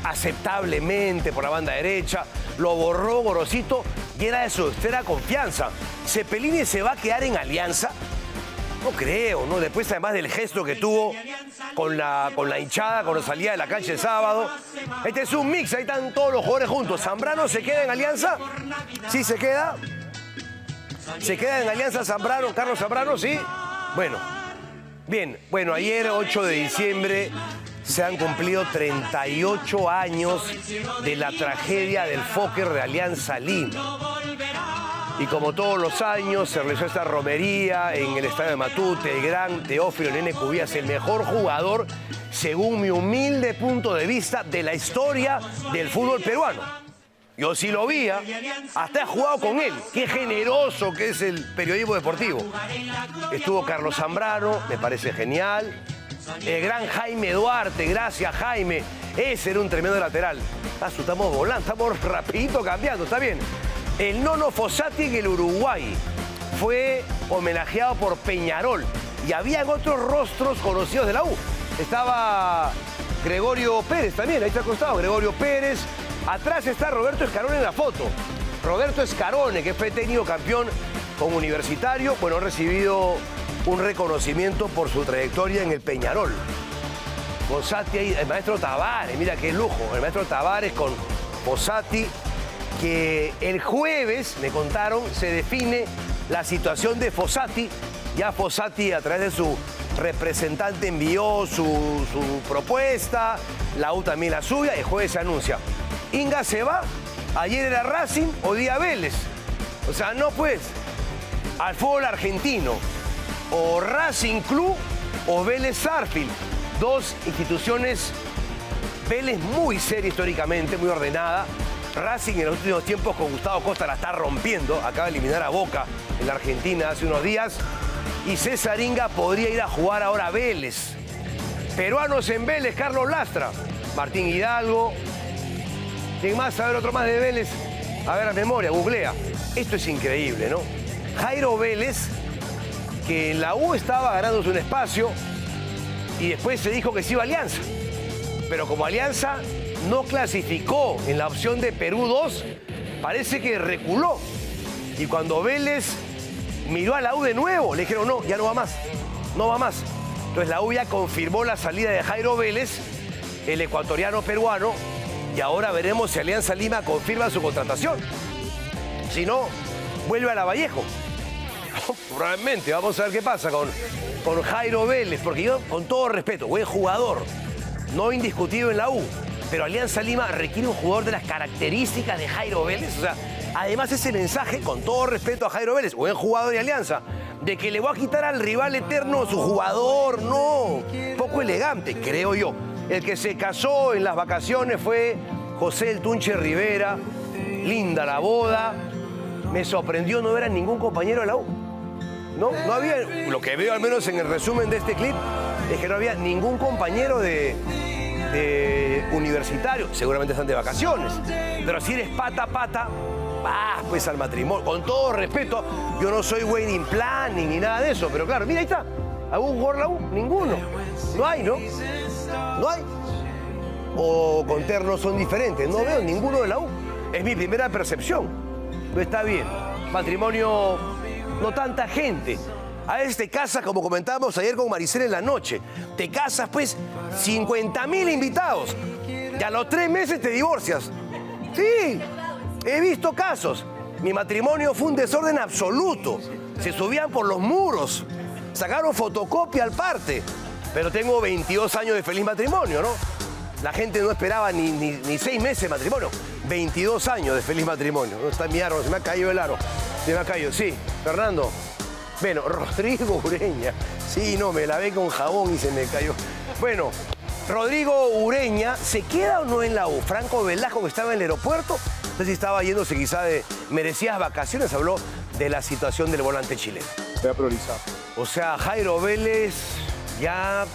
aceptablemente por la banda derecha, lo borró Gorosito y era de su extrema confianza. ¿Cepelini se va a quedar en Alianza? No creo, ¿no? Después, además del gesto que tuvo con la hinchada cuando salía de la cancha el sábado. Este es un mix, ahí están todos los jugadores juntos. ¿Zambrano se queda en Alianza? Sí, se queda. ¿Se queda en Alianza Zambrano, Carlos Zambrano? Sí. Bueno, bien. Bueno, ayer, 8 de diciembre, se han cumplido 38 años de la tragedia del Fokker de Alianza Lima. Y como todos los años, se realizó esta romería en el estadio de Matute. El gran Teófilo Nene Cubías, el mejor jugador, según mi humilde punto de vista, de la historia del fútbol peruano. Yo sí lo vi, hasta he jugado con él. Qué generoso que es el periodismo deportivo. Estuvo Carlos Zambrano, me parece genial. El gran Jaime Duarte, gracias Jaime. Ese era un tremendo lateral. Estamos volando, estamos rapidito cambiando, está bien. El Nono Fossati en el Uruguay fue homenajeado por Peñarol. Y habían otros rostros conocidos de la U. Estaba Gregorio Pérez también, ahí está al costado, Gregorio Pérez. Atrás está Roberto Escarone en la foto. Roberto Escarone, que fue técnico campeón con Universitario, bueno, ha recibido un reconocimiento por su trayectoria en el Peñarol. Fossati ahí, el maestro Tavares, mira qué lujo, el maestro Tavares con Fossati, que el jueves, me contaron, se define la situación de Fossati. Ya Fossati, a través de su representante, envió su propuesta, la U también la suya, el jueves se anuncia. Inga se va, ayer era Racing, hoy día Vélez. O sea, no pues, al fútbol argentino, o Racing Club o Vélez Sarsfield, dos instituciones, Vélez muy seria históricamente, muy ordenada. Racing en los últimos tiempos con Gustavo Costa la está rompiendo, acaba de eliminar a Boca en la Argentina hace unos días. Y César Inga podría ir a jugar ahora a Vélez. Peruanos en Vélez, Carlos Lastra, Martín Hidalgo. ¿Quién más? A ver, otro más de Vélez. A ver, la memoria, googlea. Esto es increíble, ¿no? Jairo Vélez, que en la U estaba ganándose un espacio y después se dijo que se iba a Alianza. Pero como Alianza no clasificó en la opción de Perú 2, parece que reculó. Y cuando Vélez miró a la U de nuevo, le dijeron, no, ya no va más, no va más. Entonces la U ya confirmó la salida de Jairo Vélez, el ecuatoriano peruano, y ahora veremos si Alianza Lima confirma su contratación. Si no, vuelve a Lavallejo. Probablemente, vamos a ver qué pasa con Jairo Vélez, porque yo, con todo respeto, buen jugador, no indiscutido en la U, pero Alianza Lima requiere un jugador de las características de Jairo Vélez. O sea, además ese mensaje, con todo respeto a Jairo Vélez, buen jugador de Alianza, de que le voy a quitar al rival eterno su jugador, no, poco elegante, creo yo. El que se casó en las vacaciones fue José El Tunche Rivera, linda la boda, me sorprendió no ver a ningún compañero de la U. No había, lo que veo al menos en el resumen de este clip, es que no había ningún compañero de Universitario, seguramente están de vacaciones, pero si eres pata, pues al matrimonio. Con todo respeto, yo no soy wedding planning ni nada de eso, pero claro, mira, ahí está. ¿Algún jugador de la U? Ninguno. No hay, ¿no? No hay. O con ternos son diferentes, no veo ninguno de la U. Es mi primera percepción. No está bien. Matrimonio, no tanta gente. A veces te casas, como comentábamos ayer con Maricela en la noche, te casas pues 50.000 invitados y a los 3 meses te divorcias. Sí, he visto casos. Mi matrimonio fue un desorden absoluto. Se subían por los muros, sacaron fotocopia al parte. Pero tengo 22 años de feliz matrimonio, ¿no? La gente no esperaba ni 6 meses de matrimonio. 22 años de feliz matrimonio. No está mi aro, se me ha caído el aro. Se me ha caído, sí. Fernando. Bueno, Rodrigo Ureña. Sí, no, me lavé con jabón y se me cayó. Bueno, Rodrigo Ureña, ¿se queda o no en la U? Franco Velasco, que estaba en el aeropuerto, no sé si estaba yéndose quizá de merecidas vacaciones, habló de la situación del volante chileno. Voy a priorizar. O sea, Jairo Vélez ya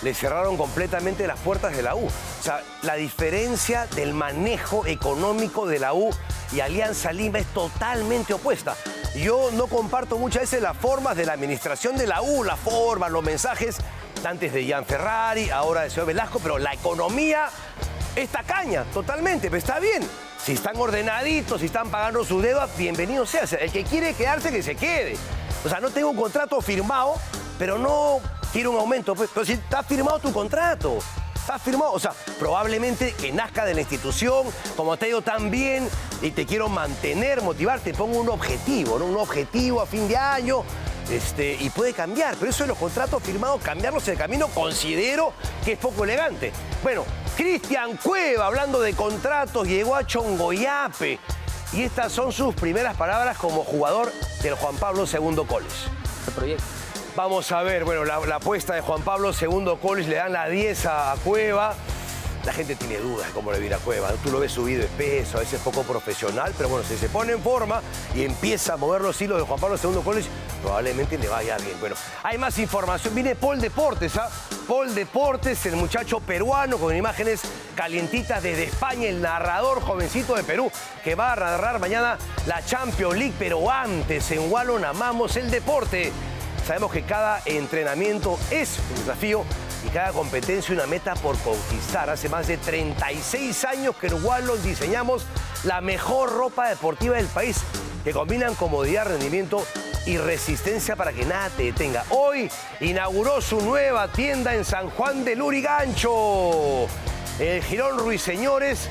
le cerraron completamente las puertas de la U. O sea, la diferencia del manejo económico de la U y Alianza Lima es totalmente opuesta. Yo no comparto muchas veces las formas de la administración de la U, las formas, los mensajes, antes de Gian Ferrari, ahora de señor Velasco, pero la economía es tacaña, totalmente, pero está bien. Si están ordenaditos, si están pagando sus deudas, bienvenido sea. El que quiere quedarse, que se quede. O sea, no tengo un contrato firmado, pero no quiero un aumento. Pero si está firmado tu contrato, está firmado. O sea, probablemente que nazca de la institución, como te digo tan bien, y te quiero mantener, motivar, te pongo un objetivo, ¿no? Un objetivo a fin de año. Y puede cambiar, pero eso de los contratos firmados, cambiarlos en el camino, considero que es poco elegante. Bueno, Cristian Cueva, hablando de contratos, llegó a Chongoyape. Y estas son sus primeras palabras como jugador del Juan Pablo II College. Vamos a ver, bueno, la apuesta de Juan Pablo II College, le dan la 10 a Cueva. La gente tiene dudas de cómo le viene a Cueva. Tú lo ves subido de peso, a veces poco profesional, pero bueno, si se pone en forma y empieza a mover los hilos de Juan Pablo II College, probablemente le vaya bien. Bueno, hay más información. Viene Paul Deportes, ¿ah? Paul Deportes, el muchacho peruano con imágenes calientitas desde España, el narrador jovencito de Perú, que va a narrar mañana la Champions League, pero antes en Wallon amamos el deporte. Sabemos que cada entrenamiento es un desafío y cada competencia una meta por conquistar. Hace más de 36 años que en Wallon diseñamos la mejor ropa deportiva del país, que combinan comodidad, rendimiento y resistencia para que nada te detenga. Hoy inauguró su nueva tienda en San Juan del Lurigancho, el Girón Ruiseñores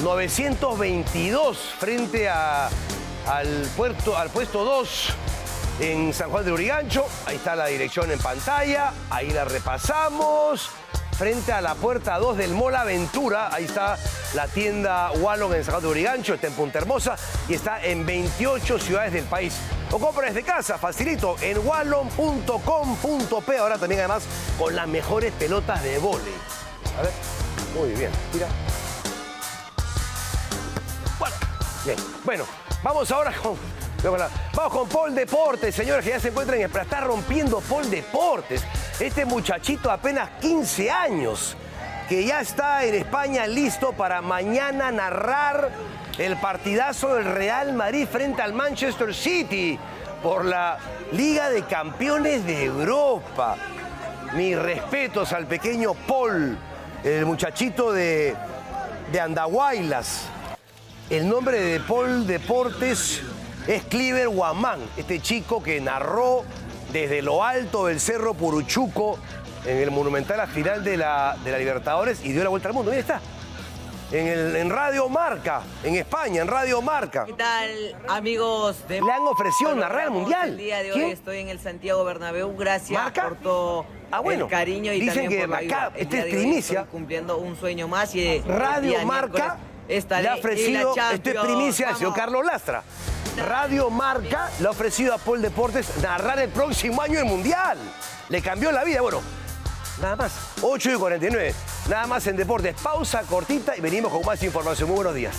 922, frente al puesto 2. En San Juan del Lurigancho, ahí está la dirección en pantalla, ahí la repasamos. Frente a la puerta 2 del Mall Aventura, ahí está la tienda Wallon en San Juan del Lurigancho, está en Punta Hermosa y está en 28 ciudades del país. O compra desde casa, facilito, en wallon.com.p. Ahora también además con las mejores pelotas de vóley. A ver, muy bien, mira. Bien, bueno, vamos ahora con Paul Deportes, señores, que ya se encuentran en Está rompiendo Paul Deportes. Este muchachito de apenas 15 años, que ya está en España listo para mañana narrar el partidazo del Real Madrid frente al Manchester City por la Liga de Campeones de Europa. Mis respetos al pequeño Paul, el muchachito de Andahuaylas. El nombre de Paul Deportes es Cliver Guamán, este chico que narró desde lo alto del Cerro Puruchuco en el Monumental a final de la Libertadores y dio la vuelta al mundo. Ahí está, en Radio Marca, en España, en Radio Marca. ¿Qué tal, amigos? Le han ofrecido narrar el Mundial. El día de hoy estoy en el Santiago Bernabéu. Gracias por todo el cariño y dicen también que por la ayuda. acá, esta es primicia. Estoy cumpliendo un sueño más y Radio Marca le ha ofrecido, esto es primicia del señor Carlos Lastra. Radio Marca le ha ofrecido a Paul Deportes narrar el próximo año el Mundial. Le cambió la vida. Bueno, nada más. 8:49. Nada más en Deportes. Pausa cortita y venimos con más información. Muy buenos días.